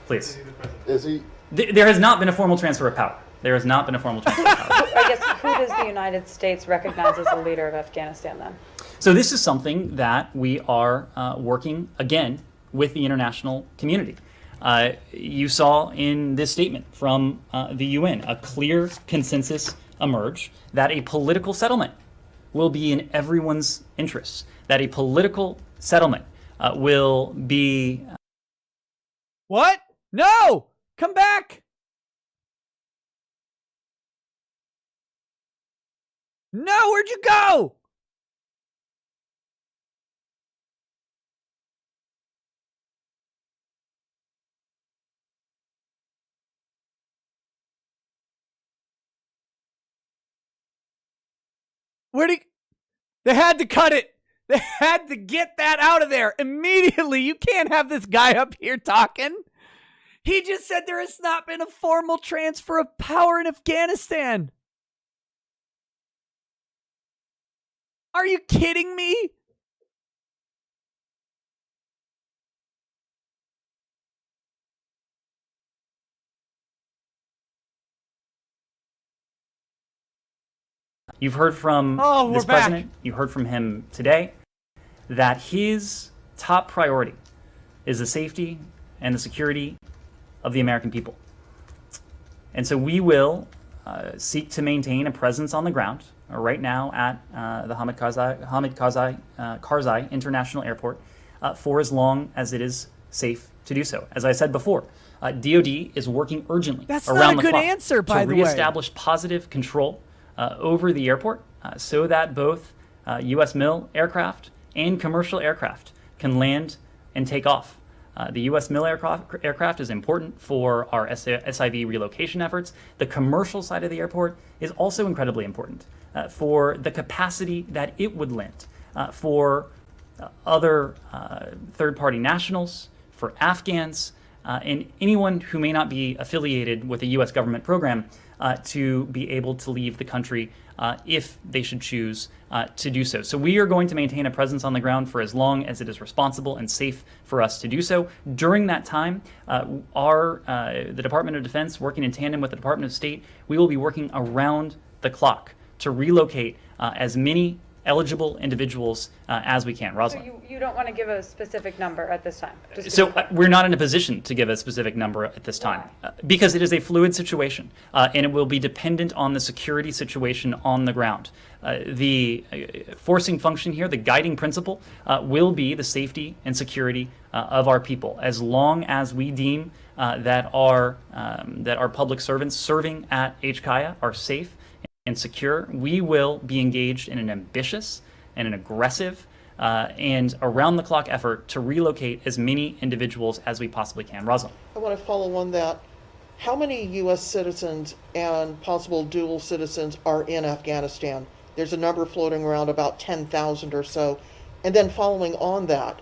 Please. Is he? There has not been a formal transfer of power. There has not been a formal transfer of power. I guess, who does the United States recognize as the leader of Afghanistan then? So this is something that we are working, again, with the international community. You saw in this statement from the UN a clear consensus emerge that a political settlement will be in everyone's interests, that a political settlement will be... What? No! Come back! No, where'd you go? They had to cut it. They had to get that out of there immediately. You can't have this guy up here talking. He just said there has not been a formal transfer of power in Afghanistan. Are you kidding me? You've heard from Oh, this we're back. president, you heard from him today, that his top priority is the safety and the security of the American people. And so we will seek to maintain a presence on the ground right now at the Hamid Karzai International Airport for as long as it is safe to do so. As I said before, DoD is working urgently That's not around a the good clock answer, by to the way. reestablish positive control over the airport so that both U.S. mil aircraft and commercial aircraft can land and take off. The U.S. mil aircraft is important for our SIV relocation efforts. The commercial side of the airport is also incredibly important for the capacity that it would lend for other third-party nationals, for Afghans, and anyone who may not be affiliated with a U.S. government program to be able to leave the country if they should choose to do so. So we are going to maintain a presence on the ground for as long as it is responsible and safe for us to do so. During that time, the Department of Defense, working in tandem with the Department of State, we will be working around the clock to relocate as many eligible individuals as we can. So Rosalind. you don't want to give a specific number at this time? Just So we're not in a position to give a specific number at this time because it is a fluid situation and it will be dependent on the security situation on the ground. The forcing function here, the guiding principle, will be the safety and security of our people. As long as we deem that our public servants serving at HKIA are safe and secure, we will be engaged in an ambitious and an aggressive and around-the-clock effort to relocate as many individuals as we possibly can. Rosalind. I want to follow on that. How many U.S. citizens and possible dual citizens are in Afghanistan? There's a number floating around, about 10,000 or so. And then following on that,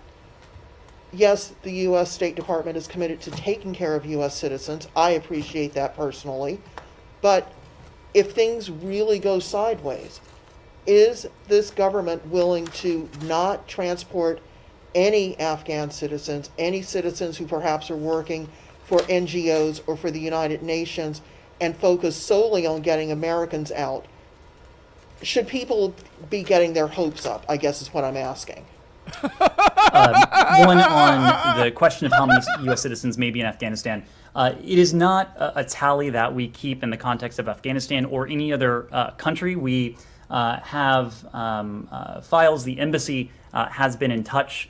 yes, the U.S. State Department is committed to taking care of U.S. citizens. I appreciate that personally. But if things really go sideways, is this government willing to not transport any Afghan citizens, any citizens who perhaps are working for NGOs or for the United Nations, and focus solely on getting Americans out? Should people be getting their hopes up, I guess is what I'm asking. One, on the question of how many U.S. citizens may be in Afghanistan. It is not a tally that we keep in the context of Afghanistan or any other country. We have files. The embassy has been in touch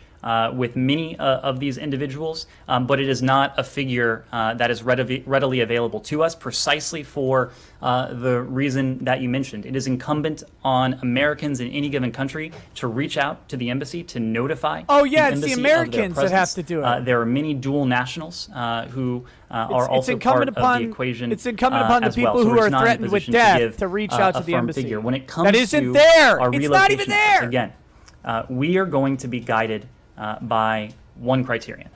with many of these individuals, but it is not a figure that is readily available to us precisely for the reason that you mentioned. It is incumbent on Americans in any given country to reach out to the embassy to notify Oh, yeah, the it's the embassy of their Americans that have presence. to do it. There are many dual nationals who are It's also incumbent part upon- of the equation. it's incumbent upon the as well. people So who we're are not in a threatened with position death give, to reach out to a the firm embassy. figure. When it comes That isn't to there. our It's not even relocation there. efforts, again, we are going to be guided by one criterion,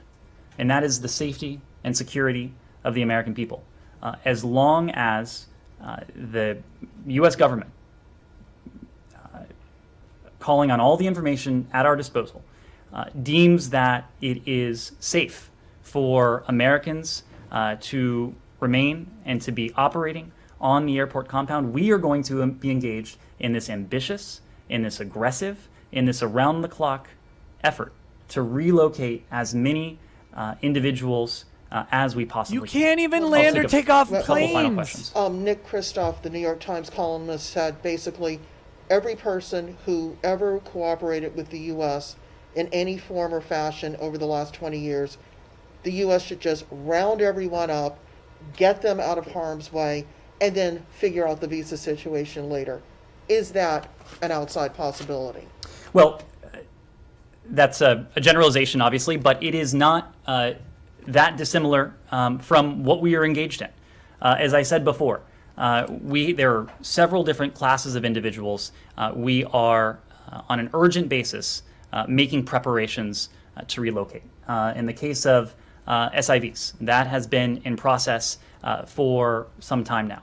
and that is the safety and security of the American people. As long as the U.S. government, calling on all the information at our disposal, deems that it is safe for Americans to remain and to be operating on the airport compound, we are going to be engaged in this ambitious, in this aggressive, in this around-the-clock effort to relocate as many individuals as we possibly You can't even I'll land or a take off couple final planes. questions. Nick Kristof, the New York Times columnist, said basically every person who ever cooperated with the U.S. in any form or fashion over the last 20 years, the U.S. should just round everyone up, get them out of harm's way, and then figure out the visa situation later. Is that an outside possibility? Well, that's a generalization, obviously, but it is not that dissimilar from what we are engaged in. As I said before, there are several different classes of individuals. We are, on an urgent basis, making preparations to relocate. In the case of SIVs, that has been in process for some time now.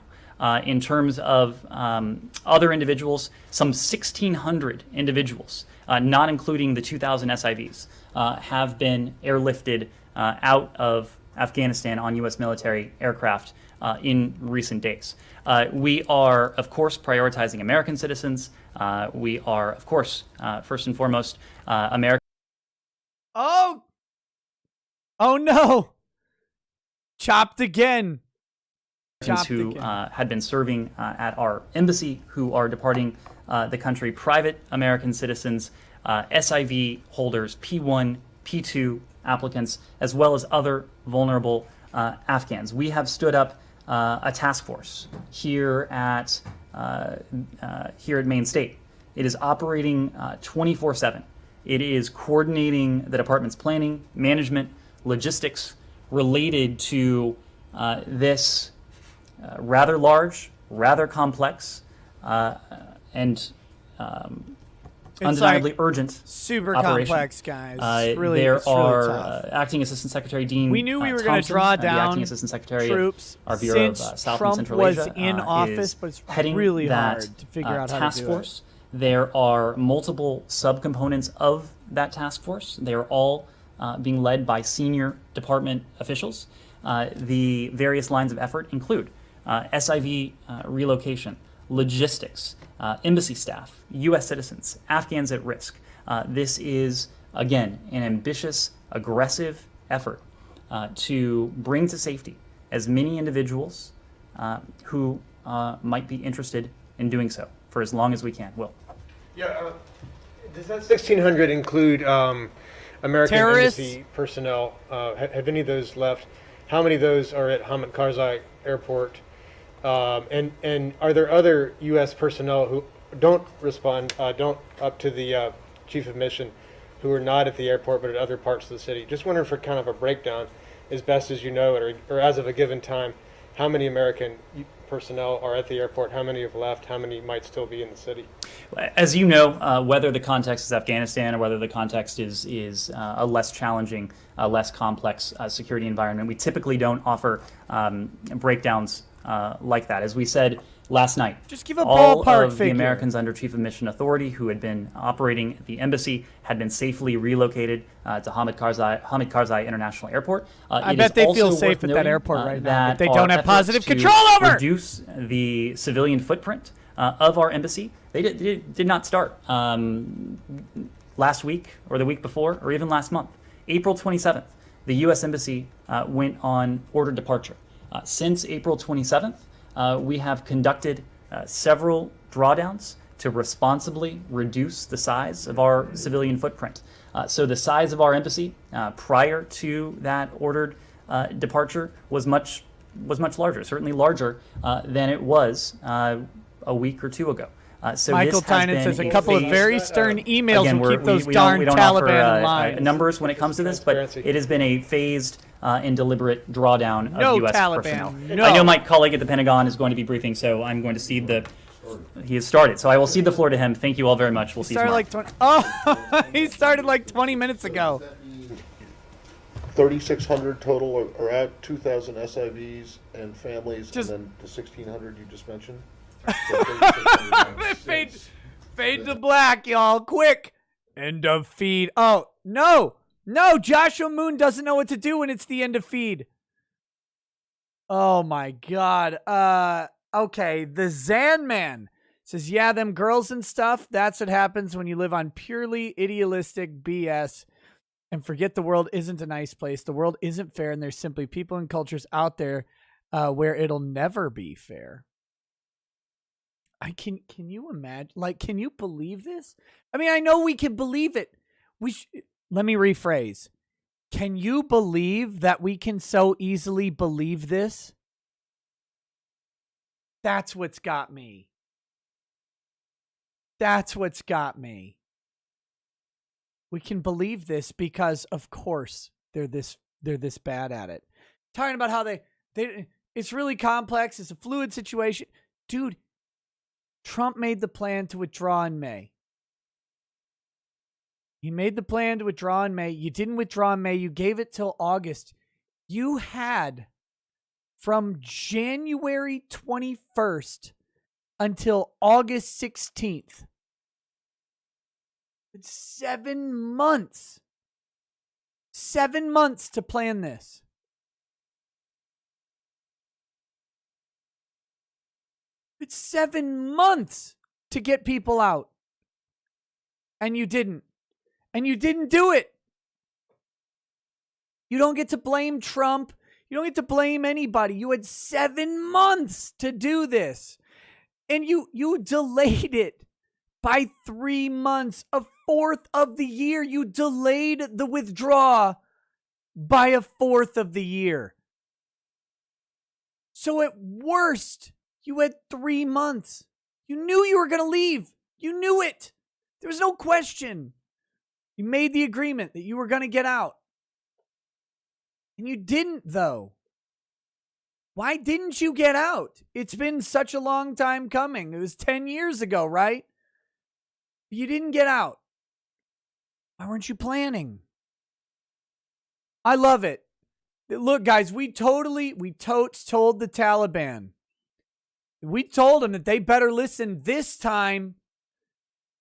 In terms of other individuals, some 1,600 individuals, not including the 2,000 SIVs, have been airlifted out of Afghanistan on U.S. military aircraft in recent days. We are, of course, prioritizing American citizens. We are, of course, first and foremost, American. Oh no! Chopped again. Who had been serving at our embassy, who are departing the country, private American citizens, SIV holders, P1, P2 applicants, as well as other vulnerable Afghans. We have stood up a task force here at Maine State. It is operating 24/7. It is coordinating the department's planning, management, logistics related to this rather large, rather complex, and undeniably urgent super operation. complex, guys. Really, there it's really are tough. Acting Assistant Secretary Dean. We knew we were going to Thompson, draw the down Acting Assistant Secretary troops of our Bureau of since South Trump and Central was Asia, in office, but it's heading really that, hard to figure out how task to do force. There are multiple subcomponents of that task force. They are all being led by senior department officials. The various lines of effort include SIV relocation, logistics, embassy staff, U.S. citizens, Afghans at risk. This is, again, an ambitious, aggressive effort to bring to safety as many individuals who might be interested in doing so for as long as we can. Will. Yeah, does that 1,600 include American Terrorists? embassy personnel? Have any of those left? How many of those are at Hamid Karzai Airport? And are there other U.S. personnel who don't respond, don't up to the chief of mission, who are not at the airport but at other parts of the city? Just wondering for kind of a breakdown, as best as you know it, or as of a given time, how many American personnel are at the airport, how many have left, how many might still be in the city? As you know, whether the context is Afghanistan or whether the context is a less challenging, less complex security environment, we typically don't offer breakdowns like that. As we said last night, Just give a all ballpark of figure. the Americans under Chief of Mission Authority who had been operating at the embassy had been safely relocated to Hamid Karzai International Airport. I It bet is they feel also safe worth at that noting, airport right now that that they our don't have efforts positive to control over. reduce the civilian footprint of our embassy, they did not start last week or the week before or even last month. April 27th, the U.S. Embassy went on ordered departure. Since April 27th, we have conducted several drawdowns to responsibly reduce the size of our civilian footprint. So the size of our embassy prior to that ordered departure was much larger, certainly larger than it was a week or two ago. So Michael this has Tynan been says a couple of phased- very stern emails Again, will keep those we darn don't Taliban offer in line. numbers when it comes to this, but it has been a phased and deliberate drawdown No of U.S. Taliban, personnel. no. I know my colleague at the Pentagon is going to be briefing, so I'm going to cede he has started, so I will cede the floor to him. Thank you all very much. We'll see you Started tomorrow. like 20. Oh, he started like 20 minutes ago. 3,600 total are out, 2,000 SIVs and families, Just- and then the 1,600 you just mentioned. So 3,600. Fade to black, y'all. Quick. End of feed. Oh, no. No, Joshua Moon doesn't know what to do when it's the end of feed. Oh, my God. Okay, the Zan Man says, yeah, them girls and stuff, that's what happens when you live on purely idealistic BS and forget the world isn't a nice place. The world isn't fair, and there's simply people and cultures out there where it'll never be fair. Can you imagine? Like, can you believe this? I mean, I know we can believe it. Let me rephrase. Can you believe that we can so easily believe this? That's what's got me. That's what's got me. We can believe this because, of course, they're this bad at it. Talking about how it's really complex. It's a fluid situation. Dude, Trump made the plan to withdraw in May. He made the plan to withdraw in May. You didn't withdraw in May. You gave it till August. You had from January 21st until August 16th. It's 7 months. 7 months to plan this. had 7 months to get people out. And you didn't. And you didn't do it. You don't get to blame Trump. You don't get to blame anybody. You had 7 months to do this. And you delayed it by 3 months, a fourth of the year. You delayed the withdrawal by a fourth of the year. So at worst, you had 3 months. You knew you were going to leave. You knew it. There was no question. You made the agreement that you were going to get out. And you didn't, though. Why didn't you get out? It's been such a long time coming. It was 10 years ago, right? You didn't get out. Why weren't you planning? I love it. Look, guys, we totes told the Taliban. We told them that they better listen this time.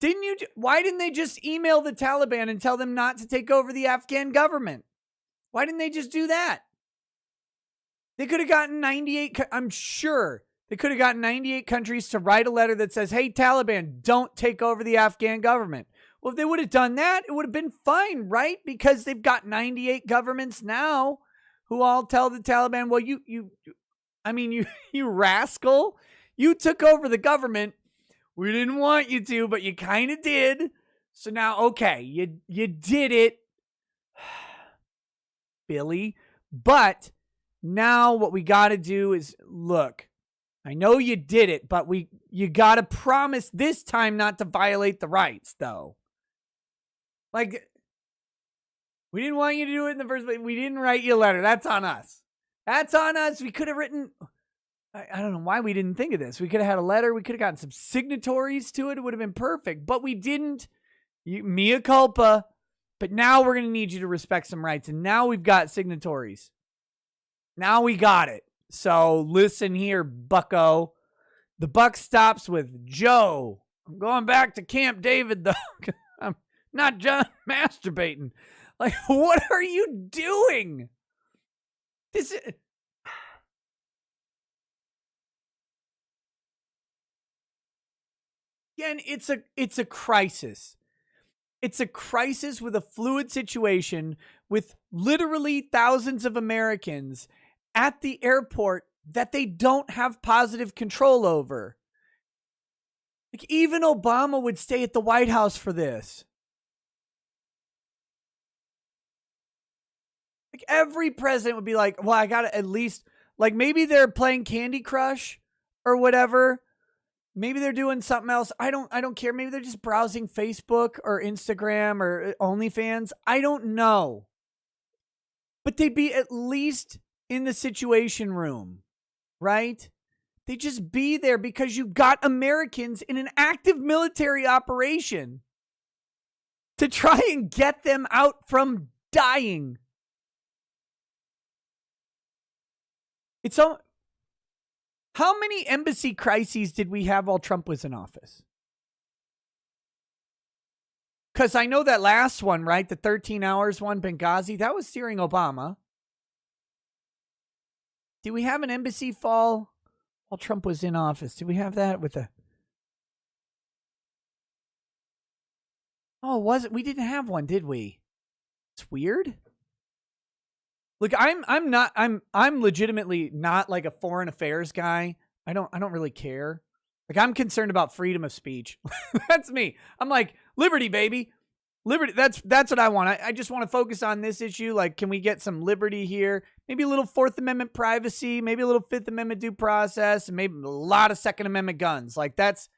Didn't you? Why didn't they just email the Taliban and tell them not to take over the Afghan government? Why didn't they just do that? They could have gotten 98, I'm sure they could have gotten 98 countries to write a letter that says, hey, Taliban, don't take over the Afghan government. Well, if they would have done that, it would have been fine, right? Because they've got 98 governments now who all tell the Taliban, well, you rascal, you took over the government. We didn't want you to, but you kind of did. So now, okay, you did it, Billy. But now what we got to do is, look, I know you did it, but you got to promise this time not to violate the rights, though. Like, we didn't want you to do it in the first place. We didn't write you a letter. That's on us. That's on us. We could have written, I don't know why we didn't think of this. We could have had a letter. We could have gotten some signatories to it. It would have been perfect, but we didn't. Mea culpa. But now we're going to need you to respect some rights. And now we've got signatories. Now we got it. So listen here, bucko. The buck stops with Joe. I'm going back to Camp David, though. I'm not John masturbating. Like, what are you doing? This is... Again, it's a crisis. It's a crisis with a fluid situation with literally thousands of Americans at the airport that they don't have positive control over. Like, even Obama would stay at the White House for this. Like, every president would be like, well, I got to at least, like, maybe they're playing Candy Crush or whatever. Maybe they're doing something else. I don't care. Maybe they're just browsing Facebook or Instagram or OnlyFans. I don't know. But they'd be at least in the Situation Room, right? They just be there because you got Americans in an active military operation to try and get them out from dying. It's all... How many embassy crises did we have while Trump was in office? Because I know that last one, right? The 13 hours one, Benghazi, that was during Obama. Did we have an embassy fall while Trump was in office? Did we have that with the... Oh, was it? We didn't have one, did we? It's weird. Look, I'm legitimately not like a foreign affairs guy. I don't really care. Like, I'm concerned about freedom of speech. That's me. I'm like, liberty, baby. Liberty. That's what I want. I just want to focus on this issue. Like, can we get some liberty here? Maybe a little Fourth Amendment privacy, maybe a little Fifth Amendment due process, and maybe a lot of Second Amendment guns. Like, that's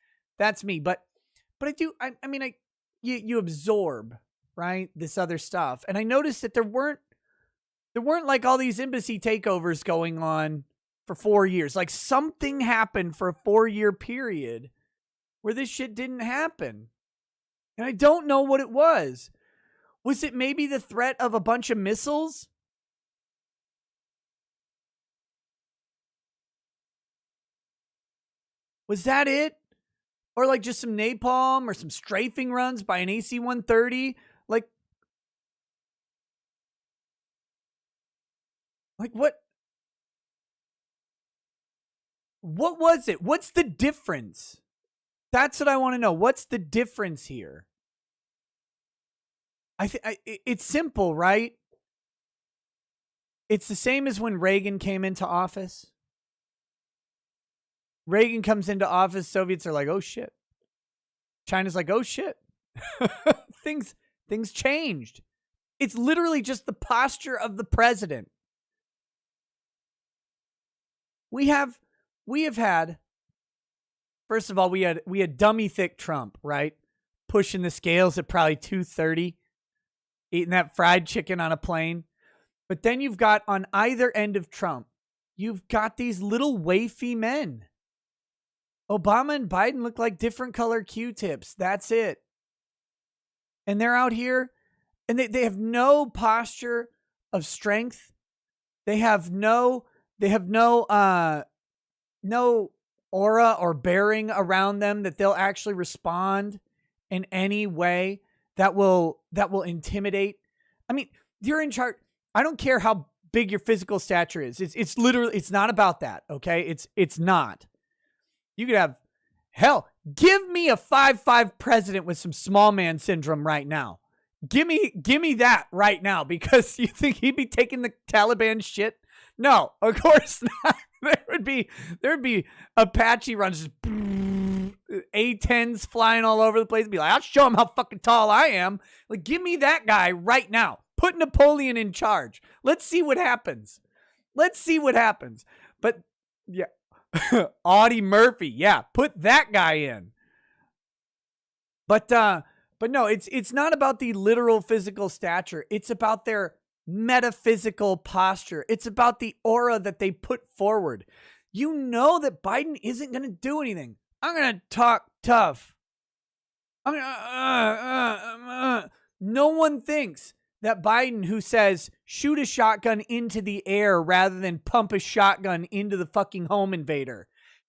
me. But I mean, you absorb, right, this other stuff. And I noticed that there weren't like all these embassy takeovers going on for 4 years. Like, something happened for a 4-year period where this shit didn't happen. And I don't know what it was. Was it maybe the threat of a bunch of missiles? Was that it? Or like just some napalm or some strafing runs by an AC-130? Like what? What was it? What's the difference? That's what I want to know. What's the difference here? It's simple, right? It's the same as when Reagan came into office. Reagan comes into office, Soviets are like, oh shit. China's like, oh shit. Things changed. It's literally just the posture of the president. We have had, first of all, we had dummy thick Trump, right? Pushing the scales at probably 230, eating that fried chicken on a plane. But then you've got on either end of Trump, you've got these little wafy men. Obama and Biden look like different color Q-tips. That's it. And they're out here and they have no posture of strength. They have no aura or bearing around them that they'll actually respond in any way that will intimidate. I mean, you're in charge. I don't care how big your physical stature is. It's literally, it's not about that. Okay. It's not. You could have, hell, give me a 5'5" president with some small man syndrome right now. Give me that right now, because you think he'd be taking the Taliban shit? No, of course not. There would be Apache runs, just A-10s flying all over the place. Be like, I'll show him how fucking tall I am. Like, give me that guy right now. Put Napoleon in charge. Let's see what happens. But yeah, Audie Murphy, yeah, put that guy in. But no, it's not about the literal physical stature. It's about their metaphysical posture. It's about the aura that they put forward. You know that Biden isn't going to do anything. I'm going to talk tough. No one thinks that Biden, who says shoot a shotgun into the air rather than pump a shotgun into the fucking home invader,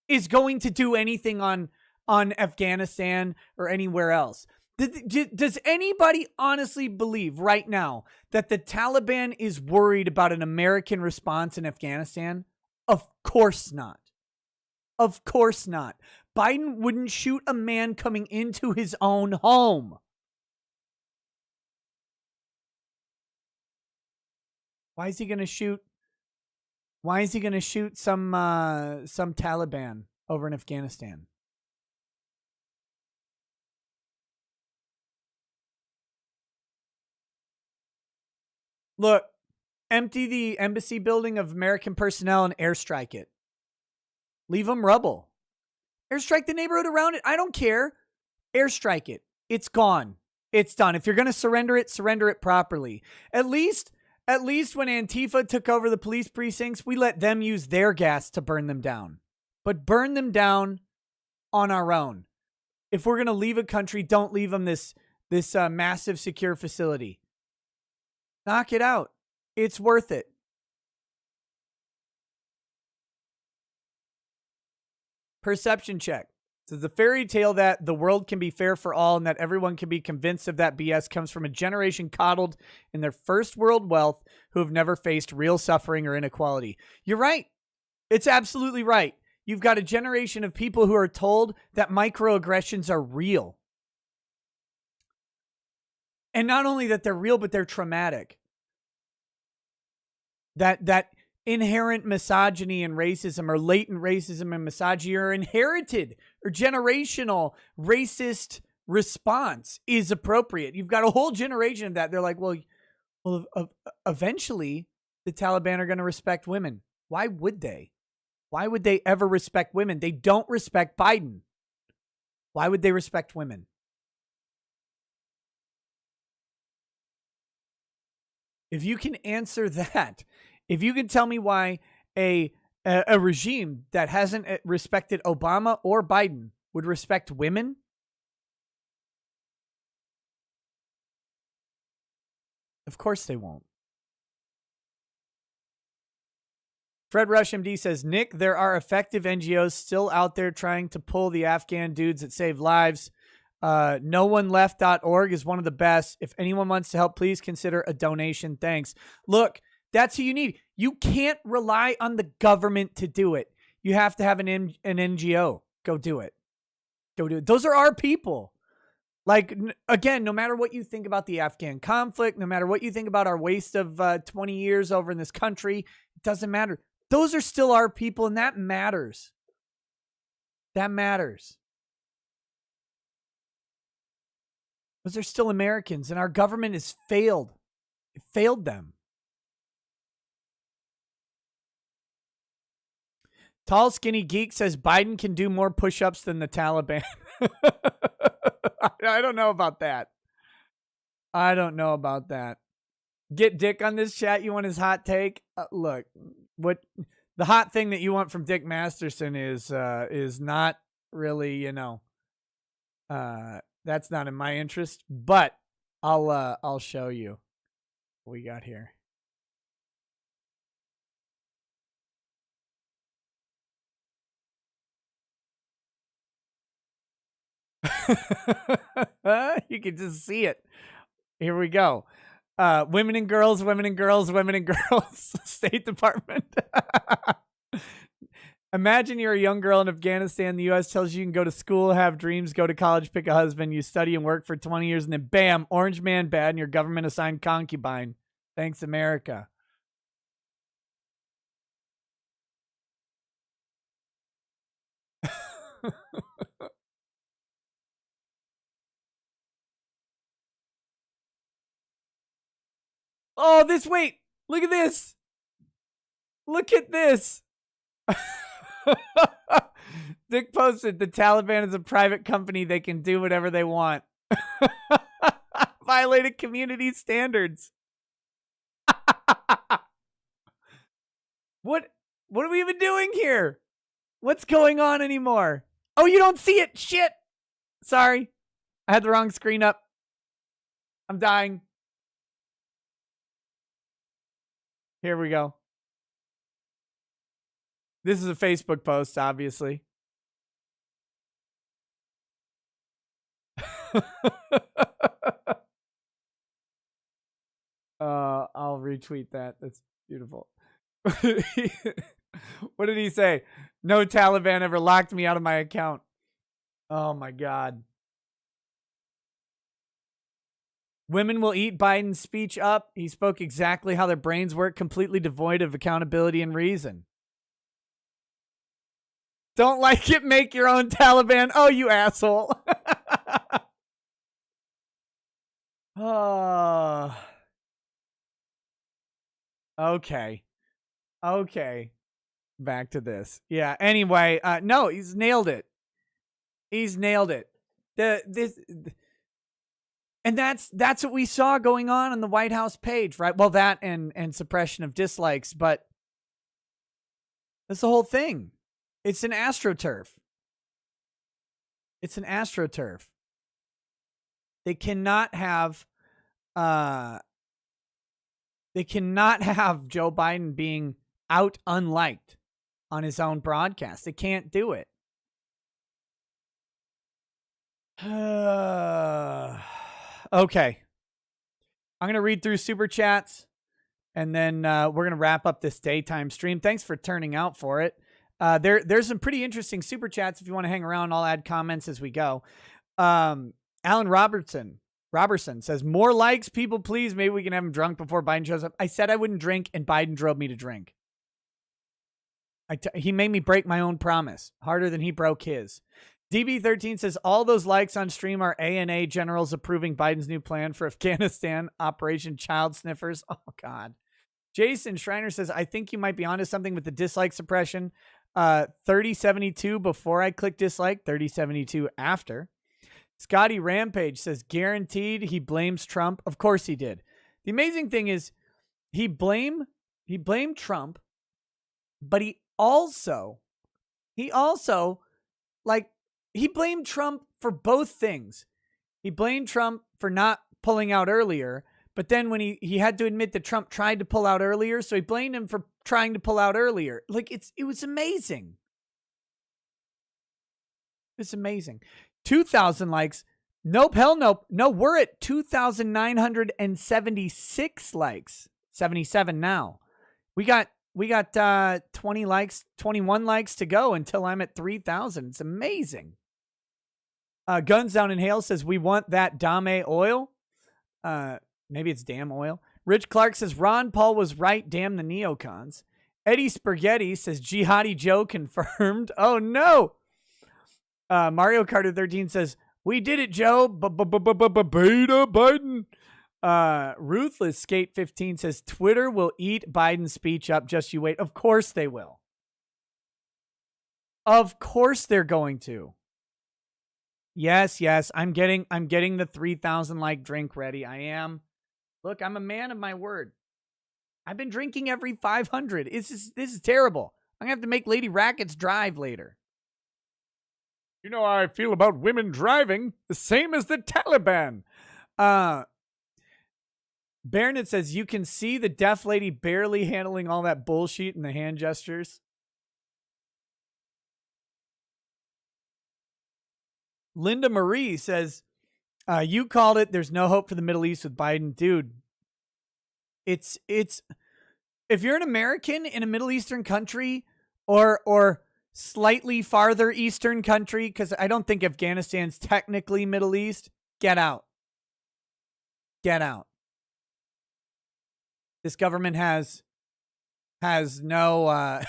is going to do anything on Afghanistan or anywhere else. Does anybody honestly believe right now that the Taliban is worried about an American response in Afghanistan? Of course not. Of course not. Biden wouldn't shoot a man coming into his own home. Why is he going to shoot some Taliban over in Afghanistan? Look, empty the embassy building of American personnel and airstrike it. Leave them rubble. Airstrike the neighborhood around it. I don't care. Airstrike it. It's gone. It's done. If you're going to surrender it properly. At least when Antifa took over the police precincts, we let them use their gas to burn them down. But burn them down on our own. If we're going to leave a country, don't leave them this massive secure facility. Knock it out. It's worth it. Perception check. So the fairy tale that the world can be fair for all and that everyone can be convinced of that BS comes from a generation coddled in their first world wealth who have never faced real suffering or inequality. You're right. It's absolutely right. You've got a generation of people who are told that microaggressions are real. And not only that they're real, but they're traumatic. That inherent misogyny and racism, or latent racism and misogyny, or inherited or generational racist response is appropriate. You've got a whole generation of that. They're like, well, eventually the Taliban are going to respect women. Why would they? Why would they ever respect women? They don't respect Biden. Why would they respect women? If you can answer that, if you can tell me why a regime that hasn't respected Obama or Biden would respect women, of course they won't. Fred Rush MD says, Nick, there are effective NGOs still out there trying to pull the Afghan dudes that save lives. NoOneLeft.org is one of the best. If anyone wants to help, please consider a donation. Thanks. Look, that's who you need. You can't rely on the government to do it. you have to have an NGO. Go do it. Go do it. Those are our people. Like, again, no matter what you think about the Afghan conflict, no matter what you think about our waste of 20 years over in this country, it doesn't matter. Those are still our people, and that matters. That matters. Those are still Americans, and our government has failed. It failed them. Tall Skinny Geek says Biden can do more push-ups than the Taliban. I don't know about that. I don't know about that. Get Dick on this chat. You want his hot take? Look, what the hot thing that you want from Dick Masterson is not really, that's not in my interest. But I'll show you what we got here. You can just see it. Here we go. Women and girls, women and girls, women and girls. State Department. Imagine you're a young girl in Afghanistan. The U.S. tells you can go to school, have dreams, go to college, pick a husband. You study and work for 20 years, and then bam, orange man bad, and your government assigned concubine. Thanks, America. Oh, wait, look at this. Look at this. Dick posted, the Taliban is a private company. They can do whatever they want. Violated community standards. What are we even doing here? What's going on anymore? Oh, you don't see it. Shit. Sorry. I had the wrong screen up. I'm dying. Here we go. This is a Facebook post, obviously. I'll retweet that. That's beautiful. What did he say? No Taliban ever locked me out of my account. Oh my God. Women will eat Biden's speech up. He spoke exactly how their brains work, completely devoid of accountability and reason. Don't like it, make your own Taliban. Oh, you asshole. Oh. Okay. Back to this. Yeah, anyway, no, he's nailed it. He's nailed it. And that's what we saw going on the White House page, right? Well, that and suppression of dislikes, but that's the whole thing. It's an AstroTurf. It's an AstroTurf. They cannot have Joe Biden being out unliked on his own broadcast. They can't do it. Okay. I'm going to read through super chats, and then we're going to wrap up this daytime stream. Thanks for turning out for it. There's some pretty interesting super chats. If you want to hang around, I'll add comments as we go. Alan Robertson says, more likes, people, please. Maybe we can have him drunk before Biden shows up. I said I wouldn't drink, and Biden drove me to drink. He made me break my own promise harder than he broke his. DB13 says, all those likes on stream are ANA generals approving Biden's new plan for Afghanistan, Operation Child Sniffers. Oh, God. Jason Schreiner says, I think you might be onto something with the dislike suppression. 3072 before I click dislike, 3072 after. Scotty Rampage says, guaranteed he blames Trump. Of course he did. The amazing thing is he blamed Trump, but he also he blamed Trump for both things. He blamed Trump for not pulling out earlier, but then when he had to admit that Trump tried to pull out earlier, so he blamed him for trying to pull out earlier. Like, it was amazing. It's amazing. 2,000 likes. Nope, hell nope. No, we're at 2,976 likes. 77 now. We got 20 likes, 21 likes to go until I'm at 3,000. It's amazing. Guns Down in Hale says, we want that Dame oil. Maybe it's damn oil. Rich Clark says, Ron Paul was right. Damn the neocons. Eddie Spaghetti says, Jihadi Joe confirmed. Oh, no. Mario Carter 13 says, we did it, Joe. Beta Biden. Ruthless Skate 15 says, Twitter will eat Biden's speech up. Just you wait. Of course they will. Of course they're going to. Yes. I'm getting the 3,000 like drink ready. I am. Look, I'm a man of my word. I've been drinking every 500. This is terrible. I'm going to have to make Lady Rackets drive later. You know how I feel about women driving. The same as the Taliban. Barnett says, you can see the deaf lady barely handling all that bullshit and the hand gestures. Linda Marie says, you called it. There's no hope for the Middle East with Biden. Dude, it's if you're an American in a Middle Eastern country or slightly farther Eastern country, because I don't think Afghanistan's technically Middle East, get out. Get out. This government has no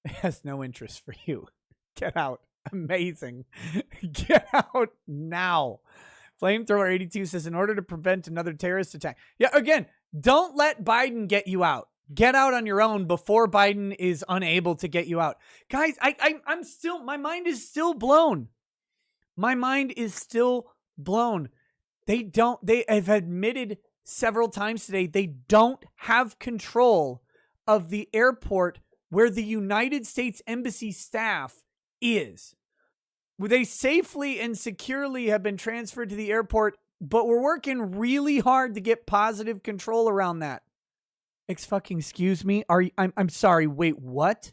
has no interest for you. Get out. Amazing. Get out now. Flamethrower 82 says, in order to prevent another terrorist attack. Yeah, again, don't let Biden get you out. Get out on your own before Biden is unable to get you out. Guys, I'm still, my mind is still blown. My mind is still blown. They have admitted several times today, they don't have control of the airport where the United States Embassy staff is. They safely and securely have been transferred to the airport, but we're working really hard to get positive control around that. Excuse me? I'm sorry. Wait, what?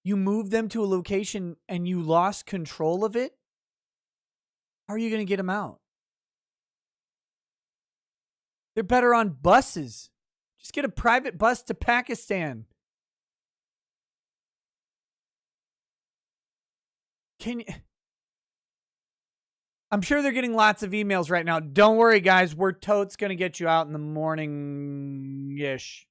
You moved them to a location and you lost control of it? How are you going to get them out? They're better on buses. Just get a private bus to Pakistan. I'm sure they're getting lots of emails right now. Don't worry, guys. We're totes going to get you out in the morning-ish.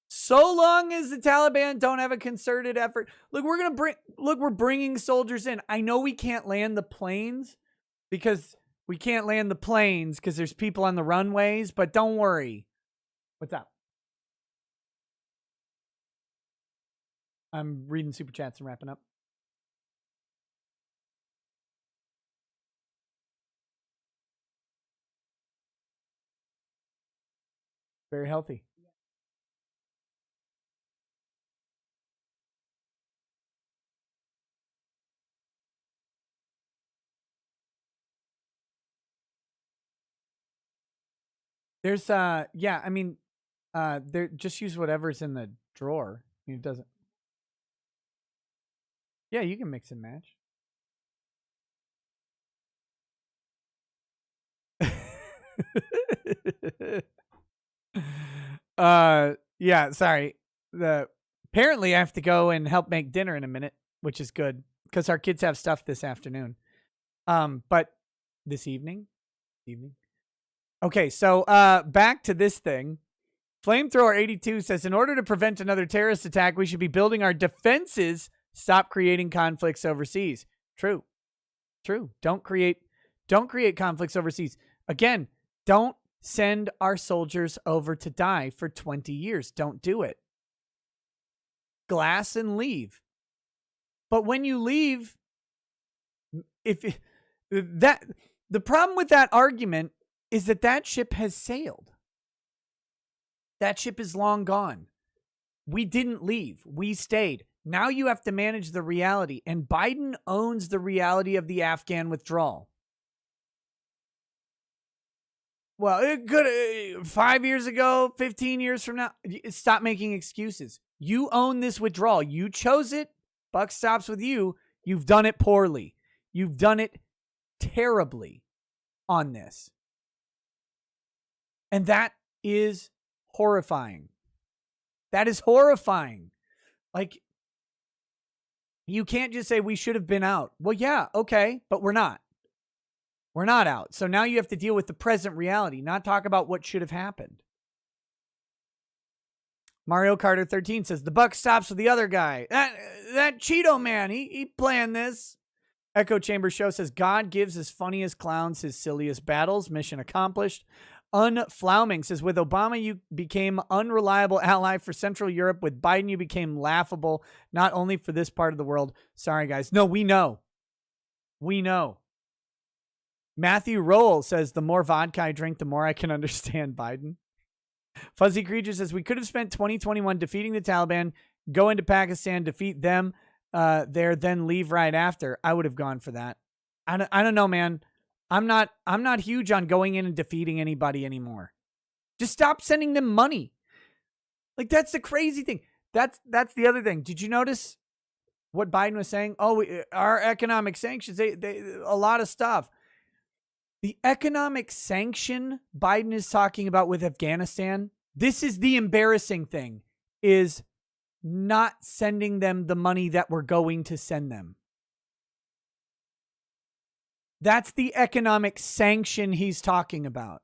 So long as the Taliban don't have a concerted effort. Look, we're bringing soldiers in. I know we can't land the planes because there's people on the runways, but don't worry. What's up? I'm reading super chats and wrapping up. Very healthy. There's yeah, I mean, there, just use whatever's in the drawer. It doesn't. Yeah, you can mix and match. Yeah, sorry. Apparently I have to go and help make dinner in a minute, which is good because our kids have stuff this afternoon. But this evening. Okay, so back to this thing. Flamethrower 82 says, in order to prevent another terrorist attack, we should be building our defenses. Stop creating conflicts overseas. True. Don't create conflicts overseas. Again, don't send our soldiers over to die for 20 years. Don't do it. Glass and leave. But when you leave, the problem with that argument is that ship has sailed. That ship is long gone. We didn't leave. We stayed. Now you have to manage the reality. And Biden owns the reality of the Afghan withdrawal. Well, it could 5 years ago, 15 years from now. Stop making excuses. You own this withdrawal. You chose it. Buck stops with you. You've done it poorly. You've done it terribly on this. And that is horrifying. That is horrifying. Like, you can't just say we should have been out. Well, yeah, okay, but we're not. We're not out. So now you have to deal with the present reality, not talk about what should have happened. Mario Carter 13 says, the buck stops with the other guy. That Cheeto man, he planned this. Echo Chamber Show says, God gives his funniest clowns his silliest battles. Mission accomplished. Unflauming says, with Obama, you became unreliable ally for Central Europe. With Biden, you became laughable, not only for this part of the world. Sorry, guys. No, we know. We know. Matthew Rowell says, the more vodka I drink, the more I can understand Biden. Fuzzy Creature says, we could have spent 2021 defeating the Taliban, go into Pakistan, defeat them there, then leave right after. I would have gone for that. I don't know, man. I'm not huge on going in and defeating anybody anymore. Just stop sending them money. Like, that's the crazy thing. That's the other thing. Did you notice what Biden was saying? Oh, our economic sanctions, they a lot of stuff. The economic sanction Biden is talking about with Afghanistan, this is the embarrassing thing, is not sending them the money that we're going to send them. That's the economic sanction he's talking about,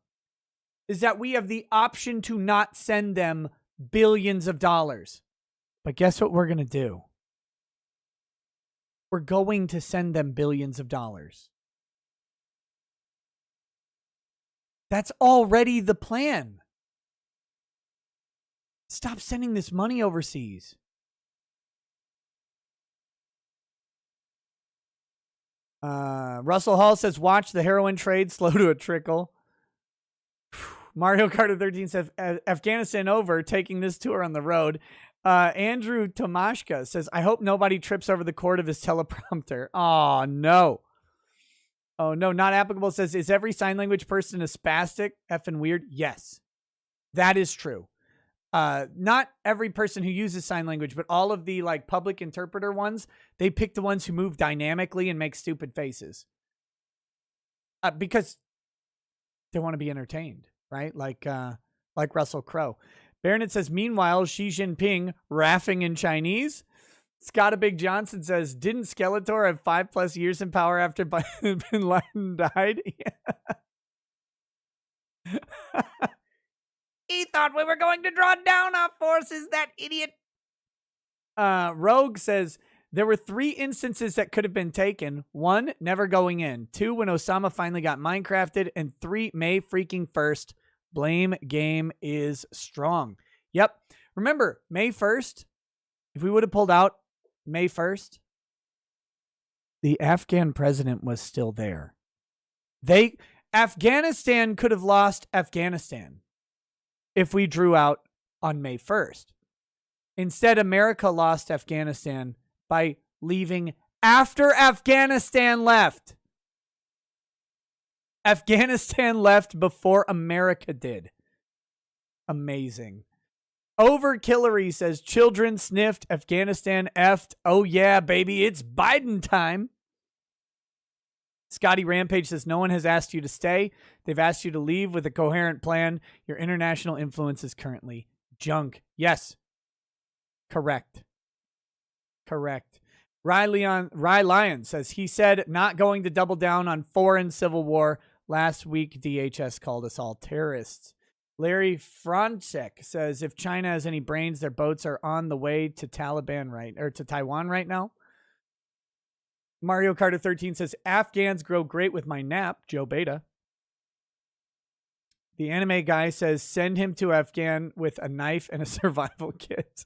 is that we have the option to not send them billions of dollars. But guess what we're going to do? We're going to send them billions of dollars. That's already the plan. Stop sending this money overseas. Russell Hall says, watch the heroin trade slow to a trickle. Mario Carter 13 says, Afghanistan over, taking this tour on the road. Andrew Tomashka says, I hope nobody trips over the cord of his teleprompter. Oh, no. Oh, no, not applicable. Says, is every sign language person a spastic? Effing weird? Yes, that is true. Not every person who uses sign language, but all of the like public interpreter ones, they pick the ones who move dynamically and make stupid faces. Because they want to be entertained, right? Like Russell Crowe. Baronet says, meanwhile, Xi Jinping raffing in Chinese. Scott Big Johnson says, didn't Skeletor have 5+ years in power after Bin Laden died? Yeah. He thought we were going to draw down our forces, that idiot. Rogue says, there were 3 instances that could have been taken. 1, never going in. 2, when Osama finally got Minecrafted. And 3, May freaking 1st. Blame game is strong. Yep. Remember, May 1st, if we would have pulled out May 1st, the Afghan president was still there. Afghanistan could have lost Afghanistan if we drew out on May 1st. Instead, America lost Afghanistan by leaving after Afghanistan left. Afghanistan left before America did. Amazing. Overkillery says, children sniffed, Afghanistan effed. Oh yeah, baby, it's Biden time. Scotty Rampage says, no one has asked you to stay. They've asked you to leave with a coherent plan. Your international influence is currently junk. Yes. Correct. Rye Lyon says, he said not going to double down on foreign civil war. Last week, DHS called us all terrorists. Larry Franchek says, if China has any brains, their boats are on the way to Taiwan right now. Mario Carter 13 says, Afghans grow great with my nap. Joe Beta. The anime guy says, send him to Afghan with a knife and a survival kit.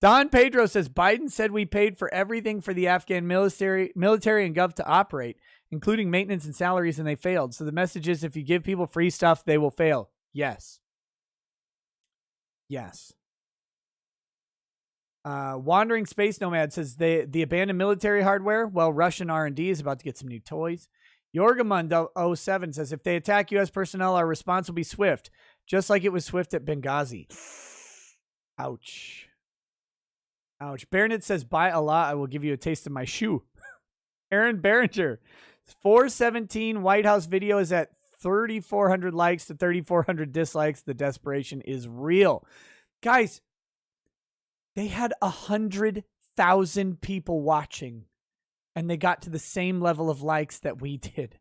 Don Pedro says, Biden said we paid for everything for the Afghan military and gov to operate, including maintenance and salaries, and they failed. So the message is, if you give people free stuff, they will fail. Yes. Wandering Space Nomad says, the abandoned military hardware, well, Russian R&D is about to get some new toys. Yorgamund 07 says, if they attack U.S. personnel, our response will be swift, just like it was swift at Benghazi. Ouch. Baronet says, by Allah, I will give you a taste of my shoe. Aaron Behringer, 417 White House video is at 3,400 likes to 3,400 dislikes. The desperation is real. Guys, they had 100,000 people watching, and they got to the same level of likes that we did.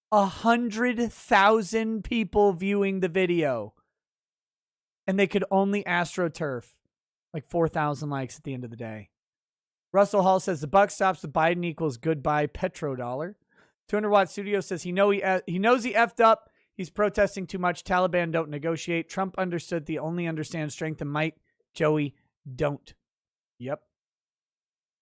100,000 people viewing the video, and they could only AstroTurf like 4,000 likes at the end of the day. Russell Hall says the buck stops with Biden equals goodbye petrodollar. 200 Watt Studio says he knows he effed up. He's protesting too much. Taliban don't negotiate. Trump understood they only understand strength and might. Joey don't. Yep.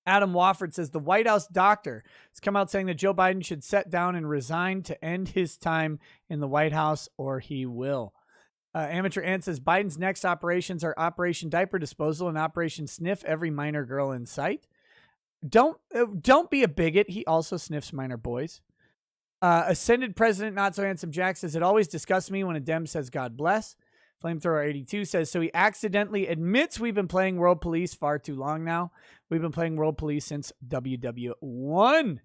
Adam Wofford says the White House doctor has come out saying that Joe Biden should sit down and resign to end his time in the White House, or he will. Amateur Ant says Biden's next operations are Operation Diaper Disposal and Operation Sniff Every Minor Girl in Sight. Don't be a bigot. He also sniffs minor boys. Ascended President Not So Handsome Jack says it always disgusts me when a Dem says God bless. Flamethrower 82 says, so he accidentally admits we've been playing World Police far too long now. We've been playing World Police since WW1.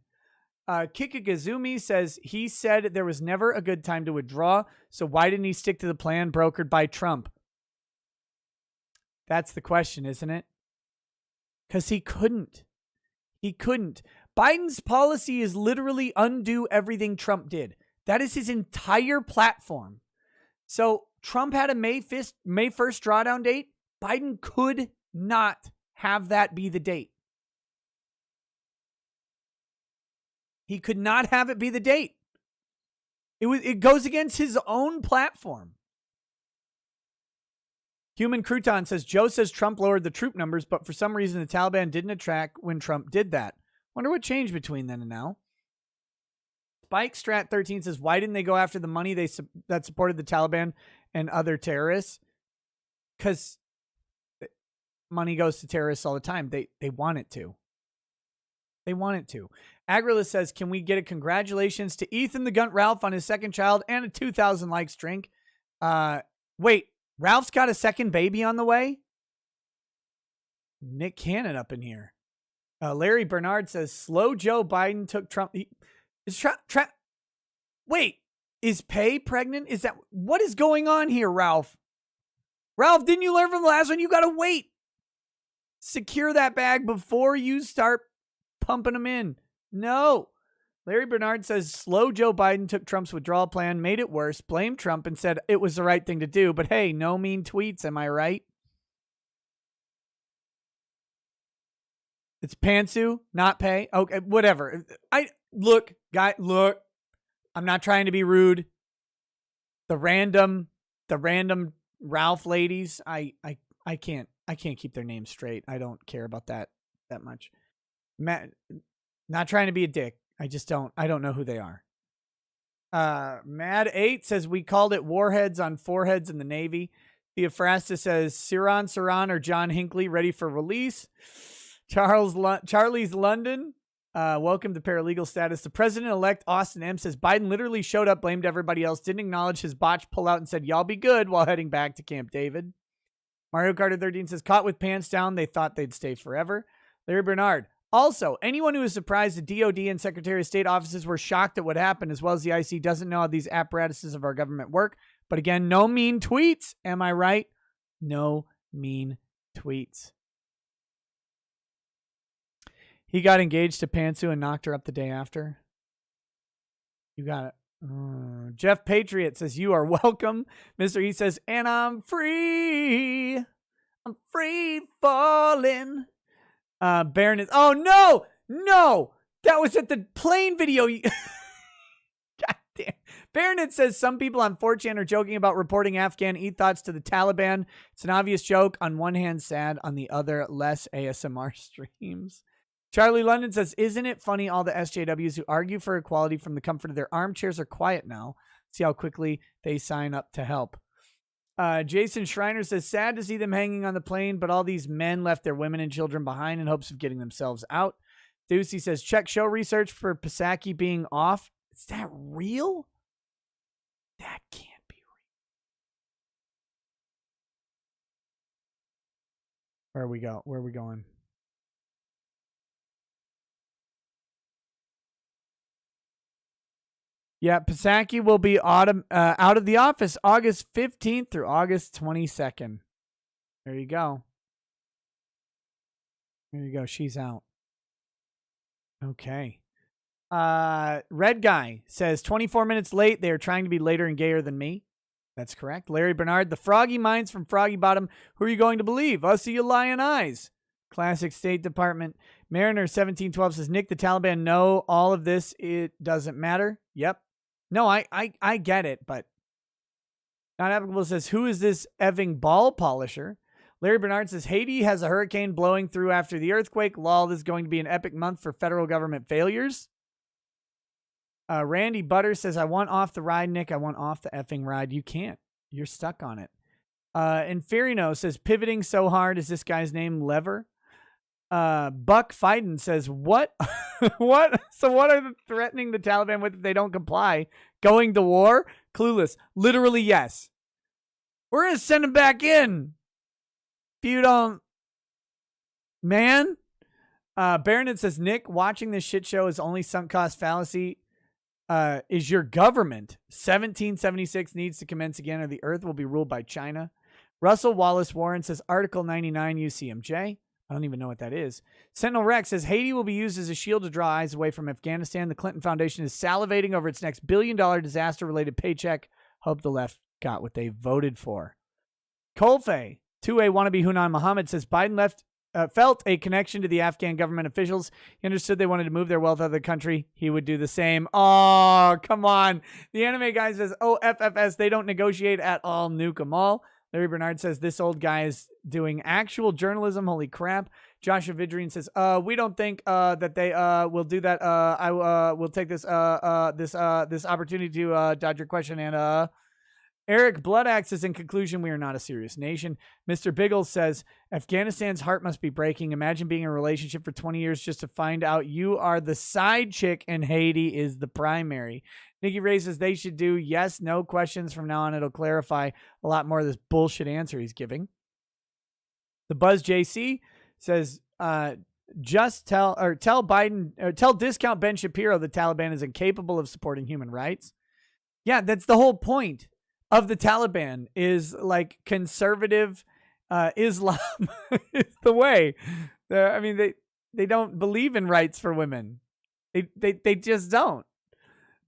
Kikagazumi says he said there was never a good time to withdraw, so why didn't he stick to the plan brokered by Trump? That's the question, isn't it? Because he couldn't. He couldn't. Biden's policy is literally undo everything Trump did. That is his entire platform. So Trump had a May 1st drawdown date. Biden could not have that be the date. He could not have it be the date. It goes against his own platform. Human Crouton says, Joe says Trump lowered the troop numbers, but for some reason the Taliban didn't attack when Trump did that. Wonder what changed between then and now. Spike Strat 13 says, why didn't they go after the money that supported the Taliban and other terrorists? Because money goes to terrorists all the time. They want it to. They want it to. Agrilus says, can we get a congratulations to Ethan the Gunt Ralph on his second child and a 2,000 likes drink? Wait, Ralph's got a second baby on the way? Nick Cannon up in here. Larry Bernard says, slow Joe Biden took Trump. Wait, is Pay pregnant? Is that what is going on here, Ralph? Ralph, didn't you learn from the last one? You got to wait. Secure that bag before you start pumping them in. No. Larry Bernard says, slow Joe Biden took Trump's withdrawal plan, made it worse, blamed Trump, and said it was the right thing to do. But hey, no mean tweets, am I right? It's Pantsu, not Pay. Okay, whatever. Look, I'm not trying to be rude. The random Ralph ladies, I can't keep their names straight. I don't care about that much. Matt, not trying to be a dick. I don't know who they are. Mad8 says we called it warheads on foreheads in the Navy. Theophrastus says Saran or John Hinckley ready for release. Charlie's London. Welcome to paralegal status. The president-elect Austin M says Biden literally showed up, blamed everybody else, didn't acknowledge his botch pullout, and said, y'all be good while heading back to Camp David. Mario Carter 13 says caught with pants down. They thought they'd stay forever. Larry Bernard. Also, anyone who is surprised the DOD and Secretary of State offices were shocked at what happened, as well as the IC, doesn't know how these apparatuses of our government work. But again, no mean tweets. Am I right? No mean tweets. He got engaged to Pantsu and knocked her up the day after. You got it. Jeff Patriot says, you are welcome. Mr. E says, and I'm free. I'm free falling. Baron is, oh no, that was at the plane video. God damn. Baronet says some people on 4chan are joking about reporting Afghan e-thoughts to the Taliban. It's an obvious joke. On one hand, sad. On the other, less ASMR streams. Charlie London says, isn't it funny all the SJWs who argue for equality from the comfort of their armchairs are quiet now? See how quickly they sign up to help. Jason Schreiner says, sad to see them hanging on the plane, but all these men left their women and children behind in hopes of getting themselves out. Ducey says, check show research for Psaki being off. Is that real? That can't be real. Where are we going? Yeah, Psaki will be out of the office August 15th through August 22nd. There you go. There you go. She's out. Okay. Red Guy says 24 minutes late. They are trying to be later and gayer than me. That's correct. Larry Bernard, the Froggy Minds from Froggy Bottom. Who are you going to believe? Us or your lion eyes? Classic State Department. Mariner 1712 says, Nick, the Taliban know all of this. It doesn't matter. Yep. No, I get it, but Not Applicable says, who is this effing ball polisher? Larry Bernard says, Haiti has a hurricane blowing through after the earthquake. Lol, this is going to be an epic month for federal government failures. Randy Butter says, I want off the ride, Nick. I want off the effing ride. You can't. You're stuck on it. Inferino says, pivoting so hard. Is this guy's name Lever? Buck Fiden says, what? What? So what are they threatening the Taliban with if they don't comply? Going to war? Clueless. Literally, yes. We're going to send them back in. If you don't. Man. Baronet says, Nick, watching this shit show is only sunk cost fallacy. Is your government. 1776 needs to commence again or the earth will be ruled by China. Russell Wallace Warren says, Article 99 UCMJ. I don't even know what that is. Sentinel Rex says, Haiti will be used as a shield to draw eyes away from Afghanistan. The Clinton Foundation is salivating over its next billion-dollar disaster-related paycheck. Hope the left got what they voted for. Colfe, 2A wannabe Hunan Muhammad says, Biden felt a connection to the Afghan government officials. He understood they wanted to move their wealth out of the country. He would do the same. Oh, come on. The anime guy says, oh, FFS, they don't negotiate at all. Nuke them all. Larry Bernard says, this old guy is doing actual journalism. Holy crap. Joshua Vidrine says, we don't think that they will do that. I will take this opportunity to dodge your question. And Eric Bloodaxe says, in conclusion, we are not a serious nation. Mr. Biggles says, Afghanistan's heart must be breaking. Imagine being in a relationship for 20 years just to find out you are the side chick and Haiti is the primary. Nikki Ray says they should do yes, no questions from now on. It'll clarify a lot more of this bullshit answer he's giving. The Buzz JC says, just tell Biden, or tell discount Ben Shapiro the Taliban is incapable of supporting human rights. Yeah, that's the whole point of the Taliban is like conservative Islam is the way. I mean, they don't believe in rights for women. They just don't.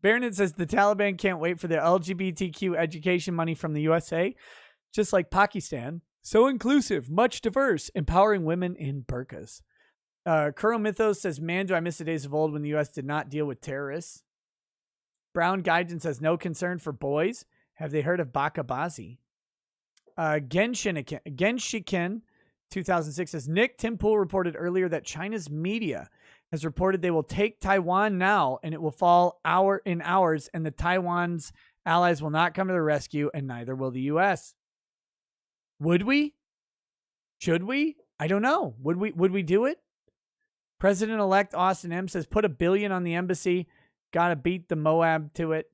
Baronet says the Taliban can't wait for their LGBTQ education money from the USA, just like Pakistan. So inclusive, much diverse, empowering women in burqas. Kuro Mythos says, man, do I miss the days of old when the U.S. did not deal with terrorists. Brown Guidance says, no concern for boys. Have they heard of Bakabazi? Genshiken 2006 says, Nick, Tim Pool reported earlier that China's media has reported they will take Taiwan now and it will fall in hours and the Taiwan's allies will not come to the rescue and neither will the U.S. Would we? Should we? I don't know. Would we do it? President-elect Austin M says, put $1 billion on the embassy. Gotta beat the Moab to it.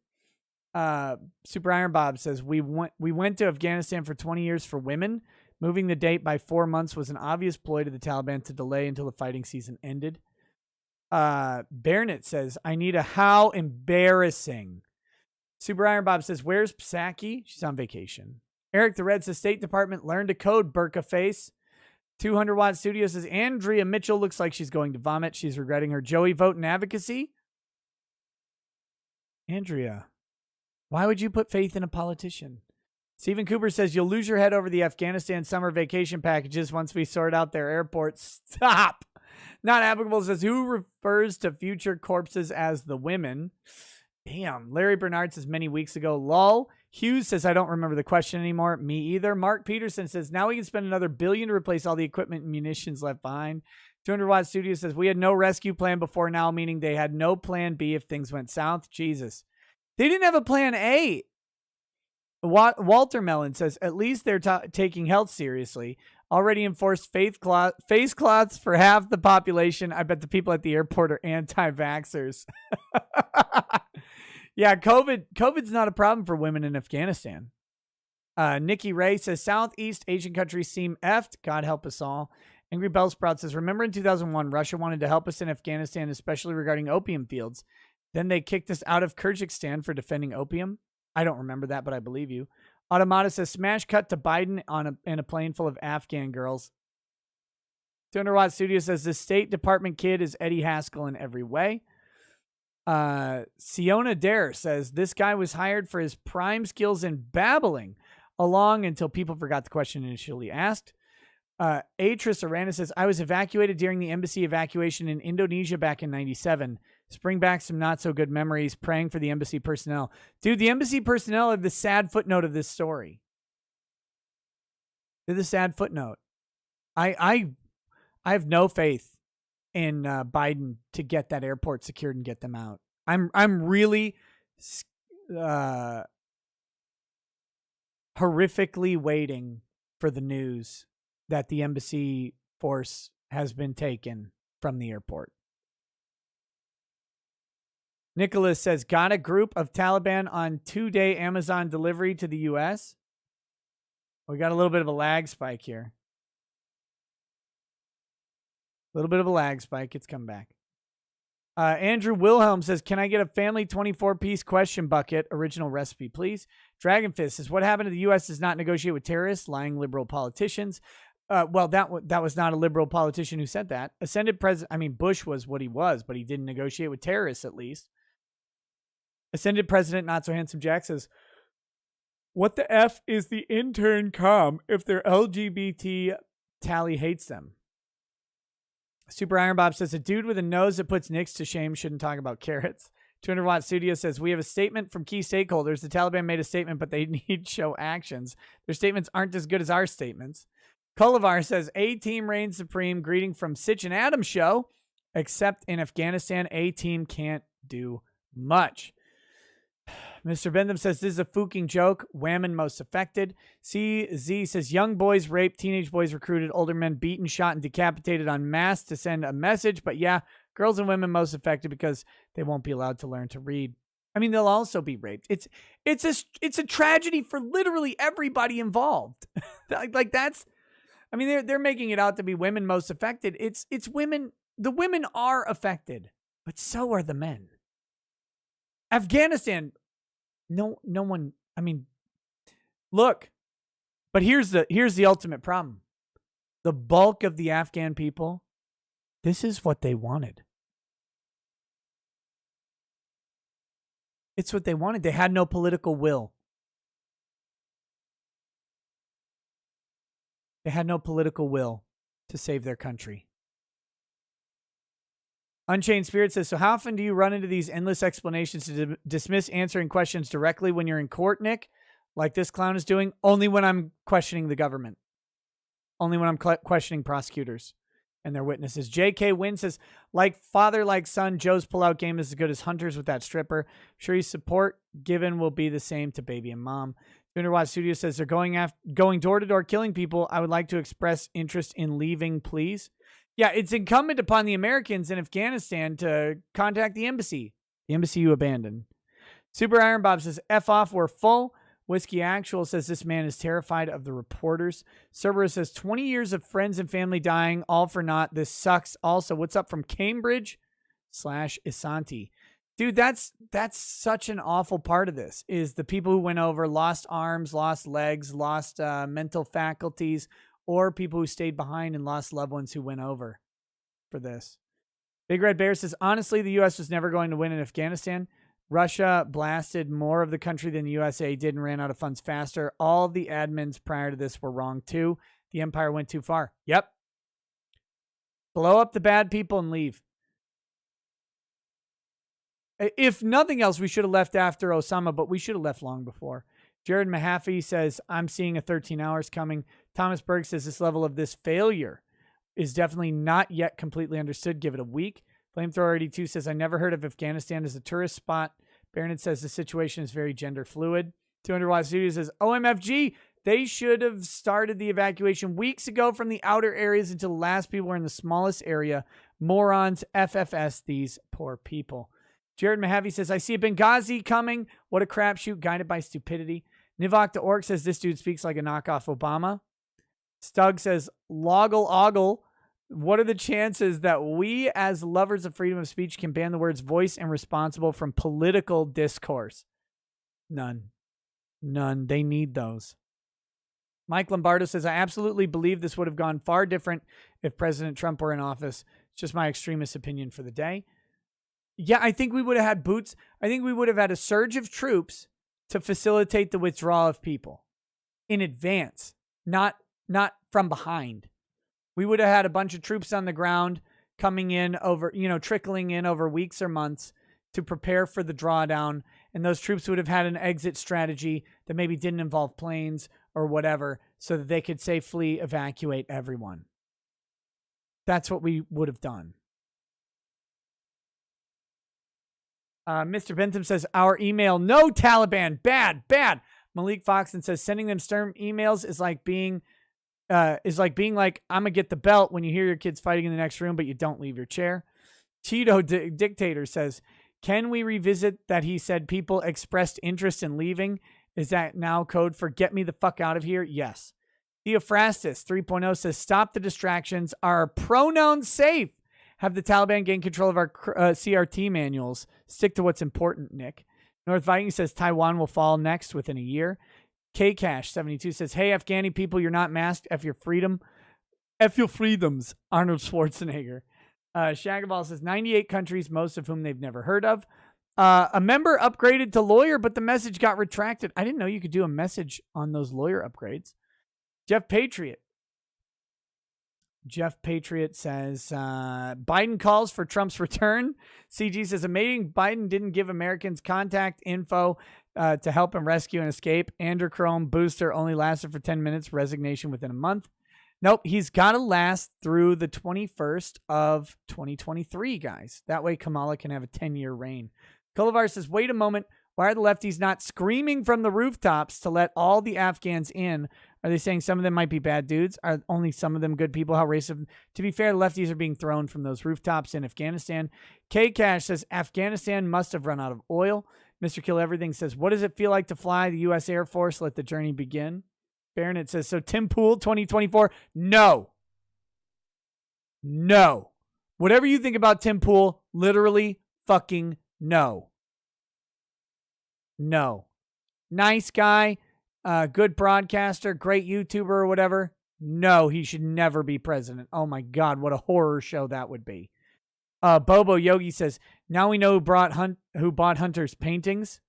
Super Iron Bob says, we went to Afghanistan for 20 years for women. Moving the date by 4 months was an obvious ploy to the Taliban to delay until the fighting season ended. Baronet says, I need a how embarrassing. Super Iron Bob says, where's Psaki? She's on vacation. Eric the Red says, State Department learned to code burqa face. 200 Watt Studio says, Andrea Mitchell looks like she's going to vomit. She's regretting her Joey vote in advocacy. Andrea, why would you put faith in a politician? Stephen Cooper says, you'll lose your head over the Afghanistan summer vacation packages once we sort out their airports. Stop. Not Applicable says, who refers to future corpses as the women? Damn. Larry Bernard says, many weeks ago, lol. Hughes says, I don't remember the question anymore. Me either. Mark Peterson says, now we can spend another $1 billion to replace all the equipment and munitions left behind. 200 Watt Studio says, we had no rescue plan before now, meaning they had no plan B if things went south. Jesus. They didn't have a plan A. Walter Mellon says, at least they're taking health seriously. Already enforced face cloths for half the population. I bet the people at the airport are anti-vaxxers. Yeah, COVID's not a problem for women in Afghanistan. Nikki Ray says, Southeast Asian countries seem effed. God help us all. Angry Bellsprout says, remember in 2001, Russia wanted to help us in Afghanistan, especially regarding opium fields. Then they kicked us out of Kyrgyzstan for defending opium. I don't remember that, but I believe you. Automata says, smash cut to Biden in a plane full of Afghan girls. 200-Watt Studio says, the State Department kid is Eddie Haskell in every way. Siona Dare says, this guy was hired for his prime skills in babbling along until people forgot the question initially asked. Atris Arana says, I was evacuated during the embassy evacuation in Indonesia back in 97. Bring back some not so good memories, praying for the embassy personnel. Dude, the embassy personnel are the sad footnote of this story. They're the sad footnote. I have no faith in Biden to get that airport secured and get them out. I'm really horrifically waiting for the news that the embassy force has been taken from the airport. Nicholas says, got a group of Taliban on 2-day Amazon delivery to the U.S. We got a little bit of a lag spike here. A little bit of a lag spike. It's come back. Andrew Wilhelm says, can I get a family 24-piece question bucket, original recipe, please? Dragon Fist says, what happened to the U.S. does not negotiate with terrorists, lying liberal politicians? Well, that was not a liberal politician who said that. Ascended president, I mean, Bush was what he was, but he didn't negotiate with terrorists, at least. Ascended President Not So Handsome Jack says, what the F is the intern com if their LGBT tally hates them? Super Iron Bob says, a dude with a nose that puts Knicks to shame shouldn't talk about carrots. 200-Watt Studio says, we have a statement from key stakeholders. The Taliban made a statement, but they need show actions. Their statements aren't as good as our statements. Kolivar says, A-team reigns supreme. Greeting from Sitch and Adam show. Except in Afghanistan, A-team can't do much. Mr. Bentham says, this is a fucking joke. Whammon most affected. CZ says, young boys raped, teenage boys recruited, older men beaten, shot, and decapitated en masse to send a message. But yeah, girls and women most affected because they won't be allowed to learn to read. I mean, they'll also be raped. It's a tragedy for literally everybody involved. Like that's, I mean, they're making it out to be women most affected. It's women. The women are affected, but so are the men. Afghanistan, no one. I mean, look, but here's the ultimate problem. The bulk of the Afghan people, this is what they wanted. It's what they wanted. They had no political will. They had no political will to save their country. Unchained Spirit says, so how often do you run into these endless explanations to dismiss answering questions directly when you're in court, Nick? Like this clown is doing? Only when I'm questioning the government. Only when I'm questioning prosecutors and their witnesses. J.K. Wynn says, like father, like son, Joe's pullout game is as good as Hunter's with that stripper. I'm sure your support given will be the same to baby and mom. 200-Watt Studio says, they're going door to door killing people. I would like to express interest in leaving, please. Yeah, it's incumbent upon the Americans in Afghanistan to contact the embassy you abandoned. Super Iron Bob says, F off, we're full. Whiskey Actual says, this man is terrified of the reporters. Cerberus says, 20 years of friends and family dying, all for naught. This sucks. Also, what's up from Cambridge /Isanti? Dude, that's such an awful part of this, is the people who went over, lost arms, lost legs, lost mental faculties, or people who stayed behind and lost loved ones who went over for this. Big Red Bear says, honestly, the U.S. was never going to win in Afghanistan. Russia blasted more of the country than the USA did and ran out of funds faster. All the admins prior to this were wrong too. The empire went too far. Yep. Blow up the bad people and leave. If nothing else, we should have left after Osama, but we should have left long before. Jared Mahaffey says, I'm seeing a 13 hours coming. Thomas Berg says, this level of this failure is definitely not yet completely understood. Give it a week. Flamethrower 82 says, I never heard of Afghanistan as a tourist spot. Baronet says, the situation is very gender fluid. 200-Watt Studio says, OMFG, they should have started the evacuation weeks ago from the outer areas until the last people were in the smallest area. Morons, FFS, these poor people. Jared Mahaffey says, I see a Benghazi coming. What a crapshoot, guided by stupidity. Nivok the Orc says, this dude speaks like a knockoff Obama. Stug says, Loggle Ogle. What are the chances that we, as lovers of freedom of speech, can ban the words voice and responsible from political discourse? None. None. They need those. Mike Lombardo says, I absolutely believe this would have gone far different if President Trump were in office. It's just my extremist opinion for the day. Yeah, I think we would have had boots. I think we would have had a surge of troops to facilitate the withdrawal of people in advance, not from behind. We would have had a bunch of troops on the ground coming in over, trickling in over weeks or months to prepare for the drawdown. And those troops would have had an exit strategy that maybe didn't involve planes or whatever so that they could safely evacuate everyone. That's what we would have done. Mr. Bentham says, our email, no Taliban, bad. Malik Foxon says, sending them stern emails is like being like, I'm gonna get the belt when you hear your kids fighting in the next room, but you don't leave your chair. Cheeto Dictator says, can we revisit that he said people expressed interest in leaving? Is that now code for get me the fuck out of here? Yes. Theophrastus 3.0 says, stop the distractions. Are pronouns safe? Have the Taliban gain control of our CRT manuals? Stick to what's important, Nick. North Viking says Taiwan will fall next within a year. K-Cash 72 says, hey, Afghani people, you're not masked. F your freedom. F your freedoms. Arnold Schwarzenegger. Shagabal says 98 countries, most of whom they've never heard of. A member upgraded to lawyer, but the message got retracted. I didn't know you could do a message on those lawyer upgrades. Jeff Patriot says, Biden calls for Trump's return. CG says, amazing Biden didn't give Americans contact info to help him rescue and escape. Androchrome booster only lasted for 10 minutes. Resignation within a month. Nope, he's got to last through the 21st of 2023, guys. That way Kamala can have a 10-year reign. Kolovar says, wait a moment. Why are the lefties not screaming from the rooftops to let all the Afghans in? Are they saying some of them might be bad dudes? Are only some of them good people? How racist? To be fair, the lefties are being thrown from those rooftops in Afghanistan. K-Cash says, Afghanistan must have run out of oil. Mr. Kill Everything says, what does it feel like to fly the U.S. Air Force? Let the journey begin. Baronet says, so Tim Pool 2024? No. Whatever you think about Tim Pool, literally fucking no. Nice guy, good broadcaster, great YouTuber or whatever. No, he should never be president. Oh my God, what a horror show that would be. Bobo Yogi says, now we know who bought Hunter's paintings.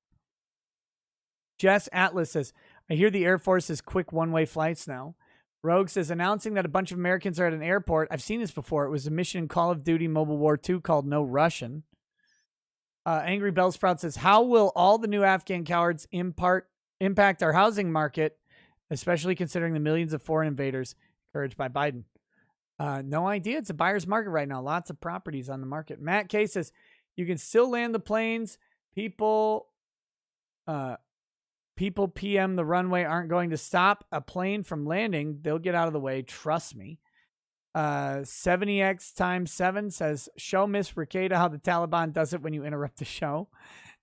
Jess Atlas says, I hear the Air Force has quick one-way flights now. Rogue says, announcing that a bunch of Americans are at an airport. I've seen this before. It was a mission in Call of Duty Mobile War 2 called No Russian. Angry Bellsprout says, how will all the new Afghan cowards impact our housing market, especially considering the millions of foreign invaders encouraged by Biden? No idea. It's a buyer's market right now. Lots of properties on the market. Matt K says, you can still land the planes. People PM the runway aren't going to stop a plane from landing. They'll get out of the way. Trust me. 70x times 7 says, show Miss Ricada how the Taliban does it when you interrupt the show.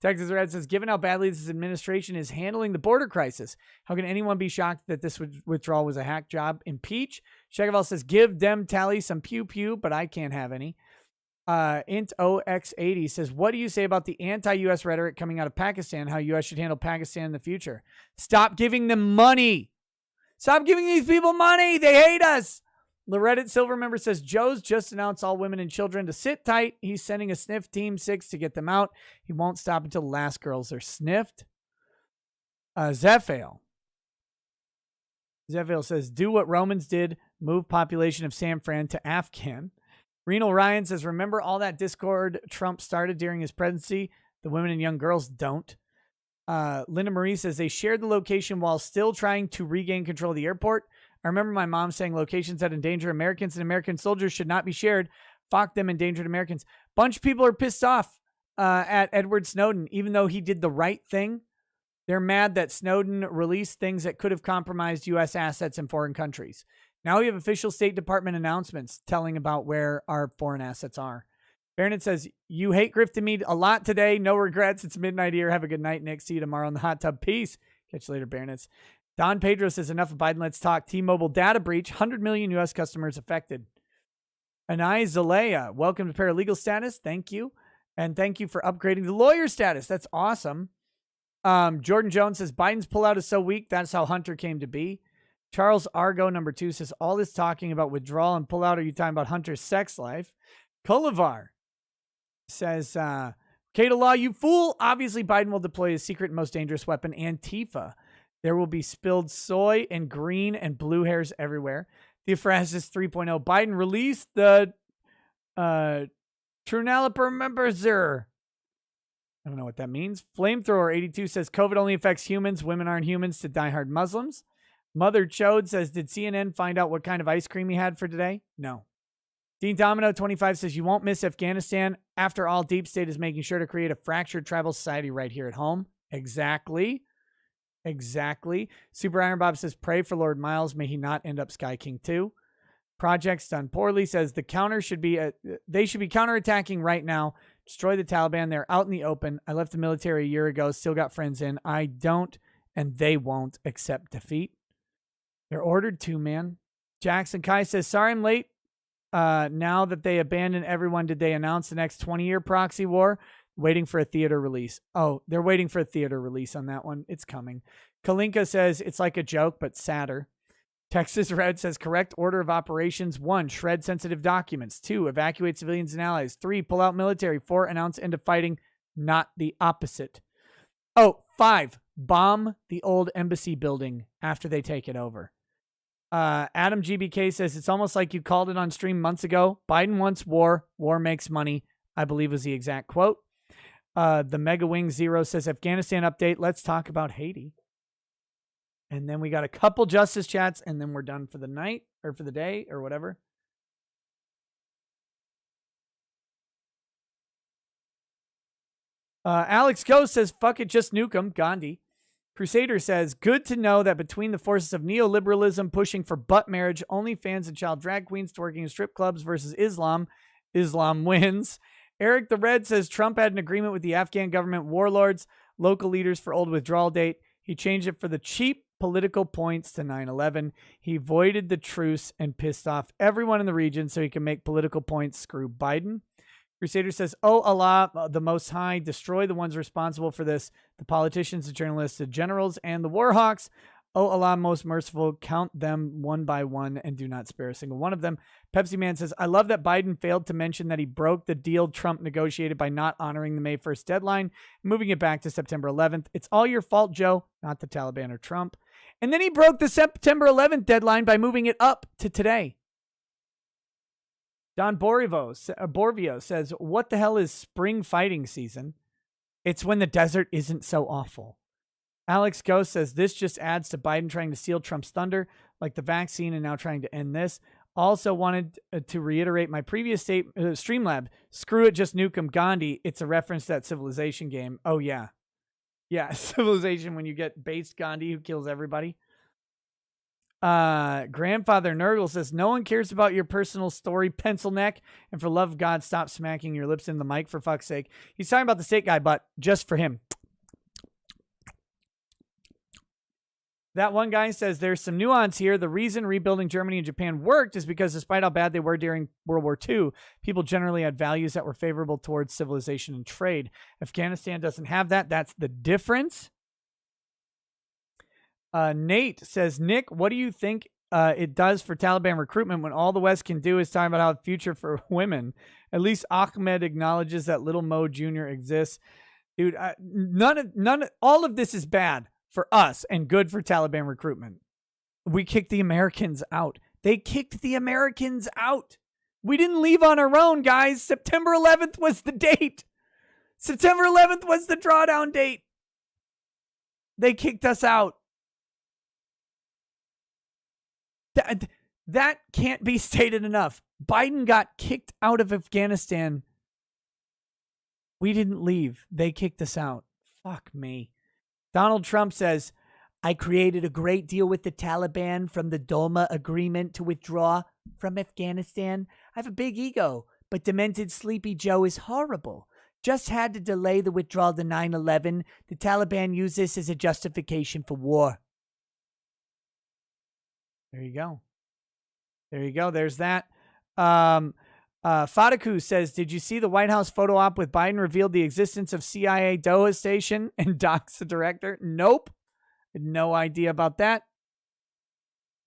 Texas Red says, given how badly this administration is handling the border crisis, how can anyone be shocked that this withdrawal was a hack job? Impeach. Shegaval says, give them Tally some pew-pew, but I can't have any. Int OX80 says, what do you say about the anti-U.S. rhetoric coming out of Pakistan, how U.S. should handle Pakistan in the future? Stop giving them money. Stop giving these people money. They hate us. The Reddit Silver member says, Joe's just announced all women and children to sit tight. He's sending a sniff team 6 to get them out. He won't stop until the last girls are sniffed. Zephael says, do what Romans did, move population of San Fran to Afghan. Renal Ryan says, remember all that discord Trump started during his presidency? The women and young girls don't. Linda Marie says, they shared the location while still trying to regain control of the airport. I remember my mom saying locations that endanger Americans and American soldiers should not be shared. Fuck them, endangered Americans. Bunch of people are pissed off at Edward Snowden, even though he did the right thing. They're mad that Snowden released things that could have compromised U.S. assets in foreign countries. Now we have official State Department announcements telling about where our foreign assets are. Baronet says, you hate grifting me a lot today. No regrets. It's midnight here. Have a good night, Nick. See you tomorrow in the hot tub. Peace. Catch you later, Baronets. Don Pedro says, enough of Biden. Let's talk. T-Mobile data breach. 100 million U.S. customers affected. Anai Zalea, welcome to paralegal status. Thank you. And thank you for upgrading the lawyer status. That's awesome. Jordan Jones says, Biden's pullout is so weak. That's how Hunter came to be. Charles Argo, number 2, says, all this talking about withdrawal and pullout, are you talking about Hunter's sex life? Kolivar says, K to law, you fool. Obviously, Biden will deploy his secret and most dangerous weapon, Antifa. There will be spilled soy and green and blue hairs everywhere. Theophrasis 3.0. Biden released the Trunaliper member. I don't know what that means. Flamethrower 82 says COVID only affects humans. Women aren't humans to diehard Muslims. Mother Chode says, did CNN find out what kind of ice cream he had for today? No. Dean Domino 25 says, you won't miss Afghanistan. After all, Deep State is making sure to create a fractured tribal society right here at home. Exactly. Super Iron Bob says, pray for Lord Miles. May he not end up Sky King 2. Projects Done Poorly says, they should be counterattacking right now. Destroy the Taliban. They're out in the open. I left the military a year ago. Still got friends in. I don't, and they won't accept defeat. They're ordered to, man. Jackson Kai says, sorry I'm late. Now that they abandoned everyone, did they announce the next 20-year proxy war? Waiting for a theater release. Oh, they're waiting for a theater release on that one. It's coming. Kalinka says, it's like a joke, but sadder. Texas Red says, correct order of operations. 1, shred sensitive documents. 2, evacuate civilians and allies. 3, pull out military. 4, announce end of fighting. Not the opposite. 5, bomb the old embassy building after they take it over. Adam GBK says, it's almost like you called it on stream months ago. Biden wants war. War makes money, I believe was the exact quote. The Mega Wing Zero says, Afghanistan update. Let's talk about Haiti. And then we got a couple justice chats, and then we're done for the night or for the day or whatever. Alex Ghost says, fuck it, just nuke 'em. Gandhi. Crusader says, good to know that between the forces of neoliberalism pushing for butt marriage, OnlyFans and child drag queens twerking in strip clubs versus Islam, Islam wins. Eric the Red says, Trump had an agreement with the Afghan government warlords, local leaders for old withdrawal date. He changed it for the cheap political points to 9/11. He voided the truce and pissed off everyone in the region so he can make political points. Screw Biden. Crusader says, oh, Allah, the Most High, destroy the ones responsible for this, the politicians, the journalists, the generals, and the war hawks. Oh, Allah, most merciful, count them one by one and do not spare a single one of them. Pepsi Man says, I love that Biden failed to mention that he broke the deal Trump negotiated by not honoring the May 1st deadline, moving it back to September 11th. It's all your fault, Joe, not the Taliban or Trump. And then he broke the September 11th deadline by moving it up to today. Don Borvio says, what the hell is spring fighting season? It's when the desert isn't so awful. Alex Ghost says, this just adds to Biden trying to steal Trump's thunder, like the vaccine, and now trying to end this. Also wanted to reiterate my previous Streamlab. Screw it, just nuke 'em, Gandhi. It's a reference to that Civilization game. Oh, yeah. Yeah, Civilization, when you get based Gandhi who kills everybody. Grandfather Nurgle says, no one cares about your personal story, pencil neck, and for love of God, stop smacking your lips in the mic, for fuck's sake. He's talking about the state guy, but just for him. That one guy says, there's some nuance here. The reason rebuilding Germany and Japan worked is because despite how bad they were during World War II, people generally had values that were favorable towards civilization and trade. Afghanistan doesn't have that. That's the difference. Nate says, Nick, what do you think it does for Taliban recruitment when all the West can do is talk about how the future for women? At least Ahmed acknowledges that Little Mo Jr. exists. Dude, all of this is bad for us and good for Taliban recruitment. We kicked the Americans out. They kicked the Americans out. We didn't leave on our own, guys. September 11th was the date. September 11th was the drawdown date. They kicked us out. That can't be stated enough. Biden got kicked out of Afghanistan. We didn't leave. They kicked us out. Fuck me. Donald Trump says, I created a great deal with the Taliban from the Doma agreement to withdraw from Afghanistan. I have a big ego, but demented Sleepy Joe is horrible. Just had to delay the withdrawal to 9/11. The Taliban use this as a justification for war. There you go. There you go. There's that. Fadaku says, did you see the White House photo op with Biden revealed the existence of CIA Doha station and docks the director? Nope. Had no idea about that.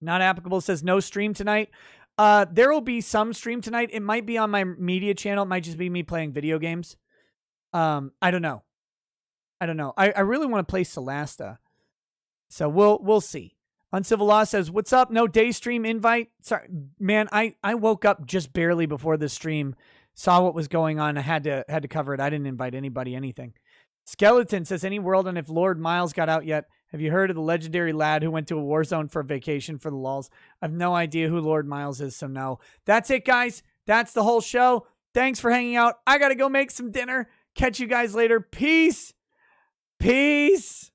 Not applicable says no stream tonight. There will be some stream tonight. It might be on my media channel. It might just be me playing video games. I don't know. I really want to play Solasta. So we'll see. Uncivil Law says, what's up? No day stream invite. Sorry, man. I woke up just barely before the stream, saw what was going on. I had to cover it. I didn't invite anybody, anything. Skeleton says, any world on if Lord Miles got out yet? Have you heard of the legendary lad who went to a war zone for a vacation for the lulz? I have no idea who Lord Miles is, so no. That's it, guys. That's the whole show. Thanks for hanging out. I got to go make some dinner. Catch you guys later. Peace. Peace.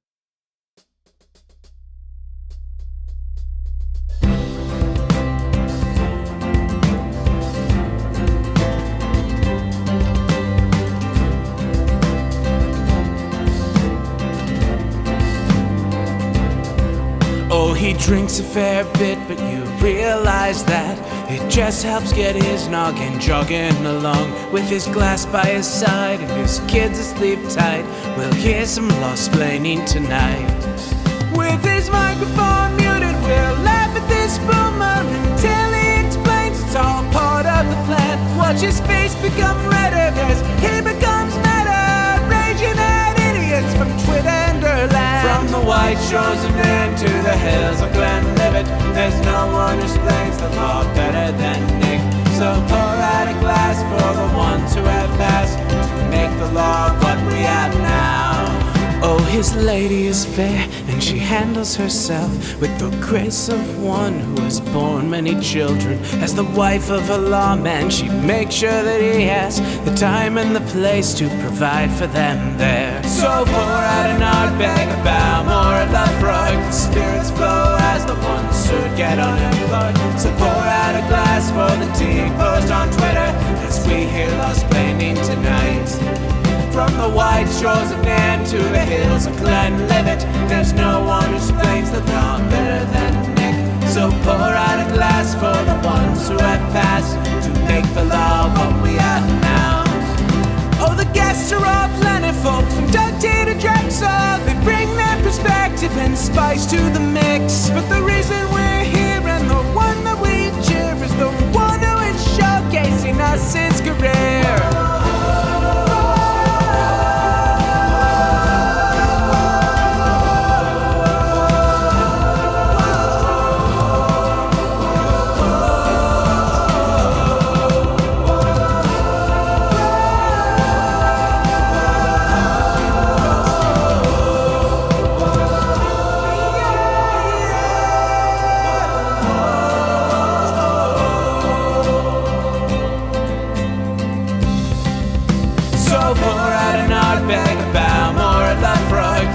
Oh, he drinks a fair bit, but you realize that it just helps get his noggin jogging along. With his glass by his side and his kids asleep tight, we'll hear some law-splaining tonight. With his microphone muted, we'll laugh at this boomer until he explains it's all part of the plan. Watch his face become redder as he becomes meta, raging at idiots from Twitterland. From the white shores of Maine to the hills of Glenlivet, there's no one who explains the law better than Nick. So pour out a glass for the ones who have passed to make the law what we have now. Oh, his lady is fair, and she handles herself with the grace of one who has borne many children. As the wife of a lawman, she makes sure that he has the time and the place to provide for them there. So pour out an Ardbeg, a Balmore, a Lafroig. The spirits flow as the ones who get unemployed. So pour out a glass for the tea post on Twitter as we hear law-splaining tonight. From the white shores of Nan to the hills of Glenlivet, there's no one who explains the law better than Nick. So pour out a glass for the ones who have passed to make the law what we are now. Oh, the guests are all planet folks from Doug T to Drexel. They bring their perspective and spice to the mix. But the reason we're here and the one that we cheer is the one who is showcasing us his career.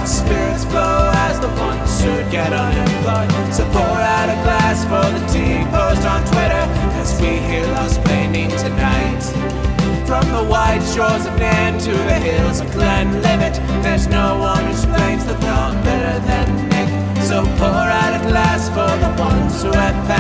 Spirits flow as the ones who get unemployed. So pour out a glass for the tea post on Twitter as we hear law-splaining tonight. From the white shores of Nan to the hills of Glenlivet, there's no one who explains the law better than Nick. So pour out a glass for the ones who have passed